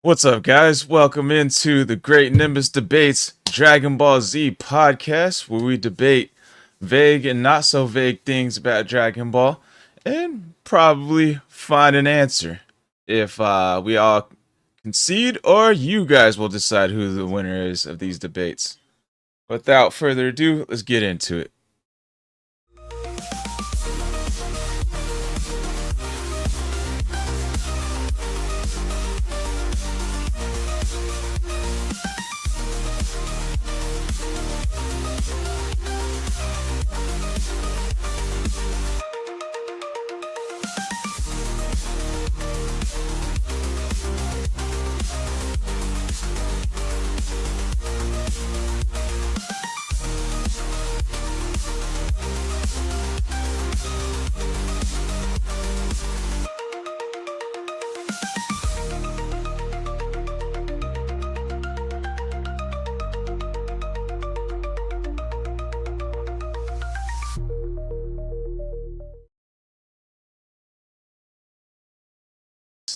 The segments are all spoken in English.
What's up, guys? Welcome into the Great Nimbus Debates Dragon Ball Z podcast, where we debate vague and not so vague things about Dragon Ball and probably find an answer. If we all concede, or you guys will decide who the winner is of these debates. Without further ado, let's get into it.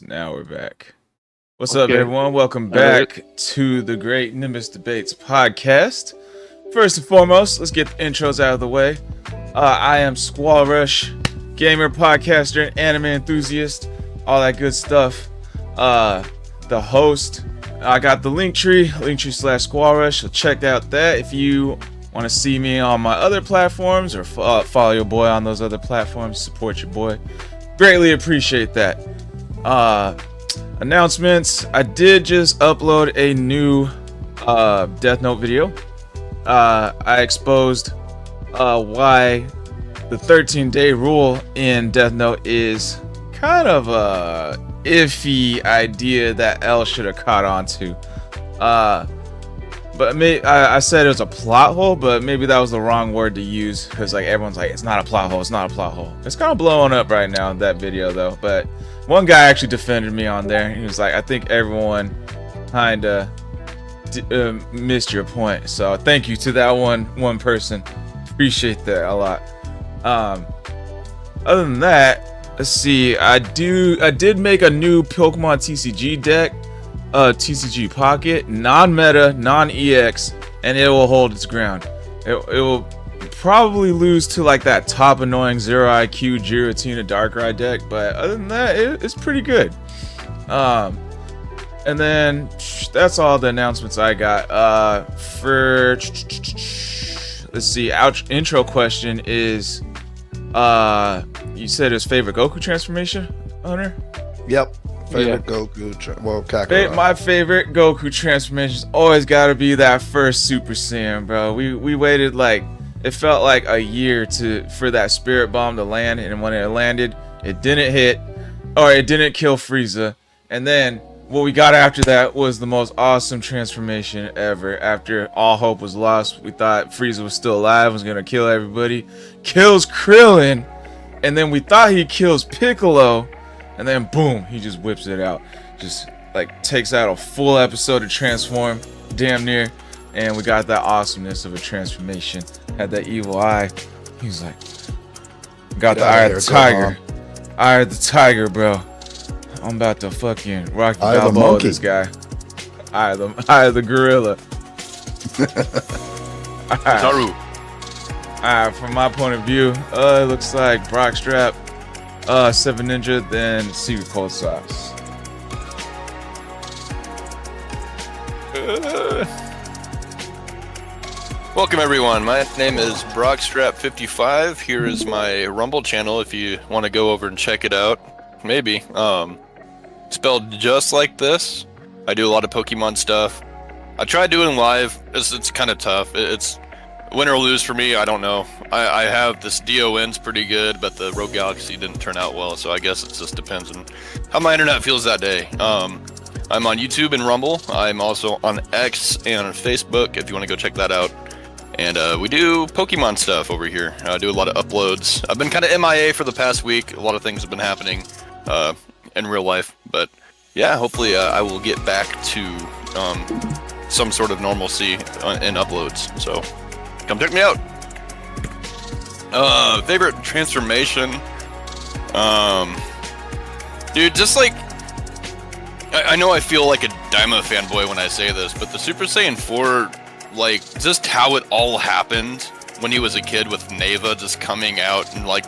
Now we're back. What's up, everyone? Welcome back to the Great Nimbus Debates podcast. First and foremost, let's get the intros out of the way. I am SquallRush, gamer, podcaster, and anime enthusiast, all that good stuff. The host, I got the Linktree /SquallRush, so check out that if you want to see me on my other platforms or follow your boy on those other platforms, support your boy, greatly appreciate that. Announcements: I did just upload a new Death Note video. I exposed why the 13-day rule in Death Note is kind of a iffy idea that L should have caught on to. But I said it was a plot hole, but maybe that was the wrong word to use, because like everyone's like, it's not a plot hole, it's not a plot hole. It's kind of blowing up right now in that video though. But one guy actually defended me on there. He was like, I think everyone kind of missed your point. So thank you to that one person. Appreciate that a lot. Other than that, let's see. I did make a new Pokemon TCG deck. TCG Pocket, non-meta, non-EX, and it will hold its ground. It will probably lose to like that top annoying 0 IQ Giratina Darkrai deck, but other than that, it's pretty good. And then that's all the announcements I got. For let's see, intro question is, you said his favorite Goku transformation, Hunter? Yep. Favorite Goku, Kakarot. My favorite Goku transformation's always got to be that first Super Saiyan, bro. We waited like, it felt like a year for that Spirit Bomb to land, and when it landed, it didn't hit, or it didn't kill Frieza. And then what we got after that was the most awesome transformation ever. After all hope was lost, we thought Frieza was still alive, was gonna kill everybody. Kills Krillin, and then we thought he kills Piccolo. And then boom, he just whips it out. Just like takes out a full episode to transform, damn near. And we got that awesomeness of a transformation. Had that evil eye. He was like, got the eye of the tiger. Eye of the tiger, bro. I'm about to fucking Rocky Balboa this guy. Eye of the gorilla. Alright, from my point of view, it looks like Brock Strap, 7 Ninja, then Secret Cold Sauce. Welcome everyone, my name is Brockstrap55. Here is my Rumble channel if you want to go over and check it out. Maybe. Spelled just like this. I do a lot of Pokemon stuff. I tried doing live. It's kind of tough. It's win or lose for me, I don't know. I have this DON's pretty good, but the Rogue Galaxy didn't turn out well, so I guess it just depends on how my internet feels that day. I'm on YouTube and Rumble. I'm also on X and on Facebook if you want to go check that out. And we do Pokemon stuff over here. I do a lot of uploads. I've been kind of MIA for the past week. A lot of things have been happening in real life. But yeah, hopefully I will get back to some sort of normalcy in uploads. So come check me out. Favorite transformation? Dude, just like, I know I feel like a Daima fanboy when I say this, but the Super Saiyan 4, like, just how it all happened when he was a kid with Neva just coming out and like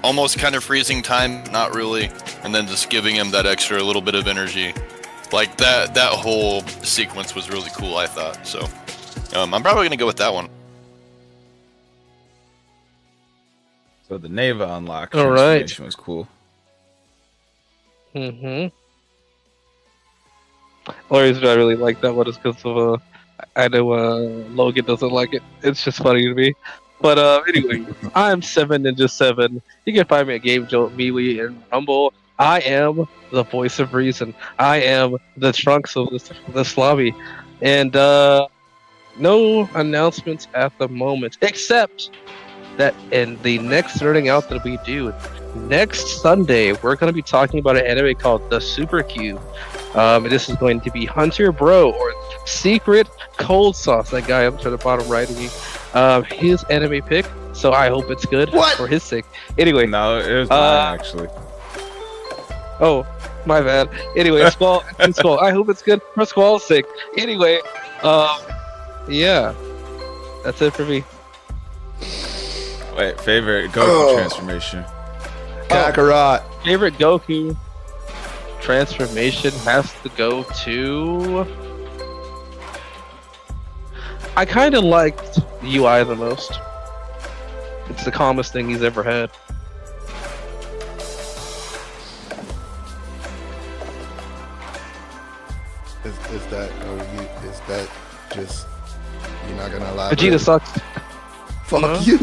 almost kind of freezing time, not really, and then just giving him that extra little bit of energy. Like that whole sequence was really cool, I thought. So I'm probably gonna go with that one. So the Neva unlock All right. was cool. The only reason I really like that one is because of I know Logan doesn't like it. It's just funny to me. But anyway, I'm 7 Ninja 7. You can find me at Game Jolt, MeWe, and Rumble. I am the voice of reason. I am the Trunks of this lobby. And no announcements at the moment, except that in the next Nerding Out that we do, next Sunday, we're going to be talking about an anime called The Super Cube. This is going to be Hunter Bro, or Secret Cold Sauce, that guy up to the bottom right of me. His anime pick, so I hope it's good for his sake. Anyway. No, it was mine, actually. Oh, my bad. Anyway, Squall, I hope it's good for Squall's sake. Anyway, yeah, that's it for me. Wait, favorite Goku transformation? Kakarot. Favorite Goku transformation has to go to I kind of liked the UI the most. It's the calmest thing he's ever had. Is that just you're not gonna lie? Vegeta sucks. Fuck you.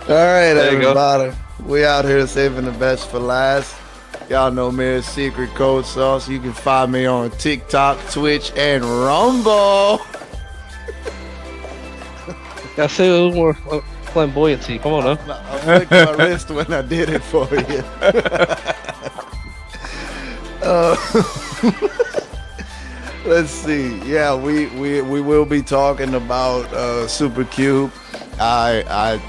All right, There you go. everybody. We out here saving the best for last. Y'all know me as Secret Code Sauce. You can find me on TikTok, Twitch, and Rumble. Gotta say a little more flamboyancy. Come on, now. I flicked my wrist when I did it for you. Let's see. Yeah, we will be talking about Super Cube. I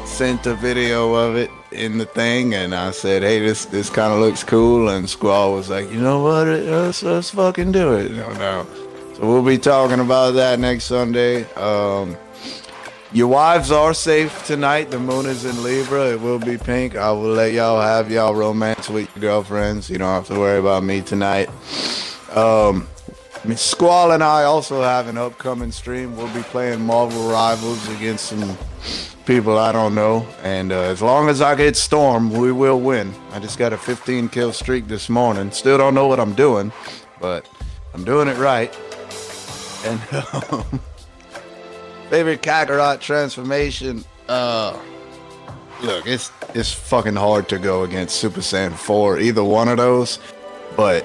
sent a video of it in the thing, and I said, "Hey, this kind of looks cool." And Squall was like, "You know what? Let's fucking do it." No. So we'll be talking about that next Sunday. Your wives are safe tonight. The moon is in Libra. It will be pink. I will let y'all have y'all romance with your girlfriends. You don't have to worry about me tonight. Squall and I also have an upcoming stream. We'll be playing Marvel Rivals against some people I don't know. And as long as I get Storm, we will win. I just got a 15 kill streak this morning. Still don't know what I'm doing, but I'm doing it right. And favorite Kakarot transformation. Look, it's fucking hard to go against Super Saiyan 4, either one of those. But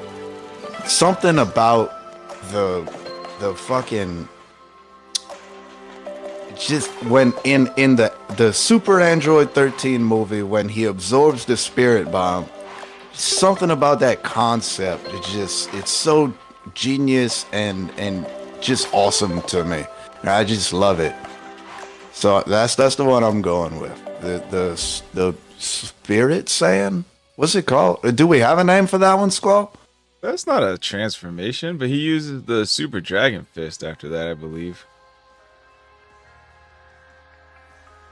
something about the fucking just when in the Super Android 13 movie, when he absorbs the spirit bomb, something about that concept, it's so genius and just awesome to me. I just love it. So that's the one I'm going with. The Spirit Saiyan? What's it called? Do we have a name for that one, Squall? That's not a transformation, but he uses the Super Dragon Fist after that, I believe.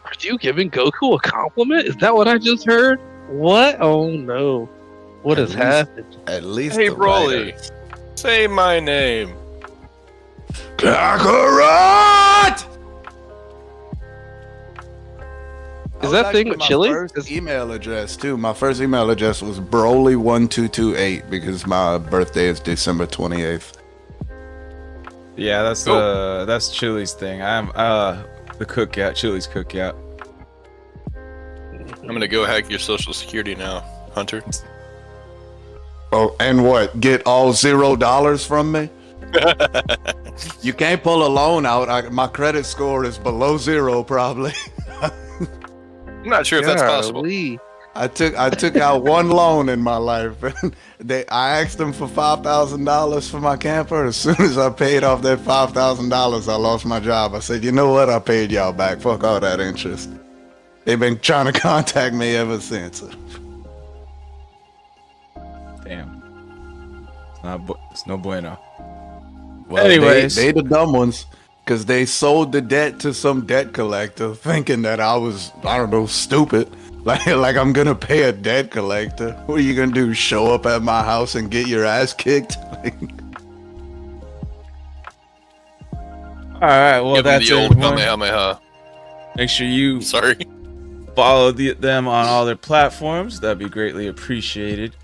Are you giving Goku a compliment? Is that what I just heard? What? Oh no. What has happened? At least Hey, the Broly, writer. say my name. Kakarot! Is that thing with chili? My first email address too. My first email address was Broly1228 because my birthday is December 28th. Yeah, that's Chili's thing. I'm the cookout, Chili's cookout. I'm gonna go hack your social security now, Hunter. Oh, and what? Get all $0 from me? You can't pull a loan out. My credit score is below 0, probably. I'm not sure if that's possible. Golly. I took out one loan in my life. I asked them for $5,000 for my camper. As soon as I paid off that $5,000, I lost my job. I said, you know what? I paid y'all back. Fuck all that interest. They've been trying to contact me ever since. Damn. It's no bueno. Well, Anyways. they the dumb ones. Because they sold the debt to some debt collector thinking that I was, I don't know, stupid. Like I'm going to pay a debt collector. What are you going to do? Show up at my house and get your ass kicked? All right, well, Give them that's the old it. Kamehameha. Make sure you Sorry. follow them on all their platforms. That'd be greatly appreciated.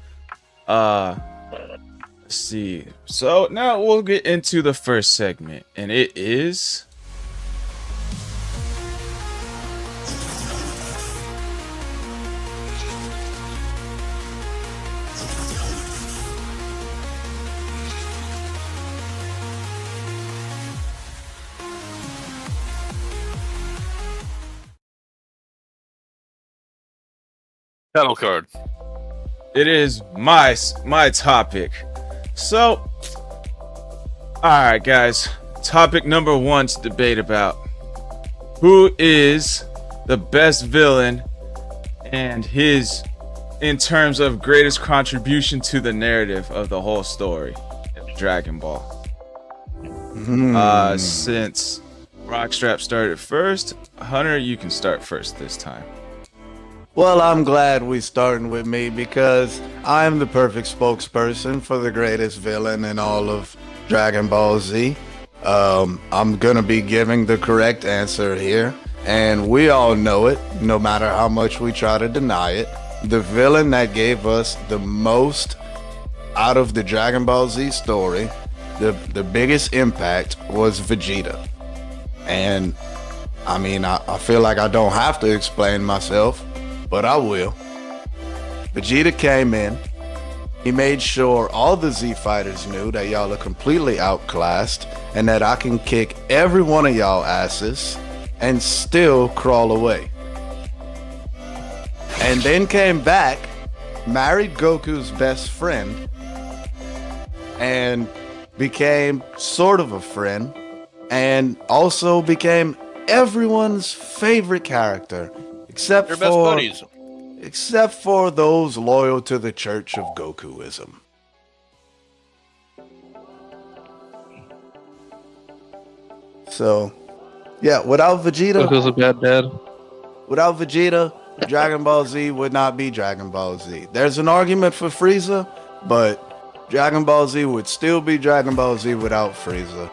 Let's see. So now we'll get into the first segment, and it is Battle card. It is my topic. So, alright guys, topic number 1 to debate about. Who is the best villain and in terms of greatest contribution to the narrative of the whole story of Dragon Ball? Since Rockstrap started first, Hunter, you can start first this time. Well, I'm glad we're starting with me because I'm the perfect spokesperson for the greatest villain in all of Dragon Ball Z. I'm gonna be giving the correct answer here, and we all know it, no matter how much we try to deny it. The villain that gave us the most out of the Dragon Ball Z story, the biggest impact, was Vegeta. And I mean, I feel like I don't have to explain myself, but I will. Vegeta came in. He made sure all the Z fighters knew that y'all are completely outclassed and that I can kick every one of y'all asses and still crawl away. And then came back, married Goku's best friend, and became sort of a friend, and also became everyone's favorite character, except They're best buddies. except for those loyal to the Church of Gokuism. So, yeah, without Vegeta, Goku's a bad dad. without Vegeta, Dragon Ball Z would not be Dragon Ball Z. There's an argument for Frieza, but Dragon Ball Z would still be Dragon Ball Z without Frieza.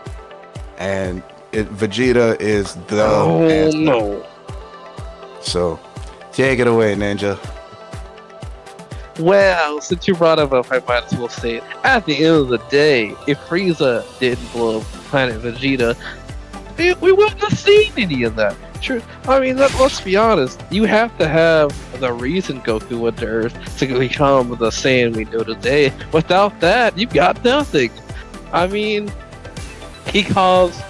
And Vegeta is the answer. No. So, take it away, Ninja. Well, since you brought it up, I might as well say it. At the end of the day, if Frieza didn't blow up Planet Vegeta, we wouldn't have seen any of that. True. I mean, let's be honest. You have to have the reason Goku went to Earth to become the Saiyan we know today. Without that, you've got nothing. I mean, he kills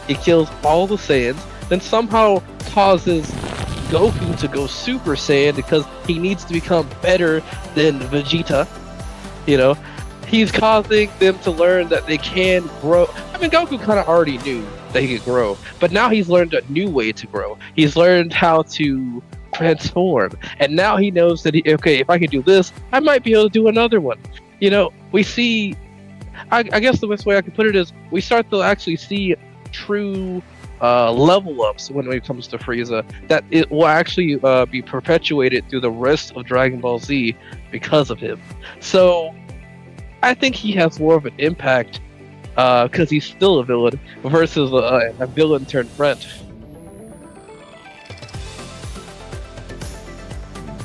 all the Saiyans, then somehow causes Goku to go Super Saiyan because he needs to become better than Vegeta. You know, he's causing them to learn that they can grow. I mean, Goku kind of already knew that he could grow, but now he's learned a new way to grow. He's learned how to transform, and now he knows that okay, if I can do this, I might be able to do another one. You know, we see. I guess the best way I can put it is we start to actually see true level ups when it comes to Frieza, that it will actually be perpetuated through the rest of Dragon Ball Z because of him. So I think he has more of an impact because he's still a villain versus a villain turned friend.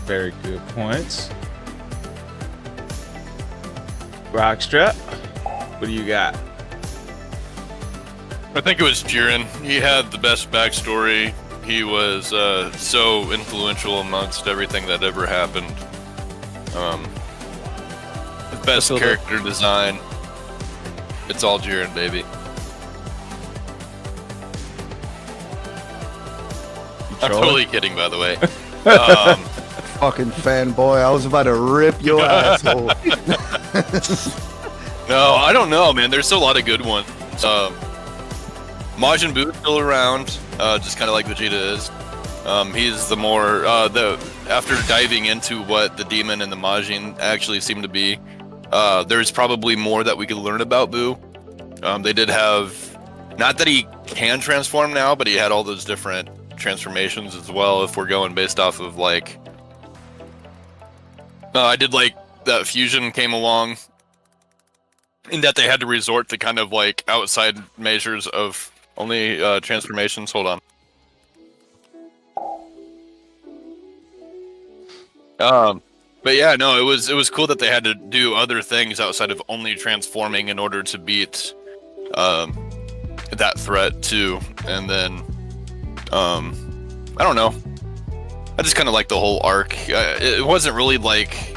Very good points. Rockstrap, what do you got? I think it was Jiren. He had the best backstory. He was so influential amongst everything that ever happened. The best character design. It's all Jiren, baby. I'm totally kidding, by the way. Fucking fanboy, I was about to rip your asshole. No, I don't know, man. There's a lot of good ones. Majin Buu still around, just kind of like Vegeta is. He's the more after diving into what the demon and the Majin actually seem to be. There's probably more that we could learn about Buu. They did have, not that he can transform now, but he had all those different transformations as well. If we're going based off of like, I did like that fusion came along, in that they had to resort to kind of like outside measures of only transformations. Hold on. But yeah, no, it was cool that they had to do other things outside of only transforming in order to beat that threat too. And then I don't know. I just kind of like the whole arc. It wasn't really like.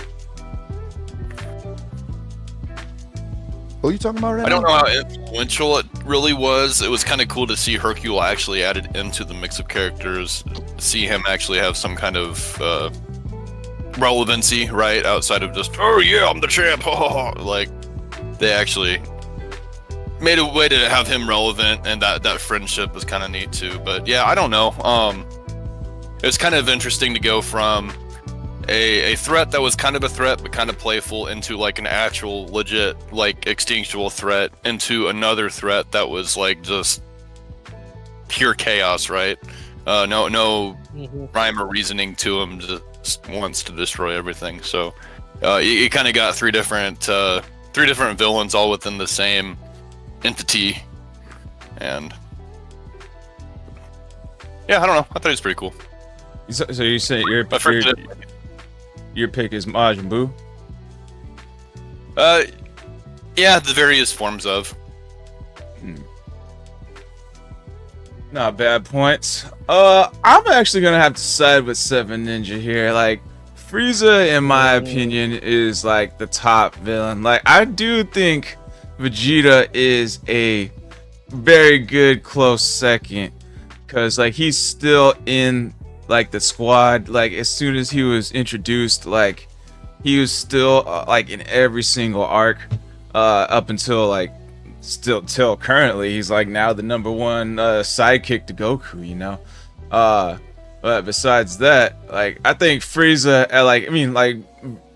What are you talking about right now? I don't know how influential it really was. It was kind of cool to see Hercule actually added into the mix of characters. See him actually have some kind of relevancy, right? Outside of just, oh yeah, I'm the champ. Like, they actually made a way to have him relevant, and that friendship was kind of neat too. But yeah, I don't know. It was kind of interesting to go from a threat that was kind of a threat but kind of playful into like an actual legit like extinctual threat into another threat that was like just pure chaos, right? No rhyme or reasoning to him, just wants to destroy everything. So you kind of got three different villains all within the same entity, and yeah, I don't know. I thought he was pretty cool. So you say your pick is Majin Buu? Yeah, the various forms of. Not bad points. I'm actually gonna have to side with Seven Ninja here. Like, Frieza, in my opinion, is like the top villain. Like, I do think Vegeta is a very good close second, because like he's still in like the squad. Like, as soon as he was introduced, like he was still like in every single arc up until like still till currently. He's like now the number one sidekick to Goku, you know. But besides that, like, I think Frieza,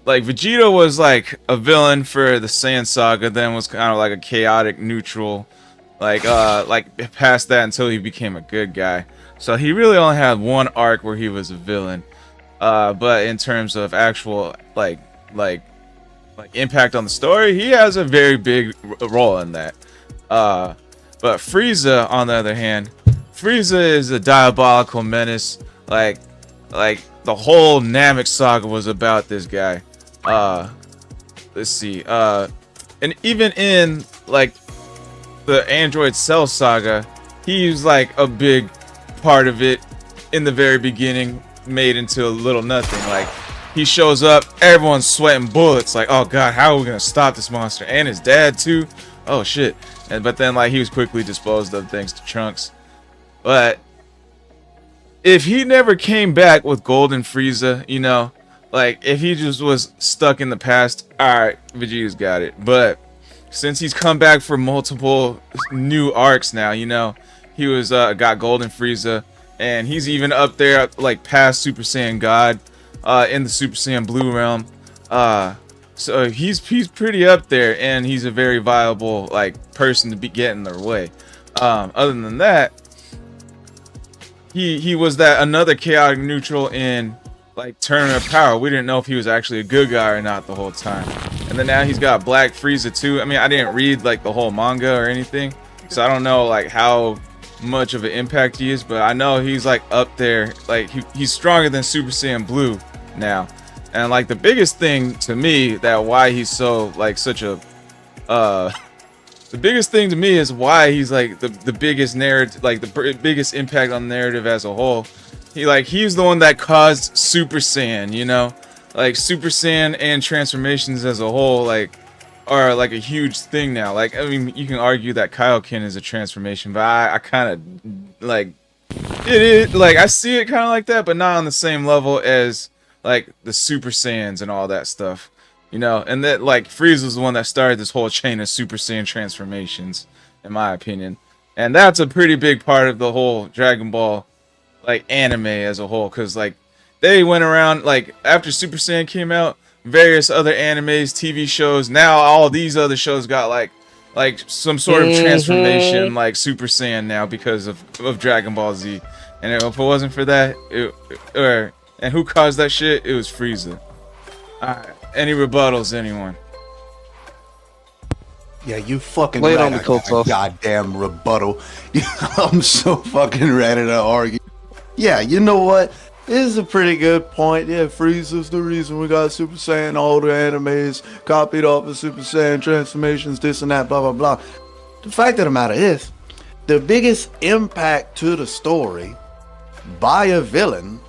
like Vegeta was like a villain for the Saiyan saga, then was kind of like a chaotic neutral, like past that until he became a good guy. So he really only had one arc where he was a villain. But in terms of actual like impact on the story, he has a very big role in that. But Frieza, on the other hand, Frieza is a diabolical menace. Like the whole Namek saga was about this guy. Let's see. And even in like the Android Cell saga, he's like a big part of it in the very beginning, made into a little nothing. Like, he shows up, everyone's sweating bullets. Like, oh god, how are we gonna stop this monster? And his dad too. Oh shit. But then like he was quickly disposed of thanks to Trunks. But if he never came back with Golden Frieza, you know, like if he just was stuck in the past, alright, Vegeta's got it. But since he's come back for multiple new arcs now, you know, he was got Golden Frieza, and he's even up there like past Super Saiyan God in the Super Saiyan Blue realm. So he's pretty up there, and he's a very viable like person to be getting their way. Other than that, he was that another chaotic neutral in like Tournament of Power. We didn't know if he was actually a good guy or not the whole time. And then now he's got Black Frieza too. I mean, I didn't read like the whole manga or anything, so I don't know like how much of an impact he is, but I know he's like up there. Like he's stronger than Super Saiyan Blue now. And like the biggest thing to me that why he's so like such a the biggest thing to me is why he's like the biggest narrative, like the biggest impact on the narrative as a whole. He's the one that caused Super Saiyan, you know? Like Super Saiyan and transformations as a whole like are like a huge thing now. Like, I mean, you can argue that Kaioken is a transformation, but I kind of like it is like I see it kind of like that, but not on the same level as like the Super Saiyans and all that stuff, you know. And that like Frieza's the one that started this whole chain of Super Saiyan transformations, in my opinion. And that's a pretty big part of the whole Dragon Ball like anime as a whole, because like they went around like after Super Saiyan came out, various other animes, TV shows, now all these other shows got like some sort of transformation like Super Saiyan now because of Dragon Ball Z. And if it wasn't for that, and who caused that shit? It was Frieza. Alright, any rebuttals, anyone? Yeah, you fucking Lay it right. on the I cold got a sauce. goddamn rebuttal. I'm so fucking ready to argue. Yeah, you know what? This is a pretty good point. Yeah, Frieza's the reason we got Super Saiyan, all the animes copied off of Super Saiyan transformations, this and that, blah, blah, blah. The fact of the matter is, the biggest impact to the story by a villain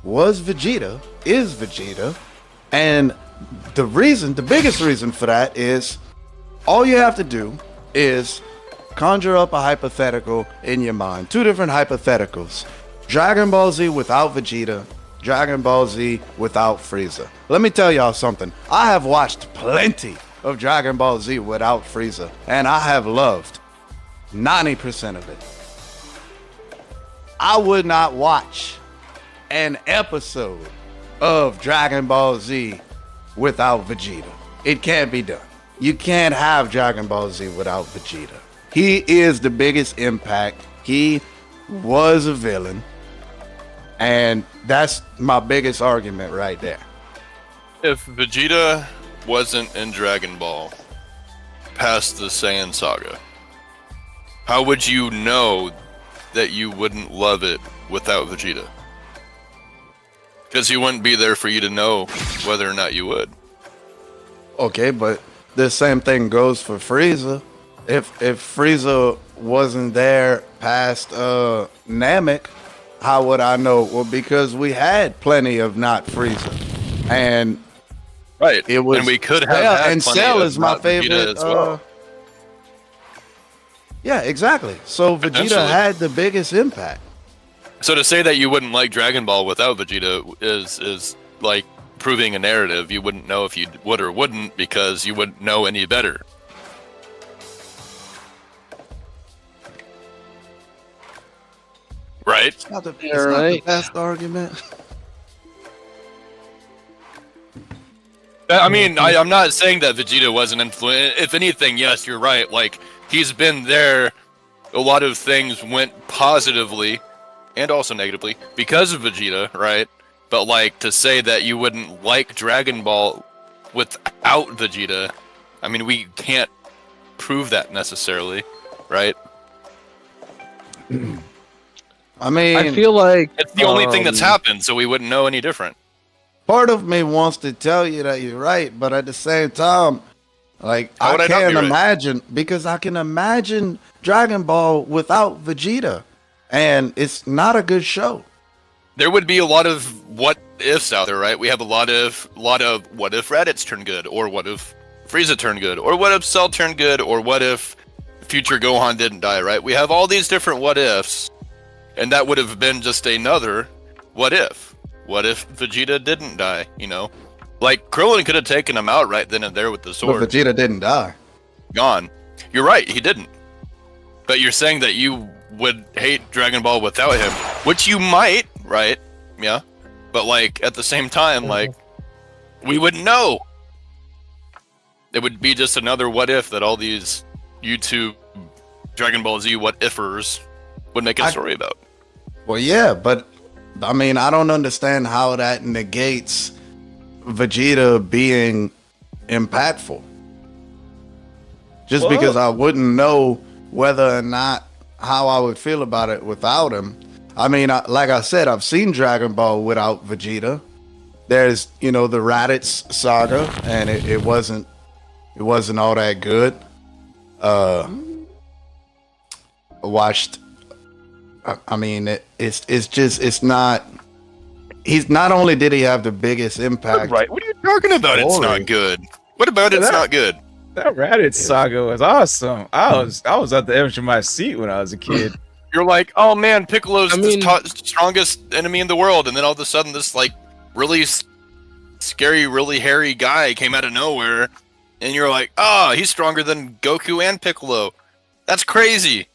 was Vegeta, is Vegeta. And the biggest reason for that is all you have to do is conjure up a hypothetical in your mind. Two different hypotheticals. Dragon Ball Z without Vegeta, Dragon Ball Z without Frieza. Let me tell y'all something. I have watched plenty of Dragon Ball Z without Frieza, and I have loved 90% of it. I would not watch an episode of Dragon Ball Z without Vegeta. It can't be done. You can't have Dragon Ball Z without Vegeta. He is the biggest impact. He was a villain. And that's my biggest argument right there. If Vegeta wasn't in Dragon Ball, past the Saiyan saga, how would you know that you wouldn't love it without Vegeta? Because he wouldn't be there for you to know whether or not you would. Okay, but the same thing goes for Frieza. If Frieza wasn't there past Namek, how would I know? Well, because we had plenty of not Frieza, and Right, it was, and we could have Cell, had and plenty Cell of is my not Vegeta favorite. as well. Yeah, exactly. So Vegeta Potentially. had the biggest impact. So to say that you wouldn't like Dragon Ball without Vegeta is like proving a narrative. You wouldn't know if you would or wouldn't because you wouldn't know any better. Right? It's not the Right. best argument. I mean, I'm not saying that Vegeta wasn't influenced. If anything, yes, you're right. Like, he's been there. A lot of things went positively and also negatively because of Vegeta, right? But, like, to say that you wouldn't like Dragon Ball without Vegeta, I mean, we can't prove that necessarily, right? I mean, I feel like It's the only thing that's happened, so we wouldn't know any different. part of me wants to tell you that you're right, but at the same time, like, How would I I not can't be right? imagine, because I can imagine Dragon Ball without Vegeta, and it's not a good show. There would be a lot of what ifs out there, right? We have a lot of what if Raditz turned good, or what if Frieza turned good, or what if Cell turned good, or what if future Gohan didn't die, right? We have all these different what ifs, and that would have been just another what if. What if Vegeta didn't die, you know? Like, Krillin could have taken him out right then and there with the But sword. Vegeta didn't die. Gone. You're right, he didn't. But you're saying that you would hate Dragon Ball without him, which you might, right? Yeah. But, like, at the same time, like, we wouldn't know. It would be just another what if that all these YouTube Dragon Ball Z what ifers would make a story about. Well, yeah, but I mean, I don't understand how that negates Vegeta being impactful. Just Well- because I wouldn't know whether or not how I would feel about it without him. I mean, like I said, I've seen Dragon Ball without Vegeta. There's, the Raditz saga, and it wasn't all that good. Watched. I mean, it's not. He's not only did he have the biggest impact. Right. What are you talking about? It's Story. not good. What about it's not good? That Raditz saga was awesome. I was at the edge of my seat when I was a kid. You're like, oh man, Piccolo's I mean- the strongest enemy in the world, and then all of a sudden this like really scary, really hairy guy came out of nowhere, and you're like, oh, he's stronger than Goku and Piccolo. That's crazy.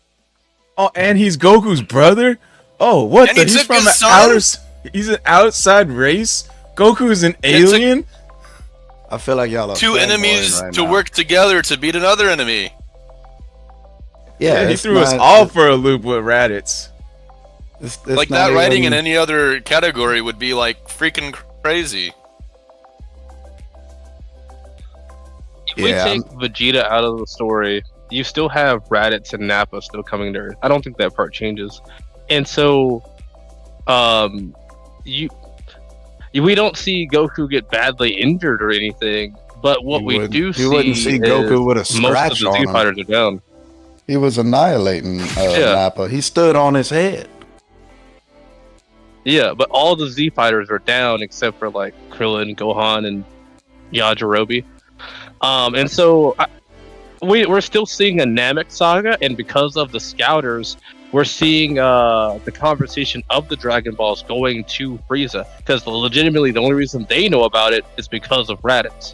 Oh, and he's Goku's brother? Oh, what And the? he He's took from his an son? he's an outside race? Goku's an It's a- alien? I feel like y'all are Two fanboying enemies right to now. work together to beat another enemy. Yeah, he it's threw us not- all for a loop with Raditz. it's Like not that writing in even- any other category would be like freaking crazy. if we Yeah, take Vegeta out of the story, you still have Raditz and Nappa still coming to Earth. I don't think that part changes. And so, we don't see Goku get badly injured or anything. But what we do see you wouldn't see is Goku with a most of scratch the on Z him. fighters are down. He was annihilating Nappa. He stood on his head. Yeah, but all the Z fighters are down except for like Krillin, Gohan, and Yajirobe. And so we're still seeing a Namek saga, and because of the Scouters, we're seeing the conversation of the Dragon Balls going to Frieza, because legitimately the only reason they know about it is because of Raditz.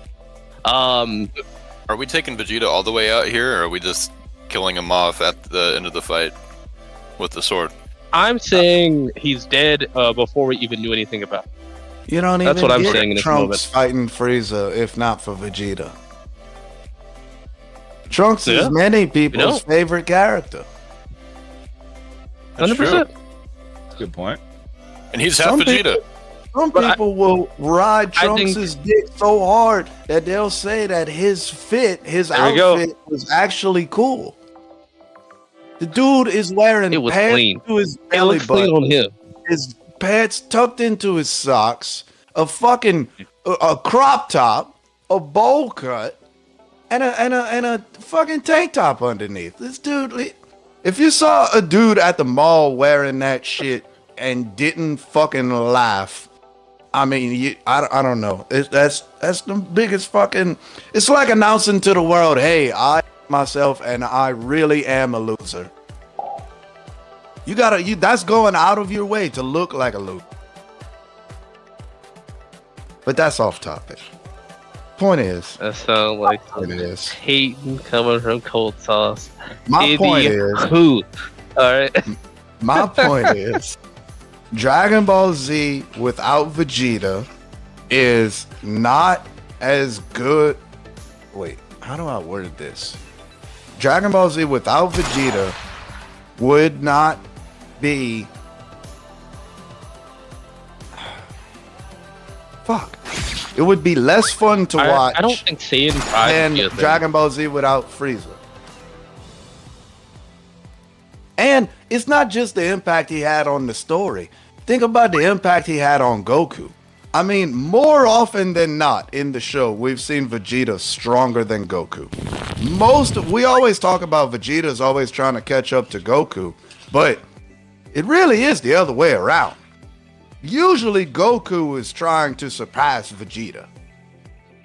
Are we taking Vegeta all the way out here, or are we just killing him off at the end of the fight with the sword? I'm saying he's dead before we even knew anything about it. You don't That's even what I'm get saying in this Trunks moment. fighting Frieza if not for Vegeta. Trunks Yeah. is many people's know. favorite character. That's 100%. true. Good point. And he's half Some Vegeta. Some But people will ride I think- Trunks' dick so hard that they'll say that his There we go. outfit was actually cool. The dude is wearing It was pants clean. to his It belly looks clean button, on him. his pants tucked into his socks, a fucking a crop top, a bowl cut, and a fucking tank top underneath. This dude, if you saw a dude at the mall wearing that shit and didn't fucking laugh, I mean, I don't know. That's the biggest fucking. It's like announcing to the world, "Hey, I myself and I really am a loser." That's going out of your way to look like a loser. But that's off topic. Point is, That sounds like it is. hating coming from Cold Sauce. My point is, who? All right. my point is, Dragon Ball Z without Vegeta is not as good. Wait, how do I word this? Dragon Ball Z without Vegeta would not be. Fuck. It would be less fun to watch I don't think Saiyan 5 than would be a thing. Dragon Ball Z without Frieza. And it's not just the impact he had on the story. Think about the impact he had on Goku. I mean, more often than not in the show, we've seen Vegeta stronger than Goku. We always talk about Vegeta's always trying to catch up to Goku, but it really is the other way around. Usually Goku is trying to surpass Vegeta.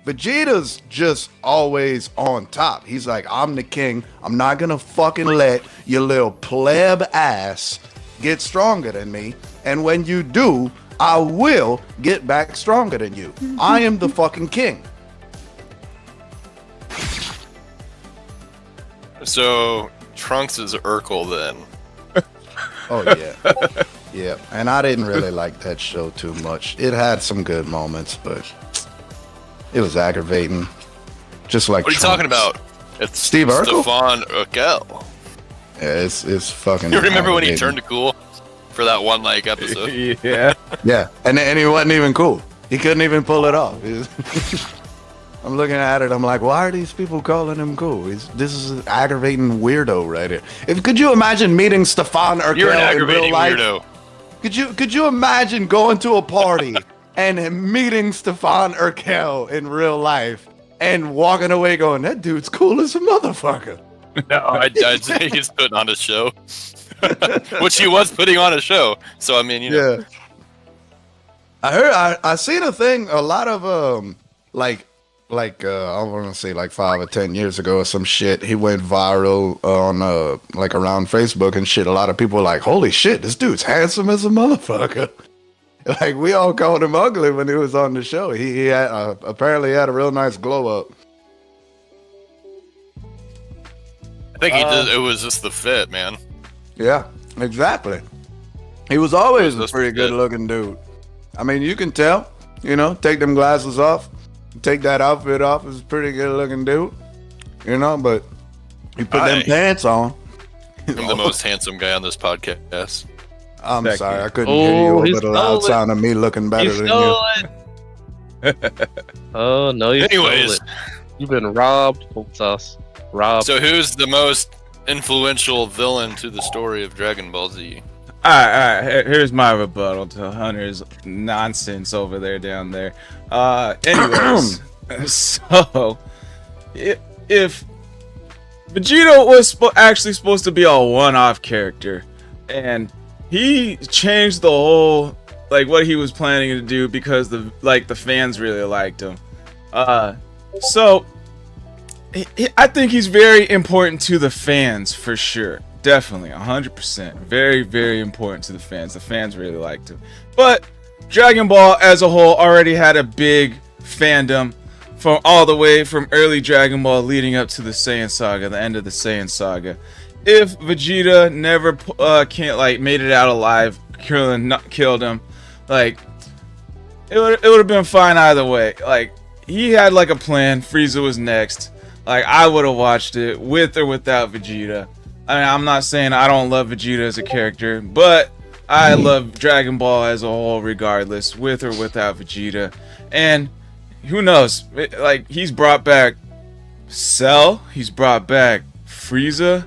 Vegeta's just always on top. He's like, I'm the king. I'm not gonna fucking let your little pleb ass get stronger than me. And when you do, I will get back stronger than you. I am the fucking king. So Trunks is Urkel then. Oh yeah. Yeah. And I didn't really like that show too much. It had some good moments, but it was aggravating. Just like What are you talking about? It's Steve Urkel? Stefan Urkel. Yeah, it's fucking. You remember when he aggravating. turned to cool for that one episode? Yeah. Yeah, and he wasn't even cool. He couldn't even pull it off. I'm looking at it. I'm like, why are these people calling him cool? This is an aggravating weirdo right here. Could you imagine meeting Stefan Urkel You're an in real aggravating life? weirdo. Could you imagine going to a party and meeting Stefan Urkel in real life and walking away going, that dude's cool as a motherfucker? No, I'd say he's putting on a show. Which he was putting on a show. So I mean, you know. Yeah. I heard I seen a thing a lot of like I want to say like 5 or 10 years ago or some shit. He went viral on like around Facebook and shit. A lot of people were like, holy shit, this dude's handsome as a motherfucker. Like we all called him ugly when he was on the show. He had apparently had a real nice glow up. I think he did. It was just the fit, man. Yeah, exactly. He was always a That's pretty good. good looking dude. I mean, you can tell, take them glasses off, take that outfit off, is a pretty good looking dude, but you put them Aye. pants on. I'm the most handsome guy on this podcast. I'm Becky. sorry, I couldn't hear you he over the loud stole it. sound of me looking better You than stole you. it. Oh no, you stole Anyways, it. You've been robbed, Cold Sauce. Robbed. so who's the most influential villain to the story of Dragon Ball Z? All right. Here's my rebuttal to Hunter's nonsense over there down there. Anyways, so if Vegeta was actually supposed to be a one-off character, and he changed the whole what he was planning to do because the fans really liked him. So I think he's very important to the fans for sure. Definitely, 100%. Very, very important to the fans. The fans really liked him. But Dragon Ball as a whole already had a big fandom from all the way from early Dragon Ball leading up to the Saiyan Saga, the end of the Saiyan Saga. If Vegeta never made it out alive, killed him, it would have been fine either way. He had a plan. Frieza was next. I would have watched it with or without Vegeta. I mean, I'm not saying I don't love Vegeta as a character, but I love Dragon Ball as a whole, regardless, with or without Vegeta. And who knows? Like, he's brought back Cell. He's brought back Frieza.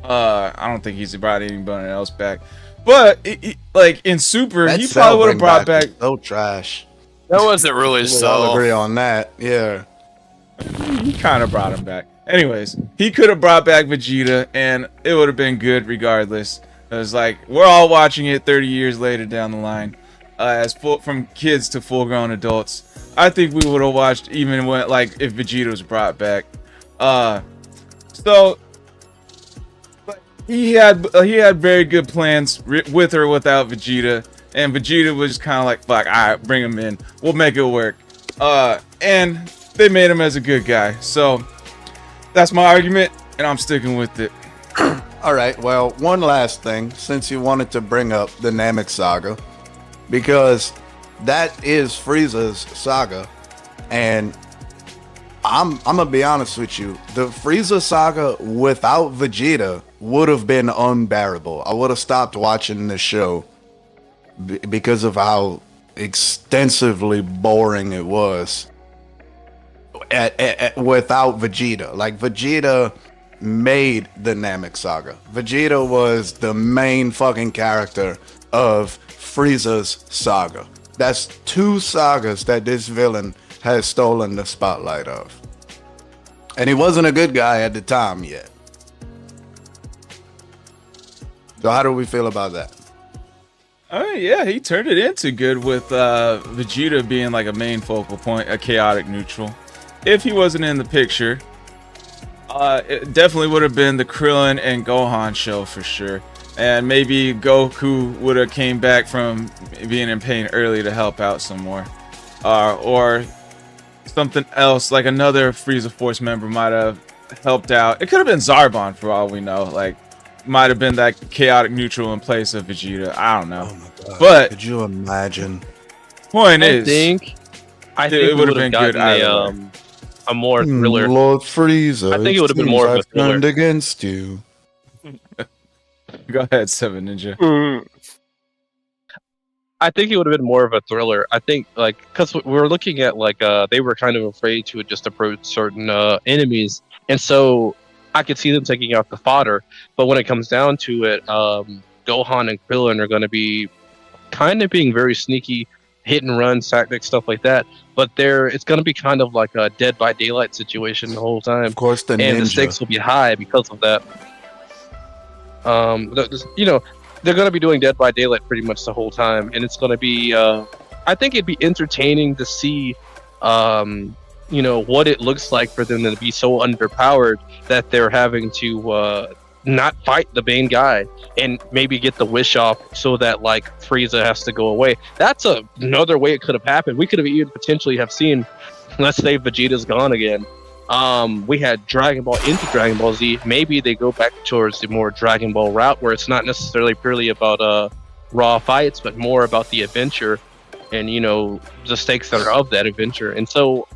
I don't think he's brought anybody else back. But like in Super, That he Cell probably would have bring brought back. so trash. That wasn't really I'll so. agree on that. Yeah. He kind of brought him back. Anyways, he could have brought back Vegeta, and it would have been good regardless. It was like we're all watching it 30 years later down the line, from kids to full-grown adults. I think we would have watched even when, like, if Vegeta was brought back. So he had very good plans with or without Vegeta, and Vegeta was kind of like, fuck, all right, bring him in, we'll make it work. And they made him as a good guy. So that's my argument, and I'm sticking with it. All right. Well, one last thing, since you wanted to bring up the Namek saga, because that is Frieza's saga, and I'm gonna be honest with you. The Frieza saga without Vegeta would have been unbearable. I would have stopped watching the show because of how extensively boring it was without Vegeta. Like, Vegeta made the Namek saga. Vegeta was the main fucking character of Frieza's saga. That's two sagas that this villain has stolen the spotlight of. And he wasn't a good guy at the time yet. So how do we feel about that? Oh yeah, he turned it into good with Vegeta being like a main focal point, a chaotic neutral. If he wasn't in the picture, it definitely would have been the Krillin and Gohan show for sure. And maybe Goku would have came back from being in pain early to help out some more. Or something else, like another Frieza Force member might have helped out. It could have been Zarbon for all we know. Like, might have been that chaotic neutral in place of Vegeta. I don't know. Oh my God. But could you imagine? Point I is, think it would have been good either way. a more thriller. Lord Frieza. I think it would have been more of a thriller. Turned against you. Go ahead, Seven Ninja. I think it would have been more of a thriller. I think, like, because we were looking at, like, they were kind of afraid to just approach certain enemies, and so I could see them taking out the fodder. But when it comes down to it, Gohan and Krillin are going to be kind of being very sneaky, hit and run tactics, stuff like that. But it's going to be kind of like a Dead by Daylight situation the whole time. Of course, the and ninja. the stakes will be high because of that. They're going to be doing Dead by Daylight pretty much the whole time, and it's going to be. I think it'd be entertaining to see, what it looks like for them to be so underpowered that they're having to not fight the main guy and maybe get the wish off so that, like, Frieza has to go away. That's another way it could have happened. We could have even potentially have seen, let's say, Vegeta's gone again. We had Dragon Ball into Dragon Ball Z. Maybe they go back towards the more Dragon Ball route where it's not necessarily purely about raw fights, but more about the adventure and, the stakes that are of that adventure. And so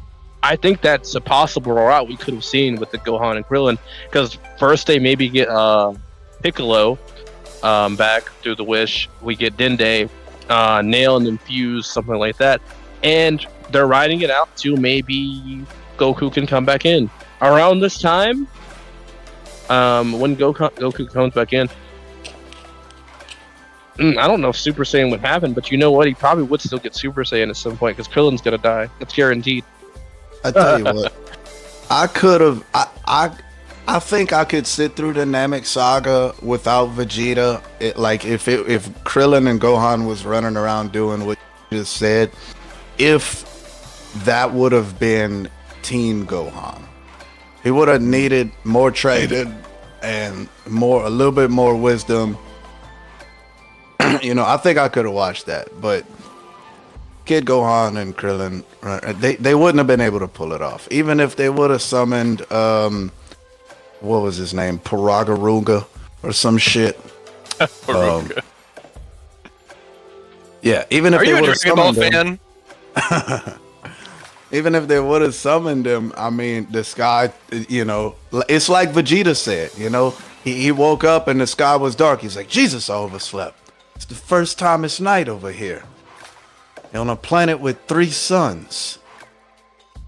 I think that's a possible route we could have seen with the Gohan and Krillin, because first they maybe get Piccolo back through the wish. We get Dende, Nail and Infuse, something like that. And they're riding it out to maybe Goku can come back in around this time. When Goku comes back in, I don't know if Super Saiyan would happen, but you know what? He probably would still get Super Saiyan at some point because Krillin's gonna die. It's guaranteed. I tell you what, I could have. I think I could sit through the Namek saga without Vegeta. If Krillin and Gohan was running around doing what you just said, if that would have been Team Gohan, he would have needed more training and a little bit more wisdom. I think I could have watched that, but Kid Gohan and Krillin, they wouldn't have been able to pull it off. Even if they would have summoned, what was his name, Paragaruga or some shit. Yeah, even if Are they you a would have Dragon Ball summoned fan? him, even if they would have summoned him, I mean, the sky, it's like Vegeta said, he woke up and the sky was dark. He's like, Jesus, I overslept. It's the first time it's night over here. On a planet with 3 suns.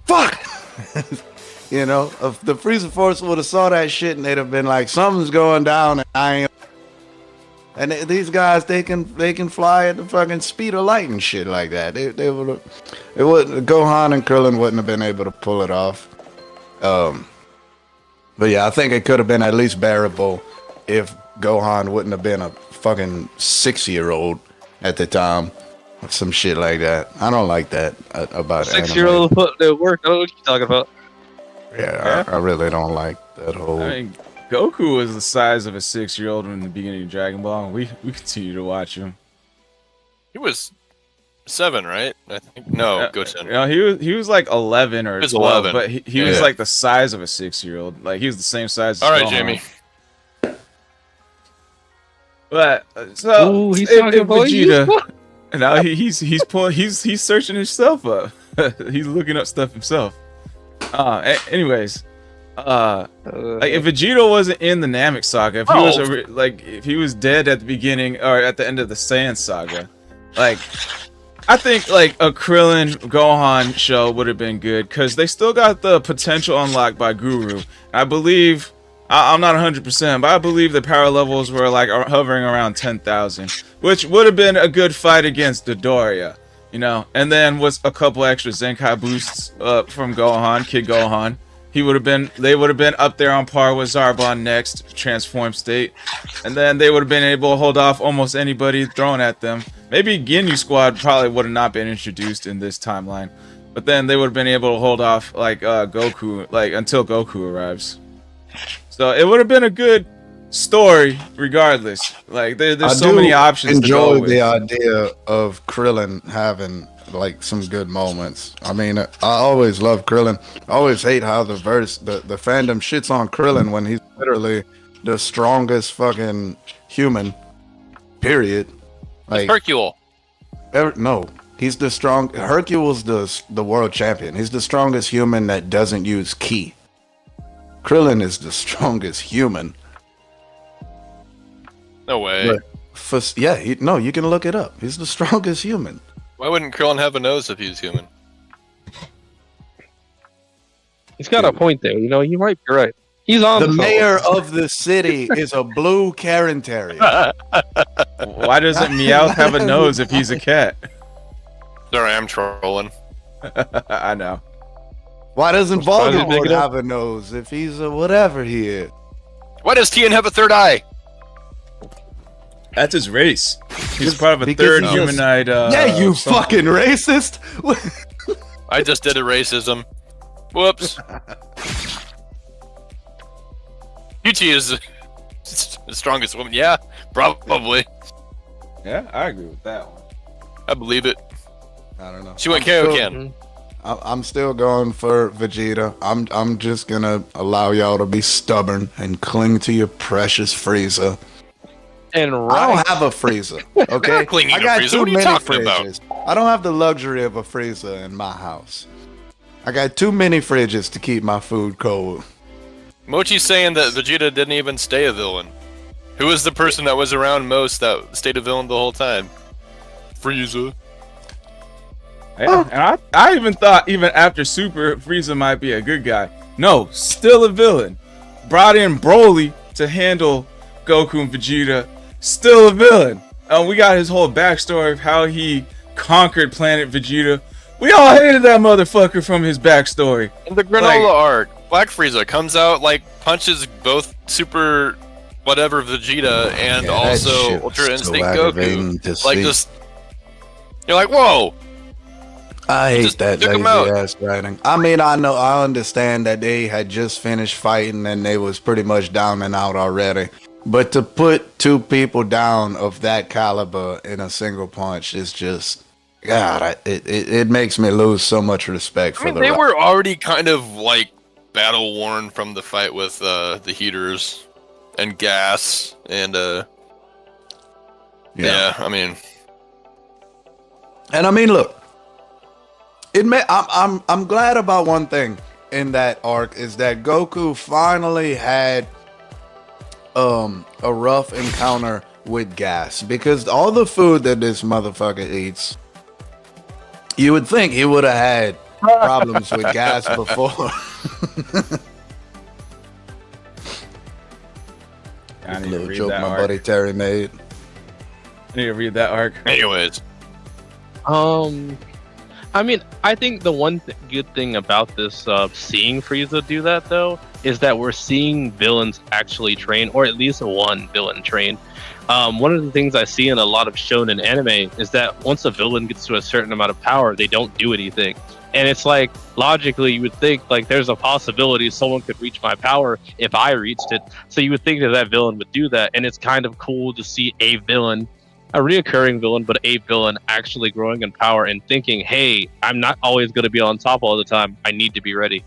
Fuck! You know, if the Freezer Force would have saw that shit and they'd have been like, something's going down and I ain't. And these guys, they can fly at the fucking speed of light and shit like that. They would have, it wouldn't, Gohan and Krillin wouldn't have been able to pull it off. But yeah, I think it could have been at least bearable if Gohan wouldn't have been a fucking 6-year-old at the time. Some shit like that. I don't like that about 6-year-old put their work. I don't know what you're talking about. Yeah, I really don't like that whole. I mean, Goku was the size of a 6-year-old in the beginning of Dragon Ball, and we continue to watch him. He was 7, right? I think. No, Goten. You know, he was like 11 or 12, 11. but he was like the size of a 6-year-old. Like he was the same size. All as right, Gohan. Jamie. But so Ooh, he's if talking about Vegeta, you. now he's searching himself up. He's looking up stuff himself. Anyways, like if Vegeta wasn't in the Namek saga, if he was if he was dead at the beginning or at the end of the Saiyan saga, like I think like a Krillin Gohan show would have been good because they still got the potential unlocked by Guru. I believe I'm not 100%, but I believe the power levels were like hovering around 10,000, which would have been a good fight against Dodoria. You know, and then with a couple extra Zenkai boosts from Gohan, Kid Gohan, they would have been up there on par with Zarbon next transform state, and then they would have been able to hold off almost anybody thrown at them. Maybe Ginyu Squad probably would have not been introduced in this timeline, but then they would have been able to hold off like Goku, like until Goku arrives. So it would have been a good story regardless. Like there's so many options to go with. Enjoy the idea of Krillin having like some good moments. I mean, I always love Krillin. I always hate how the fandom shits on Krillin when he's literally the strongest fucking human. Period. Like Hercule. No, he's the strong. Hercule's the world champion. He's the strongest human that doesn't use ki. Krillin is the strongest human. No way. You can look it up. He's the strongest human. Why wouldn't Krillin have a nose if he was human? He's got a point there. You know, you might be right. He's on the mayor of the city is a blue Karen Terrier. Why doesn't Meowth have a nose if he's a cat? Sorry, I'm trolling. I know. Why doesn't Voldemort have a nose if he's a whatever he is? Why does Tien have a third eye? That's his race. He's part of a third humanoid. You fucking racist! I just did a racism. Whoops. Yuchi is the strongest woman. Yeah, probably. Yeah, I agree with that one. I believe it. I don't know. She went Kaioken. I'm still going for Vegeta. I'm just gonna allow y'all to be stubborn and cling to your precious Frieza. And I don't have a Frieza. Okay, I got too many fridges. I don't have the luxury of a Frieza in my house. I got too many fridges to keep my food cold. Mochi's saying that Vegeta didn't even stay a villain. Who was the person that was around most that stayed a villain the whole time? Frieza. Yeah, and I even thought even after Super, Frieza might be a good guy. No, still a villain. Brought in Broly to handle Goku and Vegeta. Still a villain. We got his whole backstory of how he conquered Planet Vegeta. We all hated that motherfucker from his backstory. In the Granola arc, Black Frieza comes out, like, punches both Super whatever Vegeta and also Ultra Instinct Goku. Like, just... You're like, whoa! I hate that lazy ass writing. I mean, I understand that they had just finished fighting and they was pretty much down and out already. But to put two people down of that caliber in a single punch is just, God, it makes me lose so much respect for they were already kind of like battle worn from the fight with the heaters and gas and yeah, I mean, look. I'm glad about one thing in that arc is that Goku finally had a rough encounter with gas, because all the food that this motherfucker eats, you would think he would have had problems with gas before. I need to Little read joke that my arc. buddy Terry made. I need to read that arc. Anyways, I mean, I think the one good thing about this seeing Frieza do that, though, is that we're seeing villains actually train, or at least one villain train. One of the things I see in a lot of shonen anime is that once a villain gets to a certain amount of power, they don't do anything. And it's like, logically, you would think, like, there's a possibility someone could reach my power if I reached it. So you would think that that villain would do that. And it's kind of cool to see a villain, a reoccurring villain, but a villain actually growing in power and thinking, hey, I'm not always going to be on top all the time. I need to be ready.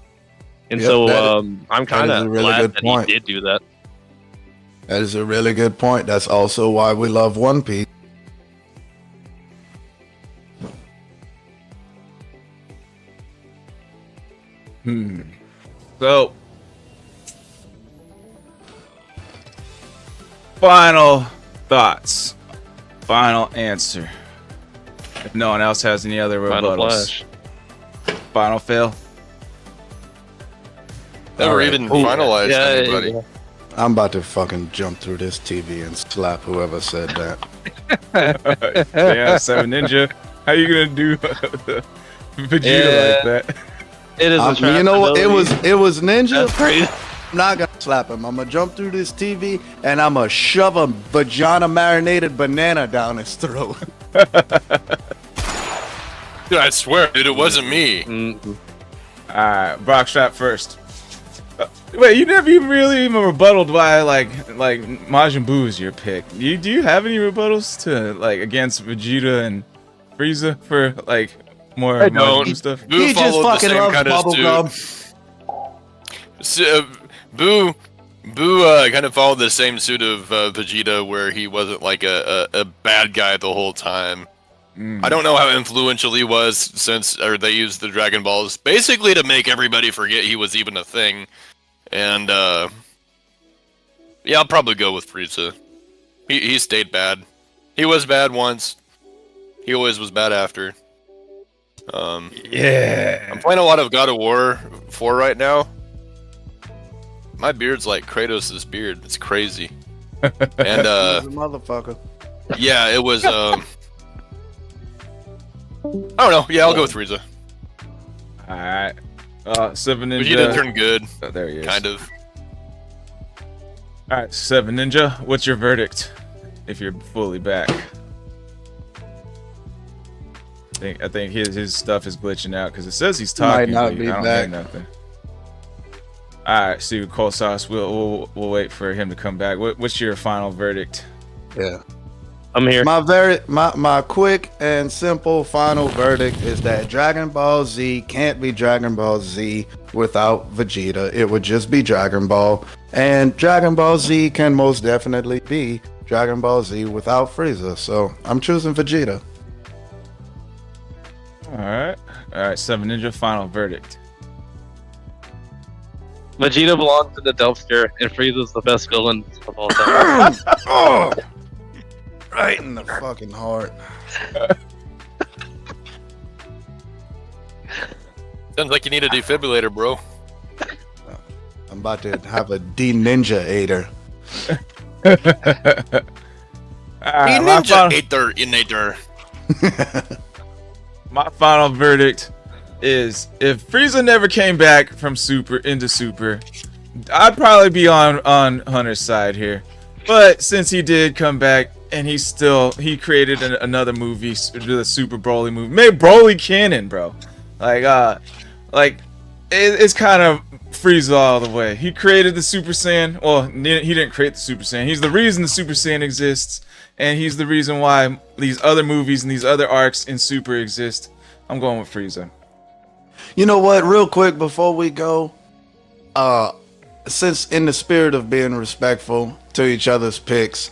And Yep, so I'm kind is a of really glad good that point. he did do that. That is a really good point. That's also why we love One Piece. So, final thoughts. Final answer. If no one else has any other Final rebuttals. Flash. Final fail. never Alright. even finalized anybody. Yeah. I'm about to fucking jump through this TV and slap whoever said that. Yeah, Seven Ninja. How you gonna do Vegeta Yeah. like that? It is a You know what? It was Ninja. That's crazy. I'm not gonna slap him. I'm gonna jump through this TV and I'm gonna shove a vagina marinated banana down his throat. Dude, I swear, dude, it wasn't me. Mm-mm. Alright, Brock Strap first. Wait, you never even really even rebutted why like Majin Buu is your pick. Do you have any rebuttals to like against Vegeta and Frieza for like more I Majin don't. Buu stuff? Boo He just followed the fucking same loves kind of bubblegum. Boo kind of followed the same suit of Vegeta, where he wasn't like a bad guy the whole time. I don't know how influential he was since they used the Dragon Balls basically to make everybody forget he was even a thing. And yeah, I'll probably go with Frieza. He stayed bad. He was bad once. He always was bad after. Yeah. I'm playing a lot of God of War 4 right now. My beard's like Kratos' beard. It's crazy. And He's a motherfucker. yeah, it was I don't know. Yeah, I'll go with Frieza. Alright. Seven Ninja. Vegeta turned good, Oh, there he is. kind of. Alright, Seven Ninja, what's your verdict? If you're fully back. I think his stuff is glitching out because it says he's talking. Might not but be I don't back. hear nothing. Alright, see Cold Sauce. We'll wait for him to come back. What's your final verdict? Yeah. I'm here. My quick and simple final verdict is that Dragon Ball Z can't be Dragon Ball Z without Vegeta. It would just be Dragon Ball. And Dragon Ball Z can most definitely be Dragon Ball Z without Frieza. So I'm choosing Vegeta. Alright, Seven Ninja, final verdict. Vegeta belongs in the dumpster, and Frieza's the best villain of all time. Oh, right in the fucking heart. Sounds like you need a defibrillator, bro. I'm about to have a D-Ninja-ator. My final verdict is if Frieza never came back from Super into Super, I'd probably be on Hunter's side here. But since he did come back and he created another movie, the Super Broly movie, made Broly canon, bro. It's kind of Frieza all the way. He created the Super Saiyan. Well, he didn't create the Super Saiyan. He's the reason the Super Saiyan exists, and he's the reason why these other movies and these other arcs in Super exist. I'm going with Frieza. You know what? Real quick before we go, since in the spirit of being respectful to each other's picks,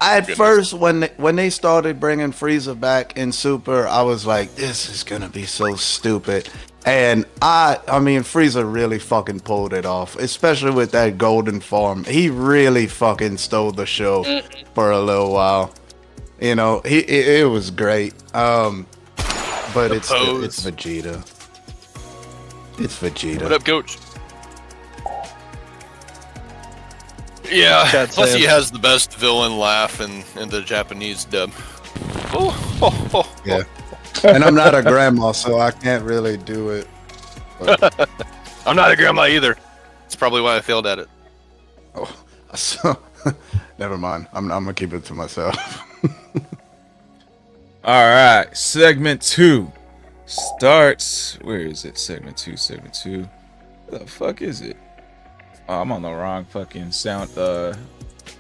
At Goodness. first, when they started bringing Frieza back in Super, I was like, this is gonna be so stupid. And I mean, Frieza really fucking pulled it off, especially with that golden form. He really fucking stole the show for a little while. You know, it was great. But it's Vegeta. It's Vegeta. What up, Coach? Yeah, Chat plus he saying- has the best villain laugh in the Japanese dub. Oh. Yeah. And I'm not a grandma, so I can't really do it. But, I'm not a grandma either. That's probably why I failed at it. so, never mind. I'm gonna keep it to myself. All right, segment 2 starts. Where is it? Segment 2. Where the fuck is it? Oh, I'm on the wrong fucking sound.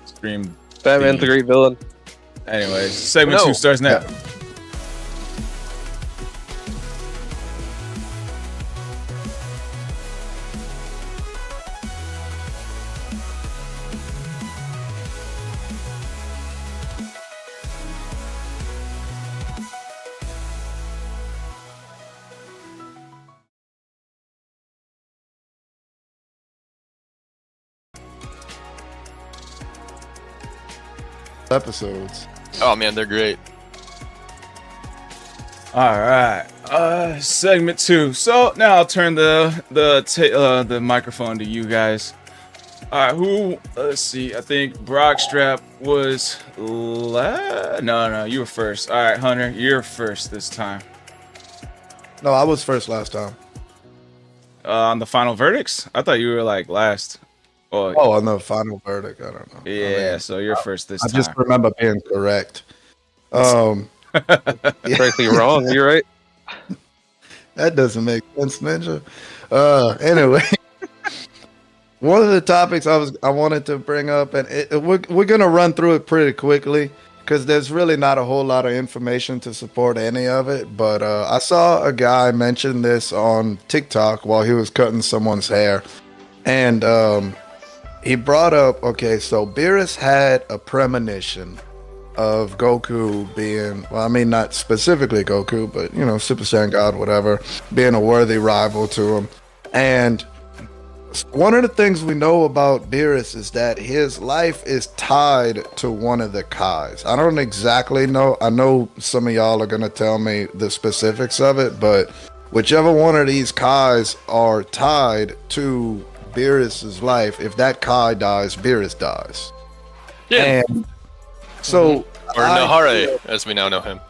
Scream. Batman's a great villain. Anyways, segment No. 2 starts now. Episodes. Oh man, they're great. All right, segment 2. So now I'll turn the microphone to you guys. All right, who? Let's see. I think Brockstrap was No, you were first. All right, Hunter, you're first this time. No, I was first last time. On the final verdicts, I thought you were like last. Oh, Oh, on the final verdict, I don't know. yeah. So you're first this I time. just remember being correct. Frankly, wrong. You're right. That doesn't make sense, Ninja. Anyway, one of the topics I wanted to bring up, and we're gonna run through it pretty quickly because there's really not a whole lot of information to support any of it. But I saw a guy mention this on TikTok while he was cutting someone's hair, and he brought up, okay, so Beerus had a premonition of Goku being, well, I mean, not specifically Goku, but, you know, Super Saiyan God, whatever, being a worthy rival to him. And one of the things we know about Beerus is that his life is tied to one of the Kais. I don't exactly know. I know some of y'all are going to tell me the specifics of it, but whichever one of these Kais are tied to Beerus's life, if that Kai dies, Beerus dies. Yeah. And so, Or Nahare, as we now know him.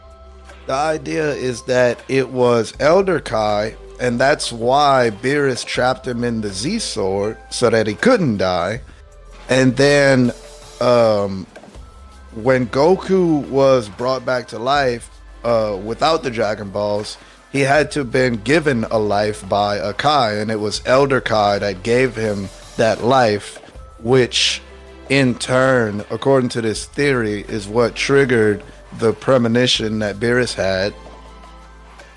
the idea is that it was Elder Kai, and that's why Beerus trapped him in the Z Sword so that he couldn't die. And then, when Goku was brought back to life without the Dragon Balls, he had to have been given a life by a Kai, and it was Elder Kai that gave him that life, which in turn, according to this theory, is what triggered the premonition that Beerus had.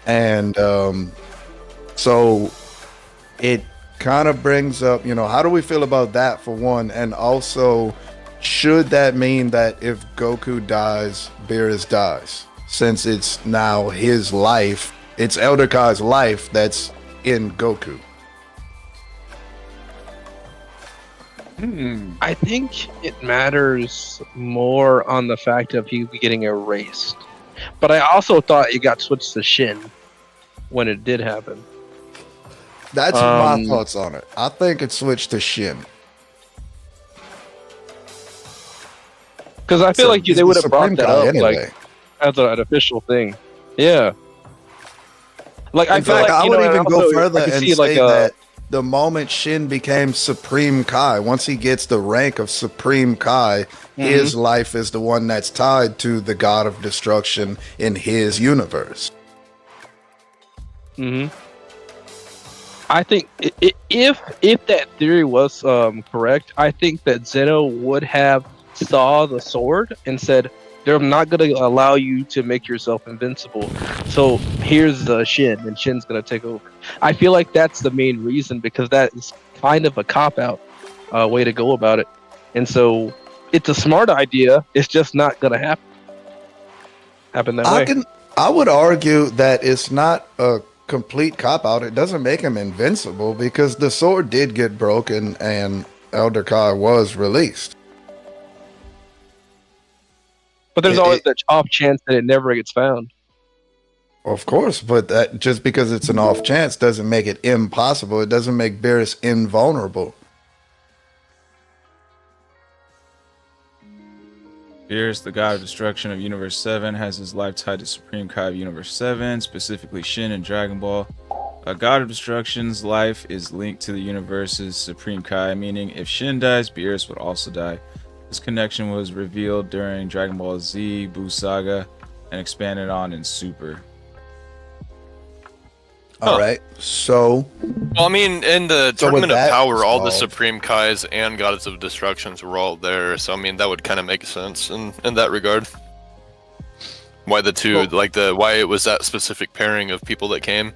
And so it kind of brings up, you know, how do we feel about that for one? And also, should that mean that if Goku dies, Beerus dies? Since it's now his life, it's Elder Kai's life that's in Goku. I think it matters more on the fact of he getting erased. But I also thought it got switched to Shin when it did happen. That's my thoughts on it. I think it switched to Shin. Because I feel So like he's they the would have brought Supreme that Kai up anyway. like as an official thing. Yeah. Like I In feel fact, like I you would know, even and go also further I can and see, say like, that the moment Shin became Supreme Kai, once he gets the rank of Supreme Kai, his life is the one that's tied to the God of Destruction in his universe. I think if that theory was correct, I think that Zeno would have saw the sword and said, "They're not going to allow you to make yourself invincible. So here's the Shin, and Shin's going to take over." I feel like that's the main reason, because that is kind of a cop out way to go about it. And so It's a smart idea. It's just not gonna happen that way. I would argue that it's not a complete cop out. It doesn't make him invincible because the sword did get broken and Elder Kai was released. But there's always that off chance that it never gets found. Of course, but that just because it's an off chance doesn't make it impossible. It doesn't make Beerus invulnerable. Beerus, the god of destruction of Universe 7, has his life tied to Supreme Kai of Universe 7, specifically Shin and Dragon Ball. A god of destruction's life is linked to the universe's Supreme Kai, meaning if Shin dies, Beerus would also die. This connection was revealed during Dragon Ball Z, Buu Saga, and expanded on in Super. All right, so... Well, I mean, in the Tournament of that Power, all the solved. Supreme Kais and Goddess of Destructions were all there, so I mean, that would kind of make sense in that regard. Why the two, why it was that specific pairing of people that came.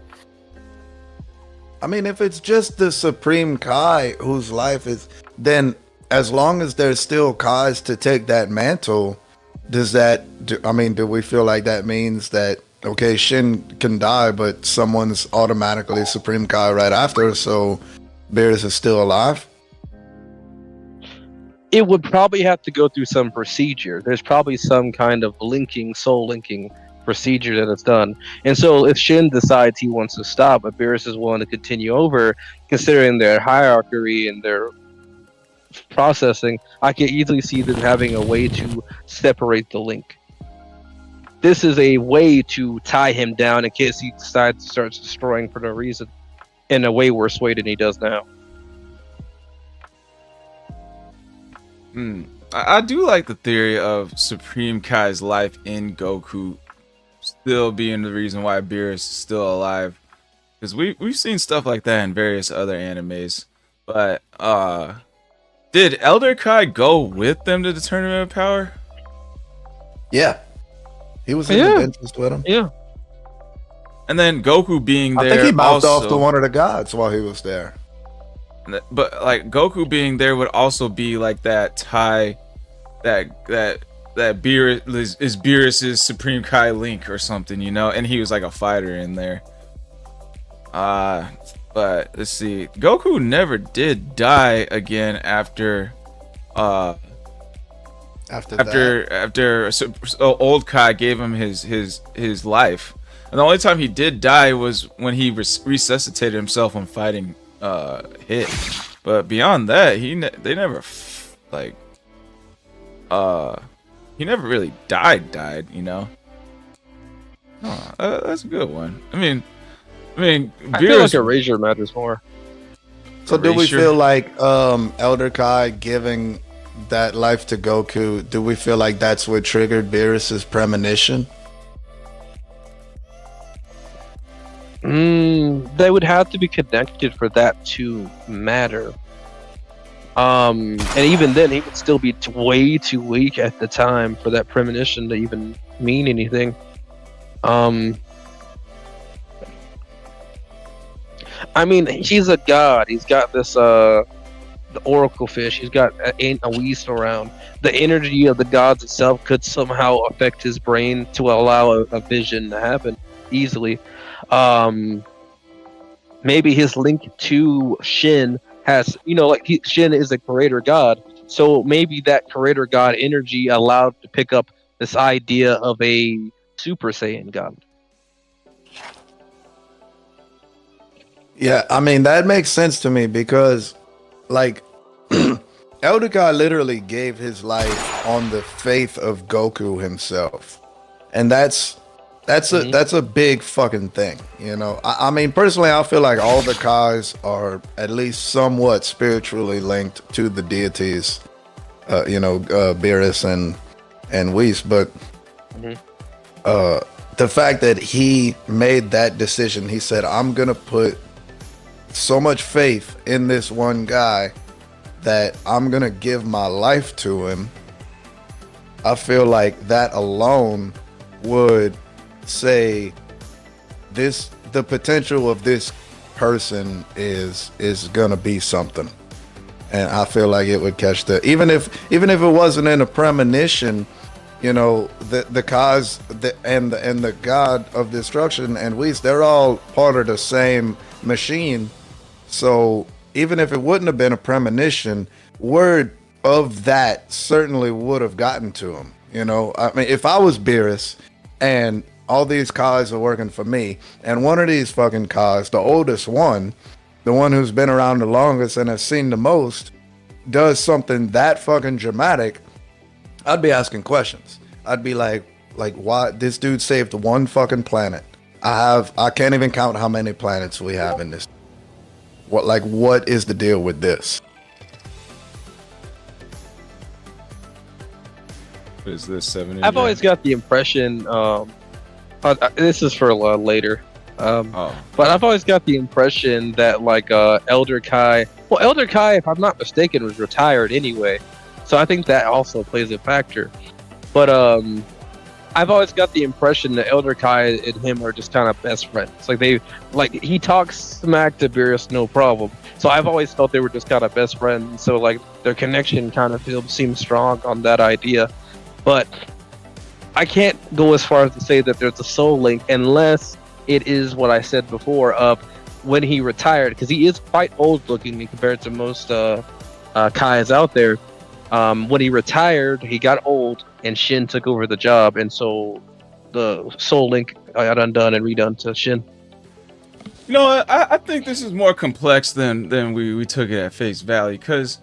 I mean, if it's just the Supreme Kai whose life is... Then, as long as there's still Kais to take that mantle, do we feel like that means that, okay, Shin can die, but someone's automatically Supreme Kai right after, so Beerus is still alive? It would probably have to go through some procedure. There's probably some kind of soul linking procedure that it's done. And so if Shin decides he wants to stop, but Beerus is willing to continue over, considering their hierarchy and their processing, I can easily see them having a way to separate the link. This is a way to tie him down in case he decides to start destroying for no reason in a way worse way than he does now. I do like the theory of Supreme Kai's life in Goku still being the reason why Beerus is still alive. Because we've seen stuff like that in various other animes. But did Elder Kai go with them to the Tournament of Power? Yeah. He was in the benches with him. Yeah. And then Goku being there, I think he mouthed off to also, one of the gods while he was there. but like Goku being there would also be like that tie, that Beerus is Beerus's Supreme Kai link or something, you know. And he was like a fighter in there. But let's see, Goku never did die again after old Kai gave him his life, and the only time he did die was when he resuscitated himself when fighting Hit. But beyond that, he never really died, you know. That's a good one. I mean, I feel like erasure matters more. So do we feel like Elder Kai giving that life to Goku, do we feel like that's what triggered Beerus's premonition? They would have to be connected for that to matter. And even then, he would still be way too weak at the time for that premonition to even mean anything. I mean, he's a god. He's got this the oracle fish. He's got a Whis around. The energy of the gods itself could somehow affect his brain to allow a vision to happen easily. Maybe his link to Shin has, Shin is a creator god, so maybe that creator god energy allowed to pick up this idea of a Super Saiyan god. Yeah, I mean, that makes sense to me because, like, Elder Kai literally gave his life on the faith of Goku himself. And that's a big fucking thing, you know. I mean, personally, I feel like all the Kais are at least somewhat spiritually linked to the deities, Beerus and Whis, but the fact that he made that decision, he said, I'm gonna put so much faith in this one guy that I'm gonna give my life to him. I feel like that alone would say the potential of this person is gonna be something. and I feel like it would catch the even if it wasn't in a premonition, you know, the Kais and the God of Destruction and Whis, they're all part of the same machine. So even if it wouldn't have been a premonition, word of that certainly would have gotten to him. You know, I mean, if I was Beerus and all these Kais are working for me, and one of these fucking Kais, the oldest one, the one who's been around the longest and has seen the most, does something that fucking dramatic, I'd be asking questions. I'd be like, why this dude saved one fucking planet? I can't even count how many planets we have in this. What is the deal with this? What is this, 7? I've always got the impression, this is for later, but I've always got the impression that like Elder Kai, if I'm not mistaken, was retired anyway, so I think that also plays a factor. But I've always got the impression that Elder Kai and him are just kind of best friends. He talks smack to Beerus, no problem. So I've always thought they were just kind of best friends. So like their connection kind of seems strong on that idea. But I can't go as far as to say that there's a soul link unless it is what I said before of when he retired, because he is quite old looking compared to most Kais out there. When he retired, he got old and Shin took over the job, and so the soul link got undone and redone to Shin. You know, I think this is more complex than we took it at face value, because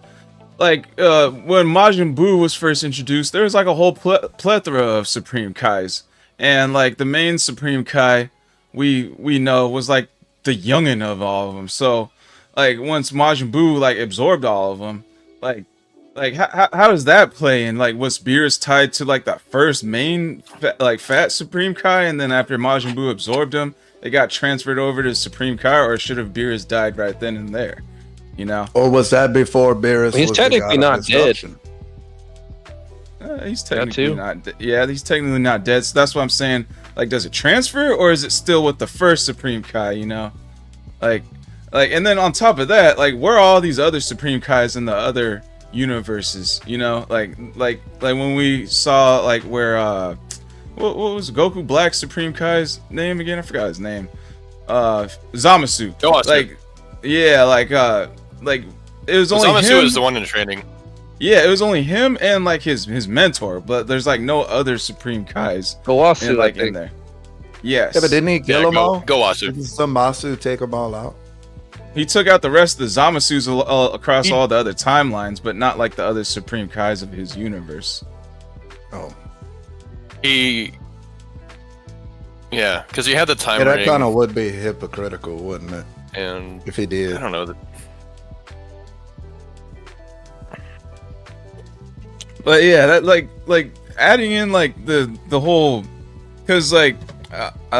like when Majin Buu was first introduced, there was like a whole plethora of Supreme Kais, and like the main Supreme Kai we know was like the youngin of all of them. So like once Majin Buu like absorbed all of them, like how does that play? And like was Beerus tied to like the first main fat Supreme Kai, and then after Majin Buu absorbed him, it got transferred over to Supreme Kai, or should have Beerus died right then and there? You know, or was that before Beerus? He's technically not dead. He's technically not dead. Yeah, he's technically not dead. So that's what I'm saying. Like, does it transfer, or is it still with the first Supreme Kai? You know, like, and then on top of that, like, where are all these other Supreme Kais in the other universes? You know, like when we saw like where what was Goku Black Supreme Kai's name again? I forgot his name. Zamasu. Zamasu. Like it was only Zamasu him. is the one in training. Yeah, it was only him and like his mentor, but there's like no other Supreme Kais in there. Yes. Yeah, but didn't he kill them all? Gowasu. Didn't Zamasu take them all out? He took out the rest of the Zamasus across all the other timelines, but not like the other Supreme Kais of his universe. Oh. Yeah, because he had the time Yeah, that ring, kind of would be hypocritical, wouldn't it? and If he did. I don't know. But yeah, that like adding in like the whole, because like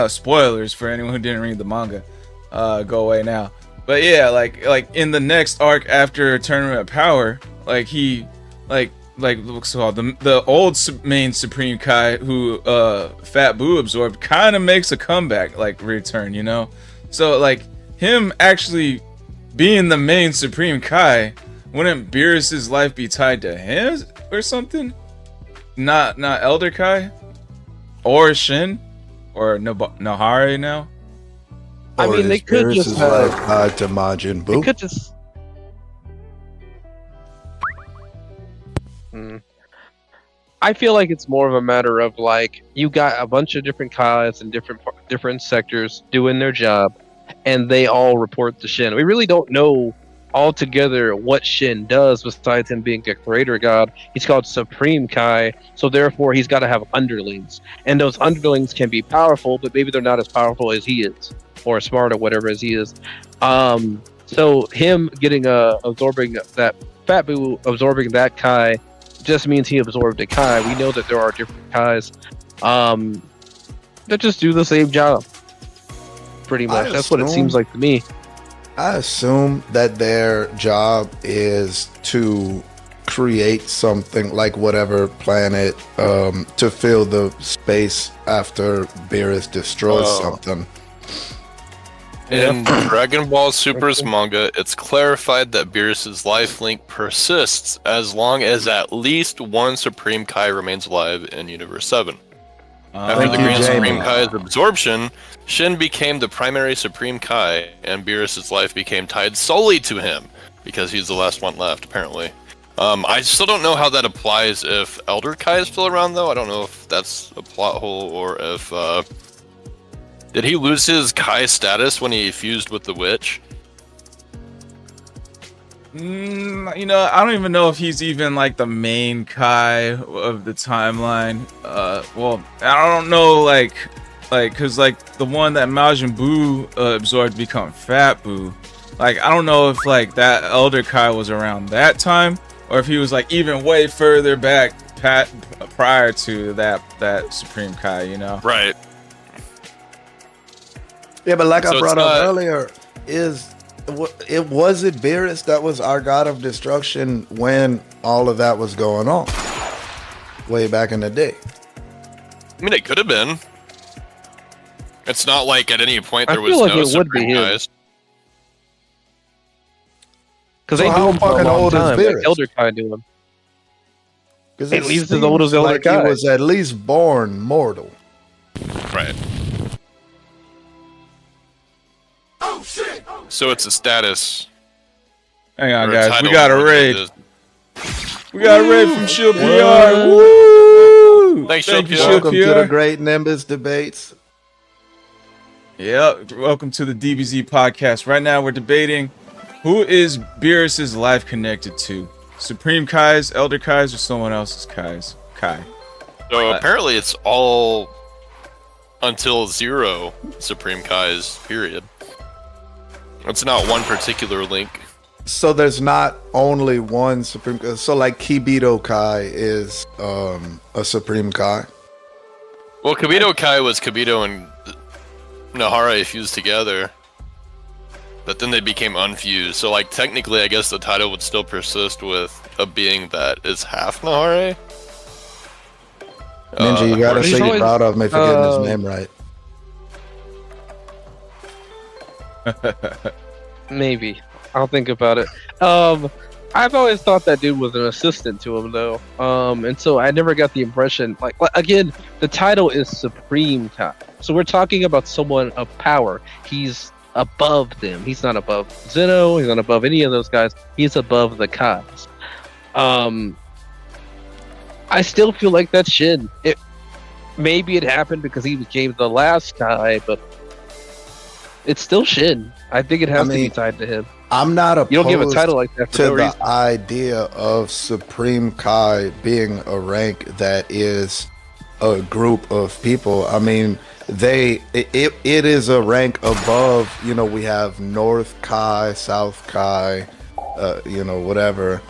spoilers for anyone who didn't read the manga, go away now. But yeah, like in the next arc after Tournament of Power, like he what's it called, the old main Supreme Kai who Fat Buu absorbed kind of makes a comeback, like return, you know. So like him actually being the main Supreme Kai, wouldn't Beerus's life be tied to him or something? Not Elder Kai or Shin or Nahari now. I mean, they could just have tied to Majin Buu. They could just. I feel like it's more of a matter of like you got a bunch of different Kais in different sectors doing their job, and they all report to Shin. We really don't know altogether what Shin does besides him being a creator god. He's called Supreme Kai, so therefore he's got to have underlings, and those underlings can be powerful, but maybe they're not as powerful as he is, or smart, or whatever as he is. So him getting absorbing that Fat Buu absorbing that Kai just means he absorbed a Kai. We know that there are different Kais that just do the same job, pretty much. That's what it seems like to me. I assume that their job is to create something, like whatever planet, to fill the space after Beerus destroys something. In Dragon Ball Super's manga, it's clarified that Beerus's life link persists as long as at least one Supreme Kai remains alive in Universe 7. After the Green Supreme Kai's absorption, Shin became the primary Supreme Kai, and Beerus's life became tied solely to him, because he's the last one left, apparently. I still don't know how that applies if Elder Kai is still around, though. I don't know if that's a plot hole, or if, did he lose his Kai status when he fused with the witch? You know, I don't even know if he's even like the main Kai of the timeline. Well, I don't know, like, cause like the one that Majin Buu absorbed to become Fat Buu. Like, I don't know if like that Elder Kai was around that time, or if he was like even way further back, prior to that Supreme Kai. You know? Right. Yeah, but like So I brought it's up not- earlier, it wasn't Beerus that was our god of destruction when all of that was going on, way back in the day. I mean, it could have been. It's not like at any point I there was feel like no it would be Supreme him. Kais. Because So they how knew him for a fucking long old is time. Beerus? Like Elder Kai knew him. Because At least as old as Elder like Kai. he was at least born mortal. Right. So it's a status. Hang on, or a guys. title We got a more than raid. it is- We got a raid from Shield PR. Yeah. Woo! Thanks, Thank you, Shield Shield Welcome to the PR. great Nimbus debates. Yep. Welcome to the DBZ podcast. Right now, we're debating who is Beerus's life connected to: Supreme Kai's, Elder Kai's, or someone else's Kai's? Kai. So apparently it's all until 0 Supreme Kai's, period. It's not one particular link. So there's not only one Supreme. So like Kibito Kai is a Supreme Kai. Well, Kibito Kai was Kibito and Nahara fused together. But then they became unfused. So like technically I guess the title would still persist with a being that is half Nahara. Ninja, you gotta He's say you're always- proud of me for getting his name right. Maybe. I'll think about it. I've always thought that dude was an assistant to him, though. And so I never got the impression. Like again, the title is Supreme Kai, so we're talking about someone of power. He's above them. He's not above Zeno. He's not above any of those guys. He's above the Kais. I still feel like that's Shin. Maybe it happened because he became the last Kai, but it's still Shin. I think it has to be tied to him. I'm not opposed You don't give a title like that for to no the reason. idea of Supreme Kai being a rank that is a group of people. I mean, it is a rank above. You know, we have North Kai, South Kai, you know, whatever.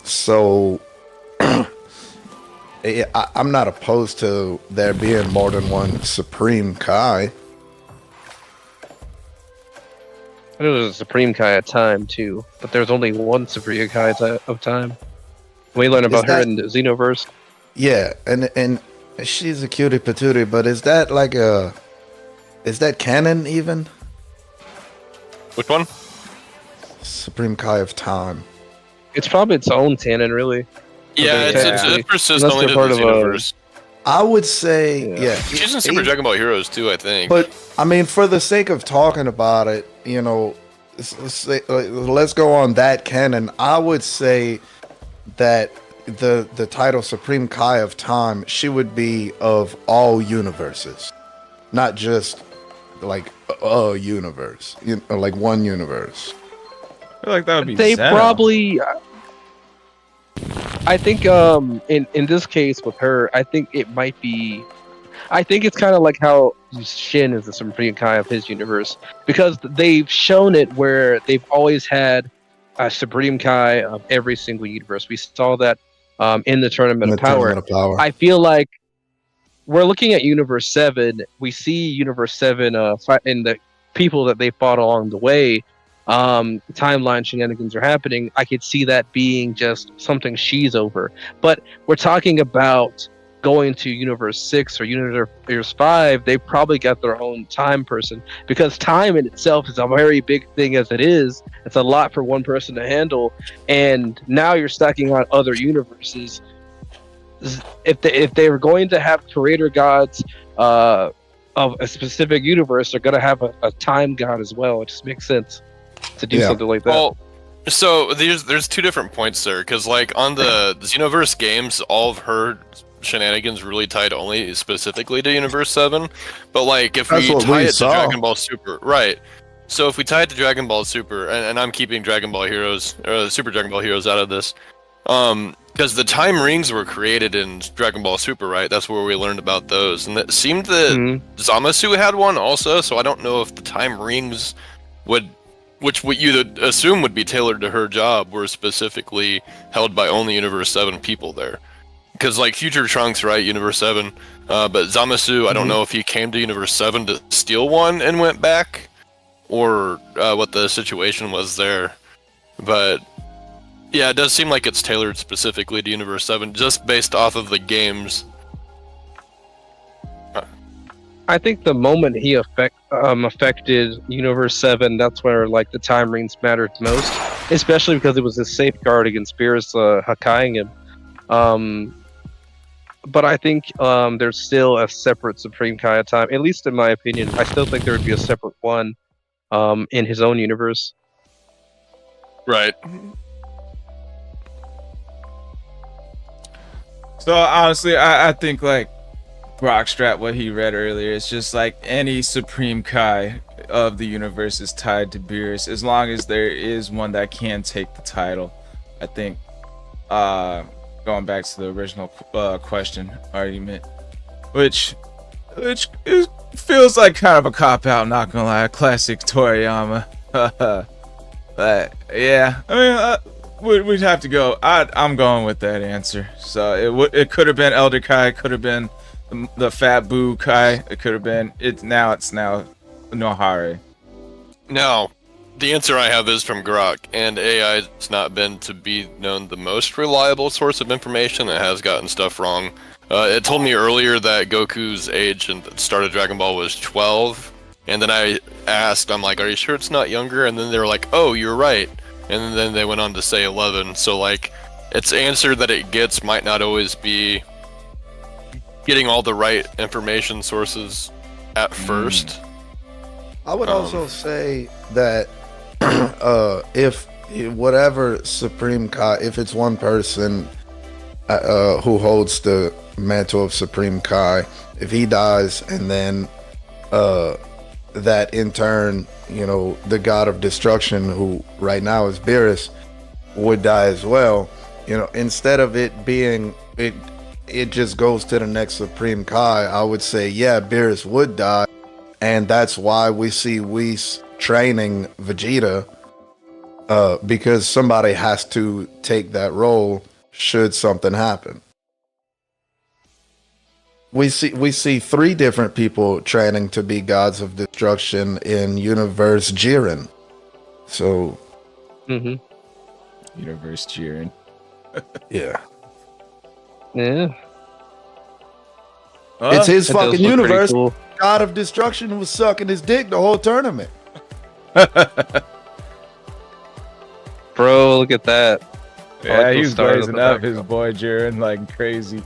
So I'm not opposed to there being more than one Supreme Kai. I know there's a Supreme Kai at time too, but there's only one Supreme Kai of time. We learn about her that- in the Xenoverse. Yeah, and she's a cutie patootie, but is that like is that canon even? Which one? Supreme Kai of Time. It's probably its own canon, really. Yeah, Okay, it persists Unless only to they're the part of a- universe. I would say, yeah. She's in Super Dragon Ball Heroes too, I think. But I mean, for the sake of talking about it, you know, let's go on that canon. I would say that the title Supreme Kai of Time, she would be of all universes, not just like a universe, you know, like one universe. I feel like that would be They Zeno. probably. I think in this case with her, I think it might be. I think it's kind of like how Shin is the Supreme Kai of his universe, because they've shown it where they've always had a Supreme Kai of every single universe. We saw that in the Tournament In of the Power. Tournament of Power. I feel like we're looking at Universe 7. We see Universe 7 fight in the people that they fought along the way. Timeline shenanigans are happening. I could see that being just something she's over. But we're talking about going to Universe 6 or Universe 5, they probably got their own time person, because time in itself is a very big thing as it is. It's a lot for one person to handle, and now you're stacking on other universes. If they were going to have creator gods of a specific universe, they're going to have a time god as well. It just makes sense to do something like that. Well, so there's two different points there, because like on the Xenoverse games, all of her shenanigans really tied only specifically to Universe 7, but like if we tie it to Dragon Ball Super, right? So if we tie it to Dragon Ball Super, and I'm keeping Dragon Ball Heroes, Super Dragon Ball Heroes out of this, because the time rings were created in Dragon Ball Super, right? That's where we learned about those, and it seemed that Zamasu had one also. So I don't know if the time rings which what you'd assume would be tailored to her job, were specifically held by only Universe 7 people there. Because like Future Trunks, right, Universe 7, but Zamasu, I don't know if he came to Universe 7 to steal one and went back, or what the situation was there. But yeah, it does seem like it's tailored specifically to Universe 7, just based off of the games. I think the moment he affected Universe 7, that's where like the time rings mattered most, especially because it was a safeguard against Beerus Hakaiing him. But I think there's still a separate Supreme Kai at time, at least in my opinion. I still think there would be a separate one in his own universe. Right. So honestly, I think like Brockstrap, what he read earlier, it's just like any Supreme Kai of the universe is tied to Beerus, as long as there is one that can take the title. I think going back to the original question argument, which it feels like kind of a cop out, not gonna lie, classic Toriyama. But yeah, I mean, we'd have to go. I'm going with that answer. So it could have been Elder Kai, it could have been the Fat Boo Kai, it could have been it's now Nohare. Now, the answer I have is from Grok, and AI has not been to be known the most reliable source of information. It has gotten stuff wrong. It told me earlier that Goku's age at the start of Dragon Ball was 12, and then I asked, I'm like, are you sure it's not younger? And then they were like, oh, you're right. And then they went on to say 11. So like, its answer that it gets might not always be getting all the right information sources at first. I would also say that if whatever Supreme Kai, if it's one person who holds the mantle of Supreme Kai, if he dies, and then that in turn, the god of destruction, who right now is Beerus, would die as well. Instead of it being it just goes to the next Supreme Kai, I would say, yeah, Beerus would die, and that's why we see Whis training Vegeta, because somebody has to take that role should something happen. We see 3 different people training to be gods of destruction in Universe Jiren. So, Universe Jiren. Yeah. Yeah. It's his That does fucking look pretty universe. cool. God of Destruction was sucking his dick the whole tournament. Bro, look at that. Yeah, like he those was stars blazing in the up his background. boy Jiren like crazy.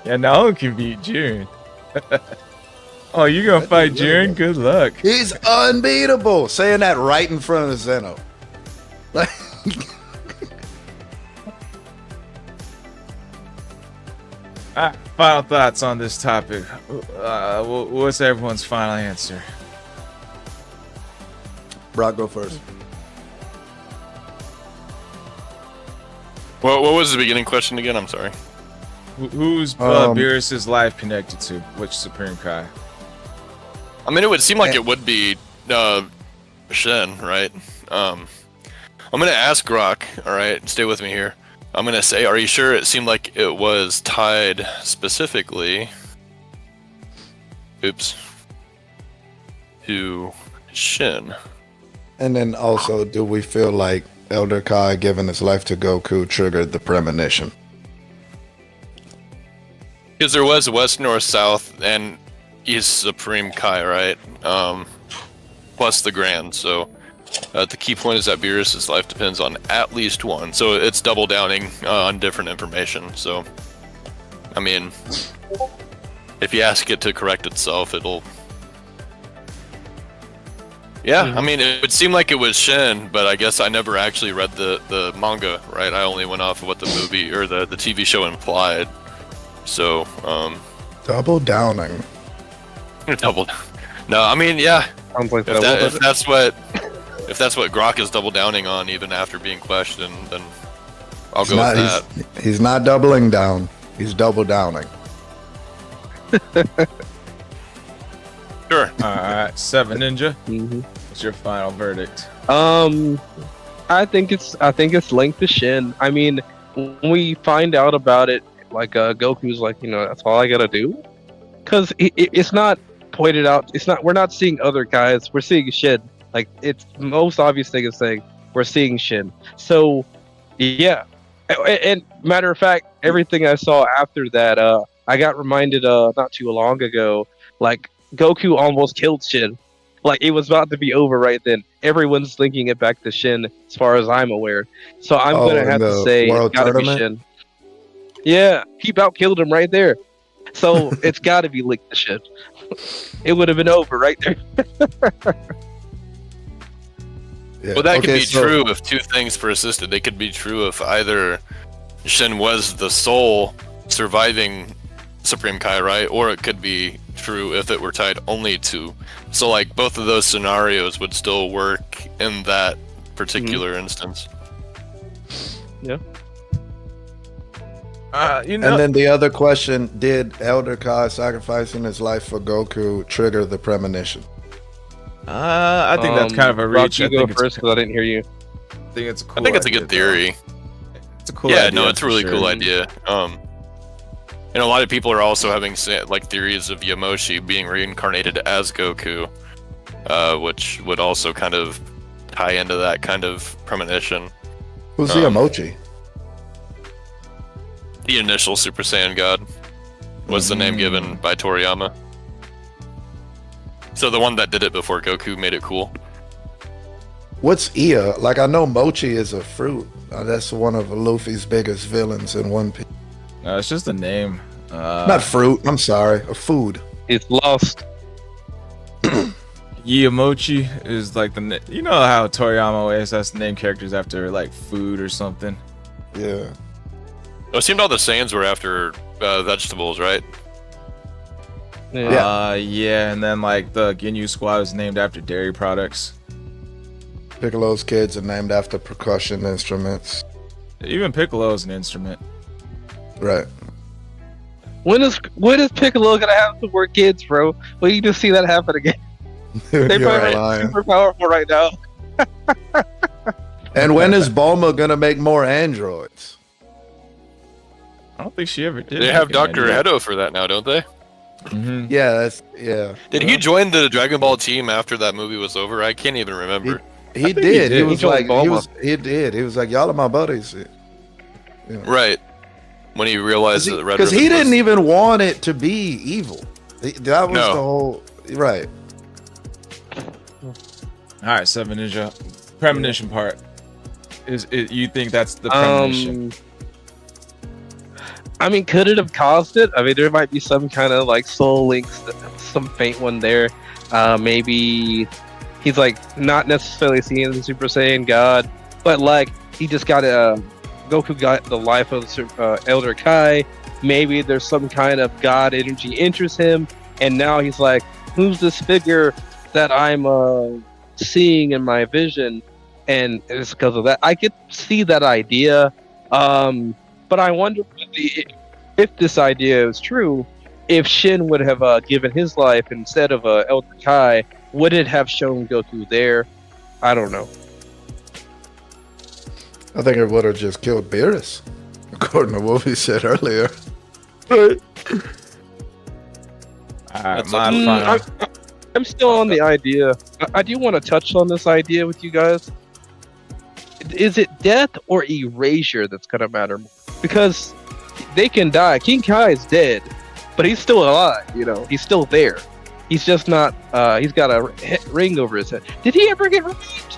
Yeah, no one can beat Jiren. Oh, you gonna fight Jiren? Good luck. He's unbeatable. Saying that right in front of Zeno. Like, Final thoughts on this topic. What's everyone's final answer? Brock, go first. What was the beginning question again? I'm sorry. Who's Beerus's life connected to? Which Supreme Kai? I mean, it would seem like it would be Shen, right? I'm gonna ask Grok. All right, stay with me here. I'm gonna say, are you sure? It seemed like it was tied specifically. To Shin. And then also, do we feel like Elder Kai giving his life to Goku triggered the premonition? Because there was West, North, South, and East Supreme Kai, right? Plus the Grand. So the key point is that Beerus' life depends on at least one. So it's double downing on different information. So, I mean, if you ask it to correct itself, it'll... Yeah, I mean, it would seem like it was Shin, but I guess I never actually read the manga, right? I only went off of what the movie or the TV show implied. So, Double downing. double. No, I mean, yeah. Sounds like If, that. if that's what Grok is double downing on, even after being questioned, then I'll go with that. He's not doubling down. He's double downing. Sure. All right, Seven Ninja. Mhm. What's your final verdict? I think it's linked to Shin. I mean, when we find out about it, like Goku's like, that's all I gotta do, because it's not pointed out. We're not seeing other guys. We're seeing Shin. Like, it's the most obvious thing is saying we're seeing Shin. So, yeah. And matter of fact, everything I saw after that, I got reminded not too long ago, like Goku almost killed Shin. Like, it was about to be over right then. Everyone's linking it back to Shin, as far as I'm aware. So I'm gonna have to say it's gotta be Shin. Yeah, he about killed him right there. So it's gotta be linked to Shin. It would have been over right there. Yeah. Well, that could be true if two things persisted. They could be true if either Shin was the sole surviving Supreme Kai, right? Or it could be true if it were tied only to. So, like, both of those scenarios would still work in that particular instance. Yeah. And then the other question: did Elder Kai sacrificing his life for Goku trigger the premonition? I think that's kind of a Rock, reach. you go first because I didn't hear you. I think it's a cool. I think it's a idea, good theory. though. It's a cool. Yeah, idea, no, it's a for really sure. cool idea. And a lot of people are also having like theories of Yamoshi being reincarnated as Goku, which would also kind of tie into that kind of premonition. Who's the emoji? The initial Super Saiyan God was the name given by Toriyama. So the one that did it before Goku made it cool. What's Ia? Like, I know Mochi is a fruit. That's one of Luffy's biggest villains in One Piece. No, it's just a name. Not fruit. I'm sorry. A food. It's lost. Yamochi is like you know how Toriyama always has to name characters after like food or something. Yeah. It seemed all the Saiyans were after vegetables, right? Yeah, and then like the Ginyu squad was named after dairy products. Piccolo's kids are named after percussion instruments. Even Piccolo is an instrument. Right. When is Piccolo gonna have some more kids, bro? Well, you just see that happen again. They're You're probably lying. super powerful right now. And when is Bulma gonna make more androids? I don't think she ever did. They have Dr. Edo for that now, don't they? Mm-hmm. Yeah. Did he join the Dragon Ball team after that movie was over? I can't even remember. He did. He He was joined like, Bulma. he did. He was like, y'all are my buddies. Right. When he realized that Red Because he Ribbon didn't was... even want it to be evil. That was No. the whole right. All right, Seven Ninja. Premonition part. You think that's the premonition? I mean, could it have caused it? I mean, there might be some kind of like soul links, some faint one there. Maybe he's like not necessarily seeing the Super Saiyan God, but like he just got Goku got the life of Elder Kai. Maybe there's some kind of God energy interests him, and now he's like, who's this figure that I'm seeing in my vision? And it's because of that. I could see that idea. But I wonder if this idea is true, if Shin would have given his life instead of Elder Kai, would it have shown Goku there? I don't know. I think it would have just killed Beerus, according to what we said earlier. All right, my final. I'm still on the idea. I do want to touch on this idea with you guys. Is it death or erasure that's going to matter more? Because they can die. King Kai is dead. but he's still alive. You know, he's still there. He's just not. He's got a ring over his head. Did he ever get revived?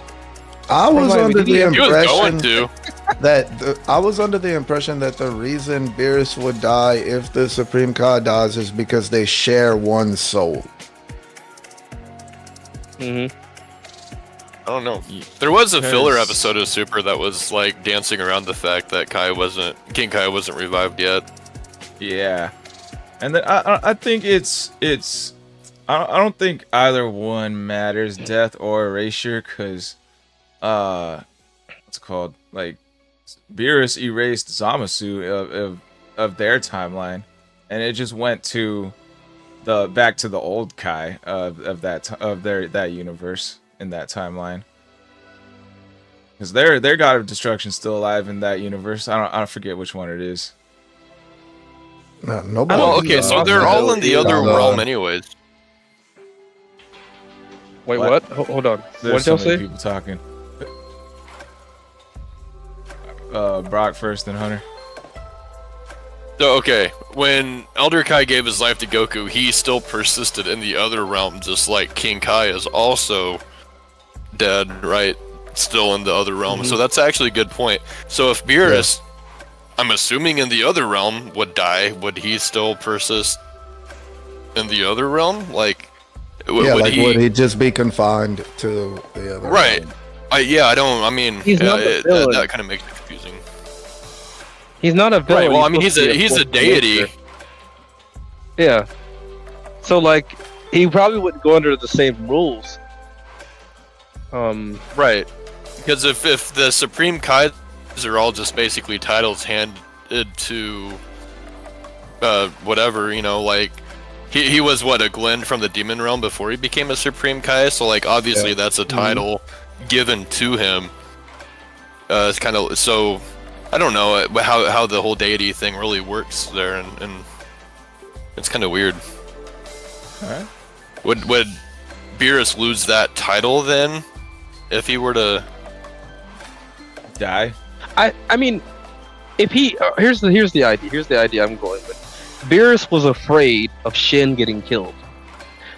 I was under the He was going impression to. I was under the impression that the reason Beerus would die if the Supreme Kai dies is because they share one soul. Mm-hmm. I don't know. There was a filler Because- episode of Super that was like dancing around the fact that King Kai wasn't revived yet. Yeah, and then I think it's I don't think either one matters, death or erasure, because what's it called, like Beerus erased Zamasu of their timeline, and it just went to back to the old Kai of that universe in that timeline. Because their god of destruction's still alive in that universe. I don't forget which one it is. No, nobody. Well, okay, so they're all in the other realm anyways. Wait, What? what? Hold on. There's What so did y'all many say? people talking. Brock first, then Hunter. So, okay, when Elder Kai gave his life to Goku, he still persisted in the other realm, just like King Kai is also dead, right? Still in the other realm. So that's actually a good point. So if Beerus, I'm assuming in the other realm, would die, would he still persist in the other realm? Like, would he just be confined to the other? Right. realm? I mean, He's not the villain. that kind of makes it confusing. He's not a villain. Right, well, I mean, supposed he's to be a force deity. nature. Yeah. So, like, he probably wouldn't go under the same rules. Right. Because if the Supreme Kais are all just basically titles handed to whatever, you know, like he was what, a Glenn from the Demon Realm before he became a Supreme Kai, so like obviously that's a title given to him. It's kind of, so I don't know how the whole deity thing really works there, and it's kind of weird. Alright. Would Beerus lose that title then if he were to Die. I mean, if he here's the idea. Here's the idea I'm going with. Beerus was afraid of Shin getting killed,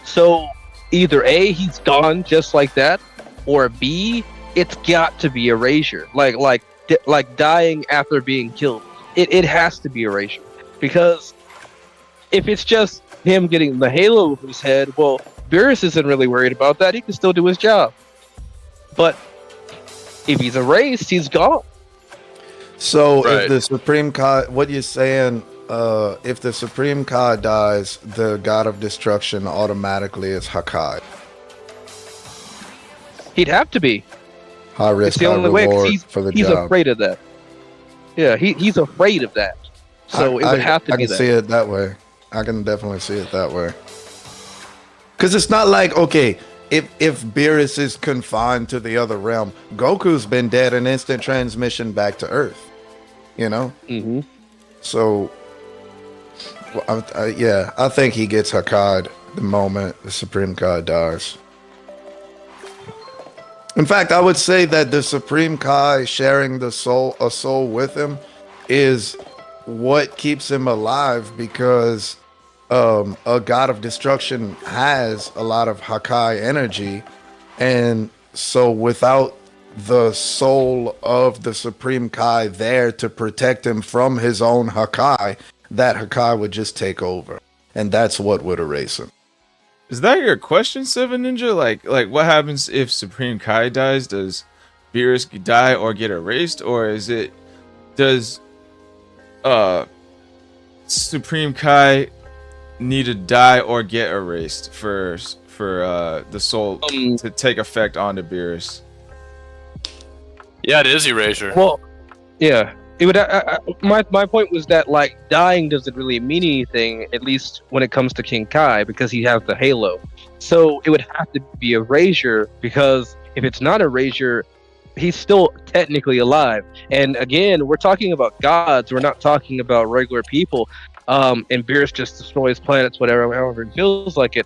so either A, he's gone just like that, or B, it's got to be erasure. Like dying after being killed. It has to be erasure, because if it's just him getting the halo over his head, well, Beerus isn't really worried about that. He can still do his job. But if he's erased, he's gone. So Right. if the Supreme Kai, what you're saying, if the Supreme Kai dies, the God of Destruction automatically is Hakai. He'd have to be. High risk, It's the high only way, 'cause reward he's for the he's job. afraid of that. Yeah, he's afraid of that. So it would have to I be can see that. it that way. I can definitely see it that way. Because it's not like, okay, if Beerus is confined to the other realm, Goku's been dead in instant transmission back to Earth. You know? Mm-hmm. So, I think he gets Hakai the moment the Supreme Kai dies. In fact, I would say that the Supreme Kai sharing a soul with him is what keeps him alive, because a God of Destruction has a lot of Hakai energy, and so without the soul of the Supreme Kai there to protect him from his own Hakai, that Hakai would just take over, and that's what would erase him. Is that your question, Seven Ninja? Like what happens if Supreme Kai dies? Does Beerus die or get erased, or does Supreme Kai need to die or get erased for the soul to take effect onto Beerus? Yeah, it is erasure. Well, yeah. It would. My point was that, like, dying doesn't really mean anything, at least when it comes to King Kai, because he has the halo. So it would have to be erasure, because if it's not erasure, he's still technically alive. And again, we're talking about gods. We're not talking about regular people. And Beerus just destroys planets, whatever, however it feels like it.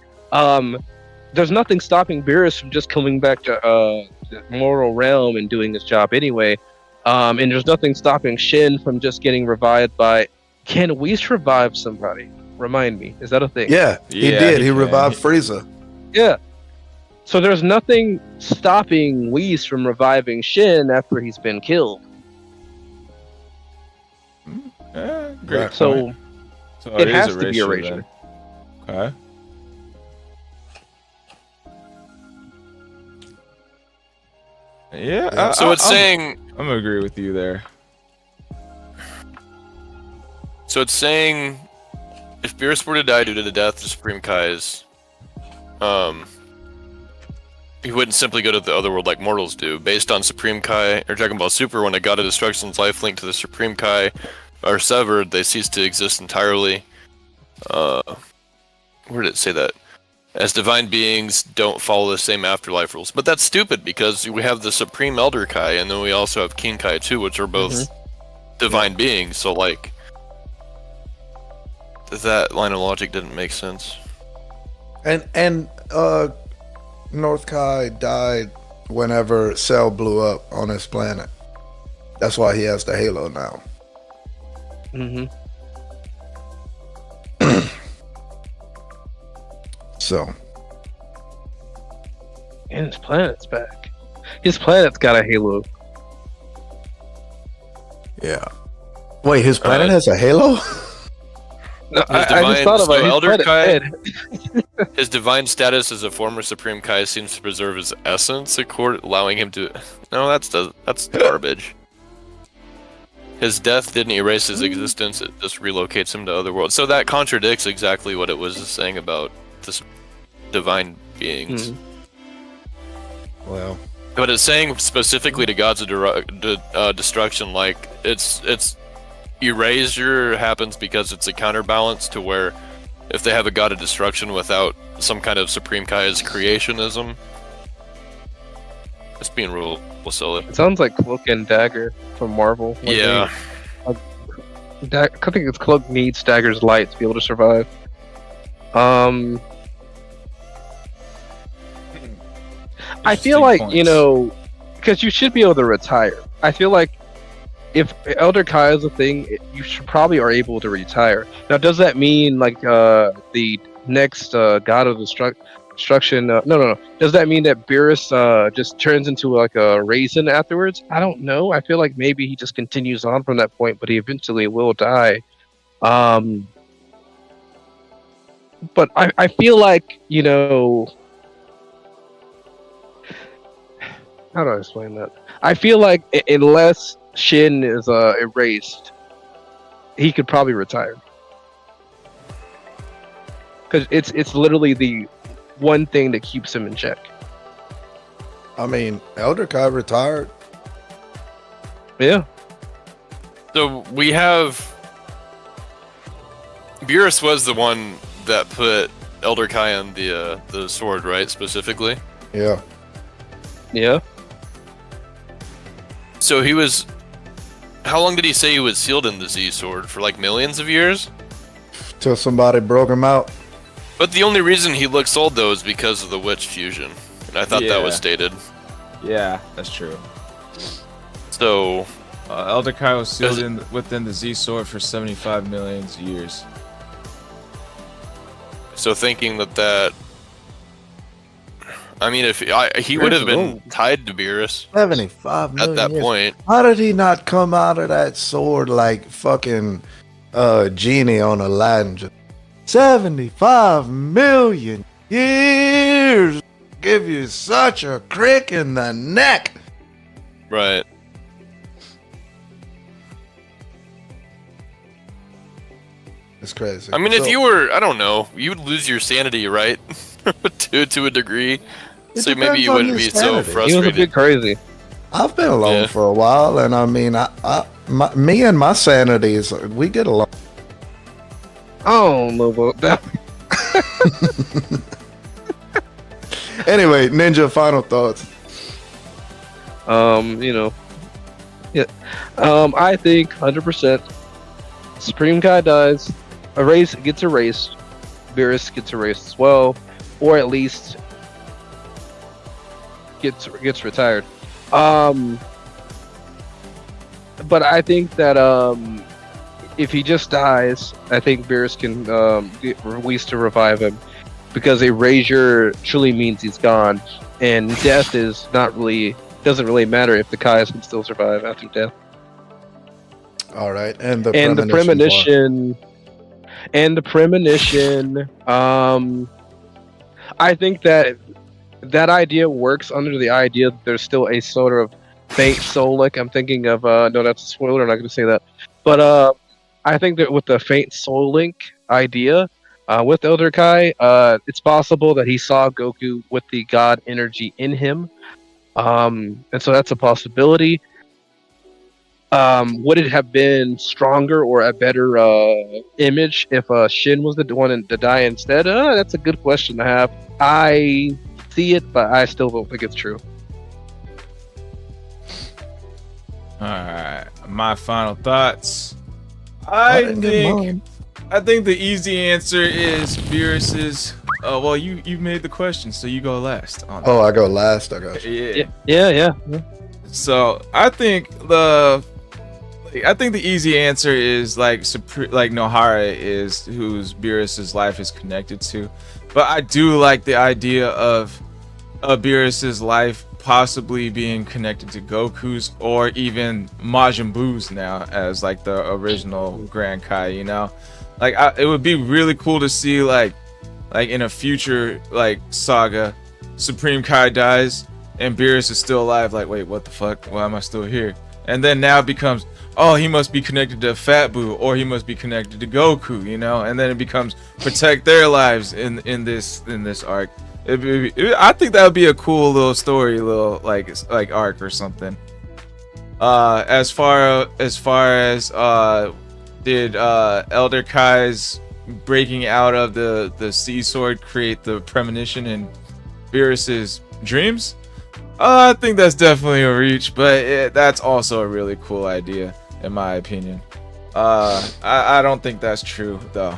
There's nothing stopping Beerus from just coming back to the mortal realm and doing his job anyway. And there's nothing stopping Shin from just getting revived by... Can Whis revive somebody? Remind me, is that a thing? Yeah, he Yeah, did. he He can. revived Frieza. Yeah. So there's nothing stopping Whis from reviving Shin after he's been killed. Yeah, great. Right. So point. So it is has to be erasure erasure. then. Okay. Yeah. Yeah. So it's saying. I'm gonna agree with you there. So it's saying, if Beerus were to die due to the death of Supreme Kai's, he wouldn't simply go to the other world like mortals do. Based on Supreme Kai or Dragon Ball Super, when a God of Destruction's life linked to the Supreme Kai are severed, they cease to exist entirely. Where did it say that? As divine beings don't follow the same afterlife rules. But that's stupid because we have the Supreme Elder Kai and then we also have King Kai too, which are both divine beings. So like, that line of logic didn't make sense. And North Kai died whenever Cell blew up on his planet. That's why he has the halo now. Mm-hmm. So And his planet's back. His planet's got a halo. yeah. Wait, his planet has a halo? No, His I divine- just thought about so it. His Elder planet's Kai- dead. His divine status as a former Supreme Kai seems to preserve his essence, allowing him to. No, that's garbage. His death didn't erase his existence; it just relocates him to other worlds. So that contradicts exactly what it was saying about this divine beings. Well, But it's saying specifically to gods of destruction, like it's erasure happens because it's a counterbalance to where if they have a god of destruction without some kind of Supreme Kai's creationism, it's being real silly. It sounds like Cloak and Dagger from Marvel. Like Yeah, I think it's Cloak needs Dagger's light to be able to survive. I feel like, Points. you know, because you should be able to retire. I feel like if Elder Kai is a thing, you should probably are able to retire. Now, does that mean like the next God of Destruction? No. Does that mean that Beerus just turns into like a raisin afterwards? I don't know. I feel like maybe he just continues on from that point, but he eventually will die. But I feel like, you know, how do I explain that? I feel like unless Shin is erased, he could probably retire. Because it's literally the one thing that keeps him in check. I mean, Elder Kai retired. Yeah. so we have Beerus was the one that put Elder Kai on the sword, right? Specifically. Yeah. Yeah. So he was. How long did he say he was sealed in the Z sword? For like millions of years? Till somebody broke him out. But the only reason he looks old though is because of the witch fusion. And I thought that was Yeah. stated. Yeah, that's true. So Elder Kai was sealed within the Z sword for 75 million years. thinking that I mean, if he would have been tied to Beerus 75 million at that years. point. How did he not come out of that sword like fucking genie on Aladdin? Just 75 million years. Give you such a crick in the neck. Right. It's crazy. I mean, if you were, I don't know, you would lose your sanity, right? to a degree. It So maybe depends you on wouldn't your be so sanity. He was a frustrated. bit crazy. I've been alone Yeah. for a while, and I mean, me and my sanity is we get along. I don't know about that. Anyway, Ninja, final thoughts. You know. Yeah. I think 100% Supreme Kai dies, gets erased, Beerus gets erased as well, or at least gets retired. But I think that if he just dies, I think Beerus can get released to revive him, because erasure truly means he's gone, and death is not really doesn't really matter if the Kais can still survive after death. All right, and the premonition. I think that idea works under the idea that there's still a sort of faint soulic. I'm thinking of no, that's a spoiler. I'm not going to say that, but I think that with the faint soul link idea with Elder Kai, it's possible that he saw Goku with the god energy in him, and so that's a possibility. Would it have been stronger or a better image if Shin was the one to die instead? That's a good question to have. I see it, but I still don't think it's true. Alright, my final thoughts. I think the easy answer is Beerus's. Well, you made the question, so you go last. On that. Oh, I go last. I got you. Yeah. So I think the easy answer is like Nohara is whose Beerus's life is connected to, but I do like the idea of Beerus's life possibly being connected to Goku's or even Majin Buu's now as like the original Grand Kai. You know, like it would be really cool to see like in a future like saga, Supreme Kai dies and Beerus is still alive. Like, wait, what the fuck? Why am I still here? And then now it becomes, oh, he must be connected to Fat Buu, or he must be connected to Goku, you know. And then it becomes protect their lives in this arc. I think that would be a cool little story, little like arc or something. As far as did Elder Kai's breaking out of the Sea Sword create the premonition in Beerus's dreams? I think that's definitely a reach, but that's also a really cool idea, in my opinion. I don't think that's true, though.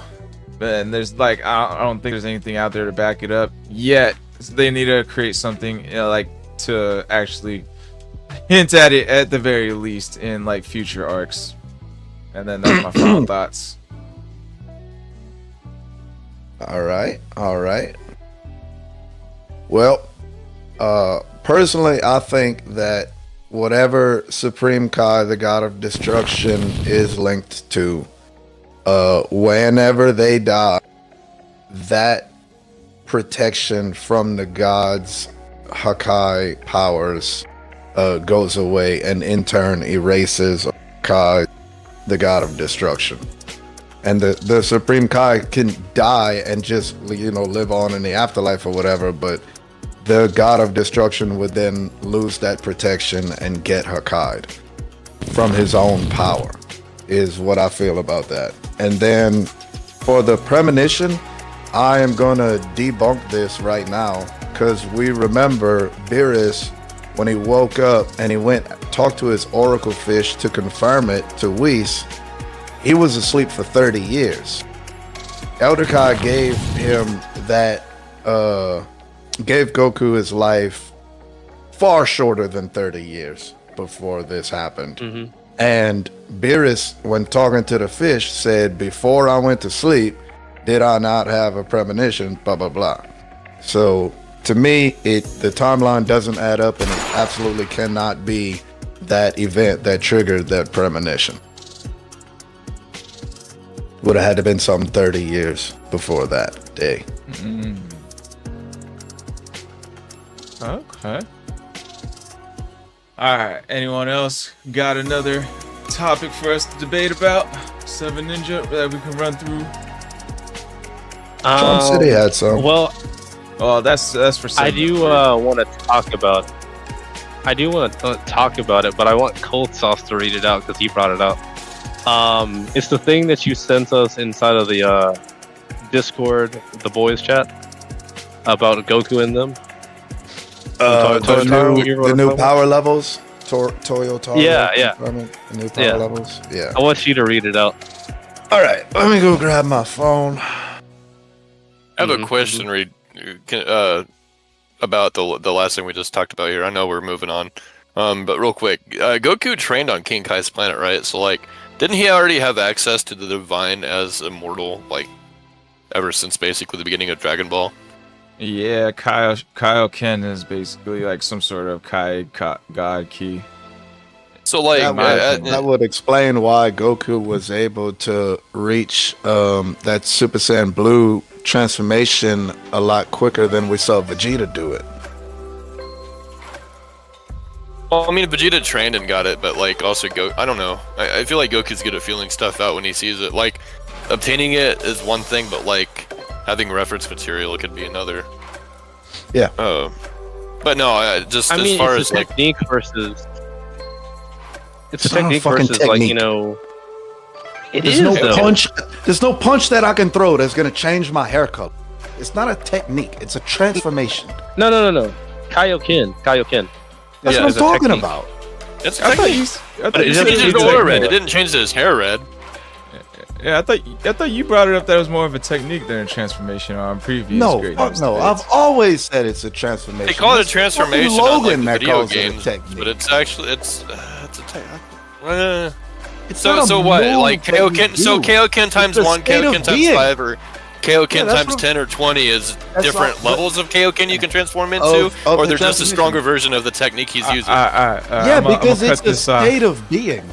And there's like, I don't think there's anything out there to back it up yet. They need to create something, you know, like to actually hint at it at the very least in like future arcs. And then that's my final thoughts. All right. Well, personally, I think that whatever Supreme Kai, the God of Destruction, is linked to, whenever they die, that protection from the God's Hakai powers goes away and in turn erases Kai, the God of Destruction. And the Supreme Kai can die and just, you know, live on in the afterlife or whatever, but the God of Destruction would then lose that protection and get Hakai from his own power, is what I feel about that. And then for the premonition, I am going to debunk this right now, because we remember Beerus, when he woke up and he went talked to his oracle fish to confirm it to Whis, he was asleep for 30 years. Elder Kai gave him that, gave Goku his life far shorter than 30 years before this happened. Mm-hmm. And Beerus, when talking to the fish, said, before I went to sleep, did I not have a premonition, blah, blah, blah. So to me, the timeline doesn't add up, and it absolutely cannot be that event that triggered that premonition. Would have had to been some 30 years before that day. Mm. Okay. Alright, anyone else got another topic for us to debate about? Seven Ninja that we can run through? Trump City had some. Well, oh, that's for Seven. I do want to talk about it, but I want Cold Sauce to read it out because he brought it up. It's the thing that you sent us inside of the Discord, the boys chat, about Goku and them. The new power levels, Toyota. Yeah. The new power levels. Yeah. I want you to read it out. All right, let me go grab my phone. I have a question, Reed, about the last thing we just talked about here. I know we're moving on, but real quick, Goku trained on King Kai's planet, right? So like, Didn't he already have access to the divine as immortal, like, ever since basically the beginning of Dragon Ball? Yeah, Kaioken is basically like some sort of god key. So, like, that would explain why Goku was able to reach that Super Saiyan Blue transformation a lot quicker than we saw Vegeta do it. well, I mean, Vegeta trained and got it, but, like, also I don't know. I feel like Goku's good at feeling stuff out when he sees it. Like, obtaining it is one thing, but, like, having reference material could be another. Yeah. But no, just I mean, as far it's as, a like... technique versus... It's a It's not a technique fucking versus, like, you technique. know... It There's is, no though. punch. There's no punch that I can throw that's gonna change my hair color. It's not a technique. It's a transformation. No. Kaioken. That's Yeah, what I'm it's a talking technique. about. It's I thought technique. you, I But thought it you It said doesn't changed it his was change aura a- red. It didn't change his hair red. Yeah, I thought you brought it up that it was more of a technique than a transformation on previous. No, Great fuck Nimbus no. debates. I've always said it's a transformation. They call it a It's transformation fucking on, like, Logan the that video calls it a games, technique. but it's actually it's a technique. It's So not a so what? move Like that you Kaioken? So do. Kaioken times It's a 1, state of Kaioken times being. 5, or Kaioken Yeah, that's times what- 10 or 20 is That's different not- levels of Kaioken you can transform into, Of or the they're just a transformation. stronger version of the technique he's using. Yeah, because it's a state of being.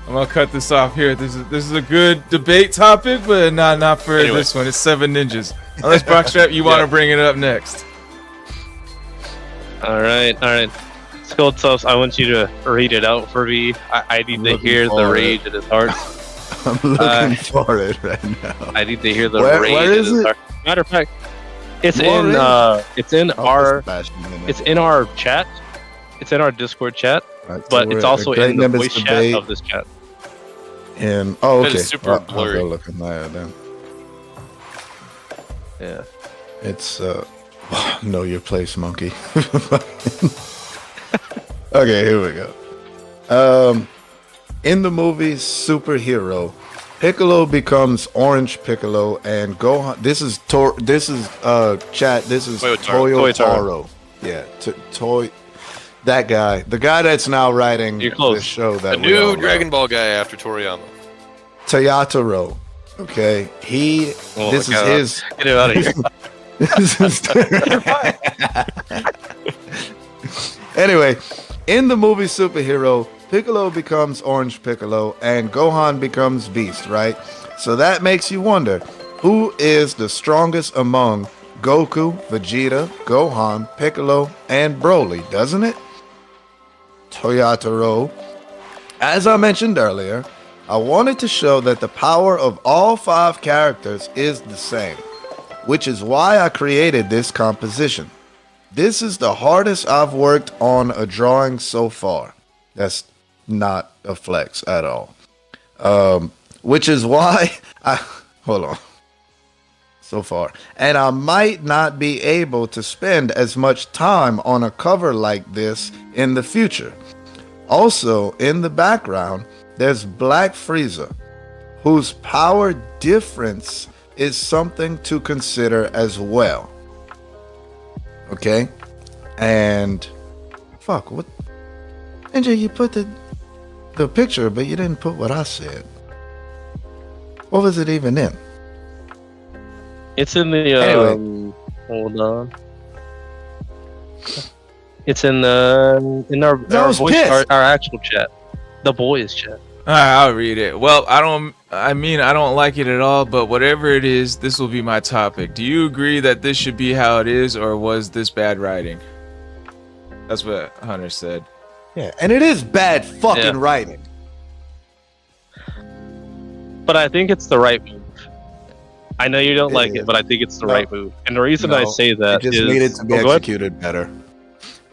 I'm gonna cut this off here. This is a good debate topic, but not for Anyway. this one. It's 7 ninjas. Unless Brockstrap, you want to Yeah. bring it up next. All right. Skulltuffs, I want you to read it out for me. I need to Looking hear the for rage in his heart. I'm looking for it right now. I need to hear the Where rage is in his it? heart. Matter of fact, it's Where in is it? it's in Oh, our Sebastian in it. it's in our chat. It's in our Discord chat, Right, so but we're it's at also Great in the Nimbus voice debate chat of this chat. And But okay, it's super I'll blurry. go look at that then. Yeah. It's know your place, monkey. Okay, here we go. In the movie Superhero, Piccolo becomes Orange Piccolo, and Gohan. This is chat. This is Toyotaro. Toyotaro. Yeah, Toy. That guy, the guy that's now writing You're close. this show that A we all new love. Dragon Ball guy after Toriyama. Toyotaro. Okay, Oh this my is God. his. Get him out of here. This is- Anyway, in the movie Superhero, Piccolo becomes Orange Piccolo and Gohan becomes Beast, right? So that makes you wonder, who is the strongest among Goku, Vegeta, Gohan, Piccolo, and Broly, doesn't it? Toyotaro. As I mentioned earlier, I wanted to show that the power of all 5 characters is the same, which is why I created this composition. This is the hardest I've worked on a drawing so far. That's not a flex at all. Which is why hold on. So far. And I might not be able to spend as much time on a cover like this in the future. Also, in the background, there's Black Frieza, whose power difference is something to consider as well. Okay? And fuck, what? NJ, you put the picture, but you didn't put what I said. What was it even in? It's in the Anyway. hold on. It's in our I was voice, pissed. our actual chat, the boys chat. All right, I'll read it. Well, I don't like it at all, but whatever it is, this will be my topic. Do you agree that this should be how it is, or was this bad writing? That's what Hunter said. Yeah, and it is bad fucking Yeah. writing. But I think it's the right move. I know you don't It like is. it, but I think it's the No. right move. And the reason I No, say that It just is needed to be Oh, go ahead. executed better.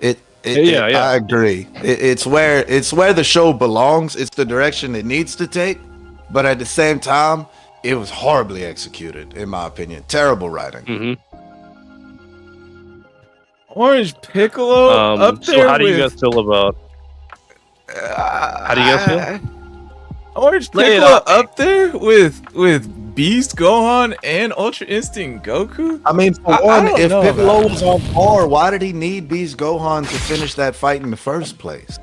It Yeah. I agree. It's where the show belongs. It's the direction it needs to take. But at the same time, it was horribly executed, in my opinion. Terrible writing. Mhm. Orange Piccolo up there So how do you with, guys feel about? How do you guys feel? Orange Lay it Piccolo out. up there with Beast Gohan and Ultra Instinct Goku? I mean, for I one, don't if know Piccolo about was on par, why did he need Beast Gohan to finish that fight in the first place?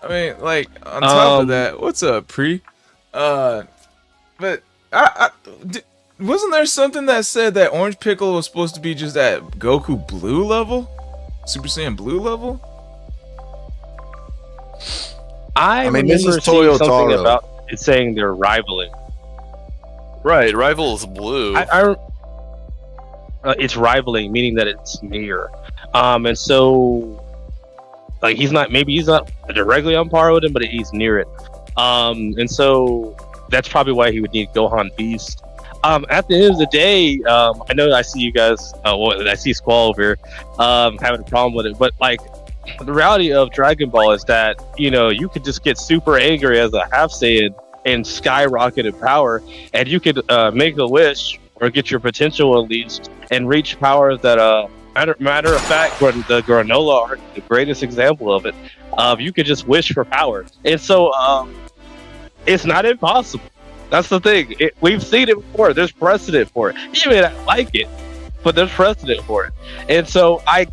I mean, like on top of that, what's up, Pre? But wasn't there something that said that Orange Piccolo was supposed to be just at Goku Blue level, Super Saiyan Blue level? I mean, remember this is seeing Toyo something Taro. about it saying they're rivaling. Right, Rival's blue. It's rivaling, meaning that it's near. And so, like, he's not directly on par with him, but he's near it. And so that's probably why he would need Gohan Beast. At the end of the day, I know I see you guys. I see Squall over here having a problem with it, but like the reality of Dragon Ball is that you could just get super angry as a half Saiyan and skyrocket in power, and you could make a wish or get your potential unleashed and reach powers that matter of fact, the granola are the greatest example of it. You could just wish for power, and so it's not impossible. That's the thing. We've seen it before. There's precedent for it. You may not like it, but there's precedent for it. And so I'm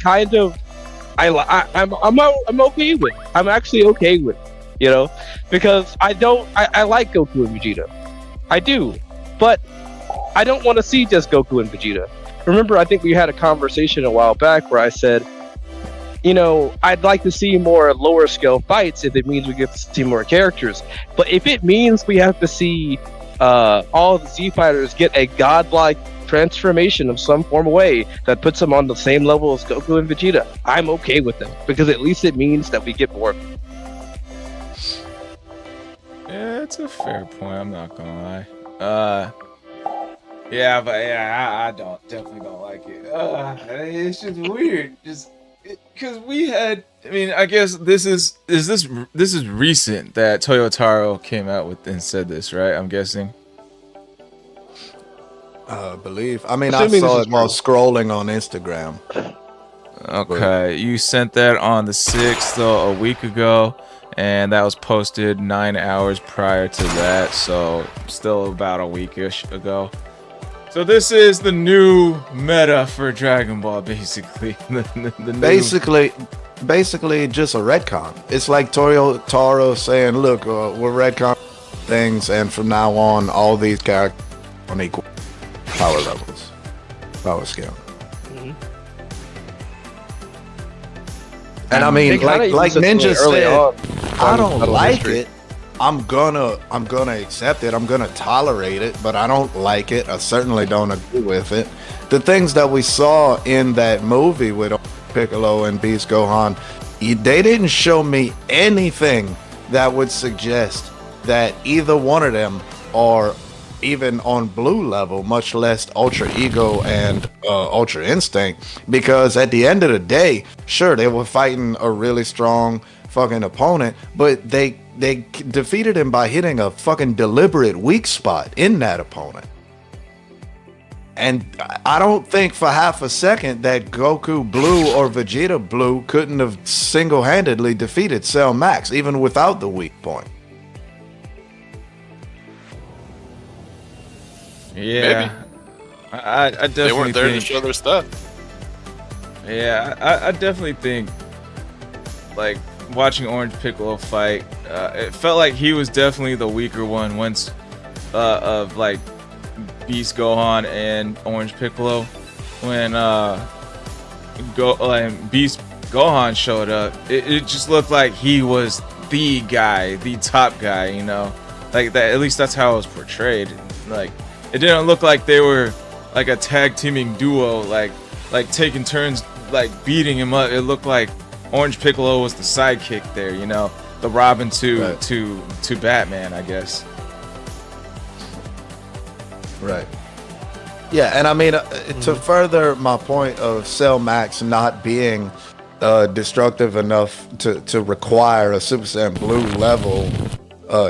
okay with it. I'm actually okay with it, because I like Goku and Vegeta. I do, but I don't want to see just Goku and Vegeta. Remember, I think we had a conversation a while back where I said, I'd like to see more lower scale fights if it means we get to see more characters. But if it means we have to see all of the Z fighters get a godlike transformation of some form of way that puts them on the same level as Goku and Vegeta, I'm okay with them, because at least it means that we get more. Yeah, it's a fair point. I'm not gonna lie. Yeah, but I definitely don't like it. It's just weird, because we had. I mean, I guess this is recent that Toyo Taro came out with and said this, right? I'm guessing. I believe. I mean, I saw it while scrolling on Instagram. Okay, you sent that on the 6th, a week ago, and that was posted 9 hours prior to that, so still about a weekish ago. So this is the new meta for Dragon Ball, basically. the new... Basically just a retcon. It's like Toyo Taro saying, look, we're retcon things, and from now on, all these characters on equal power levels, power scale. Mm-hmm. And I mean, like Ninja said, I don't like it. I'm gonna accept it. I'm gonna tolerate it, but I don't like it. I certainly don't agree with it. The things that we saw in that movie with Piccolo and Beast Gohan, they didn't show me anything that would suggest that either one of them are even on blue level, much less Ultra Ego and Ultra Instinct. Because at the end of the day, sure, they were fighting a really strong fucking opponent, but they defeated him by hitting a fucking deliberate weak spot in that opponent. And I don't think for half a second that Goku Blue or Vegeta Blue couldn't have single-handedly defeated Cell Max, even without the weak point. Yeah, I definitely they weren't there to show their stuff. Yeah, I definitely think, like, watching Orange Piccolo fight, it felt like he was definitely the weaker one once of like Beast Gohan and Orange Piccolo. When Beast Gohan showed up, it just looked like he was the guy, the top guy, like that. At least that's how it was portrayed. Like, it didn't look like they were like a tag teaming duo, like taking turns like beating him up. It looked like Orange Piccolo was the sidekick there, the Robin to Batman, I guess. Right. Yeah, and I mean, to further my point of Cell Max not being destructive enough to require a Super Saiyan Blue level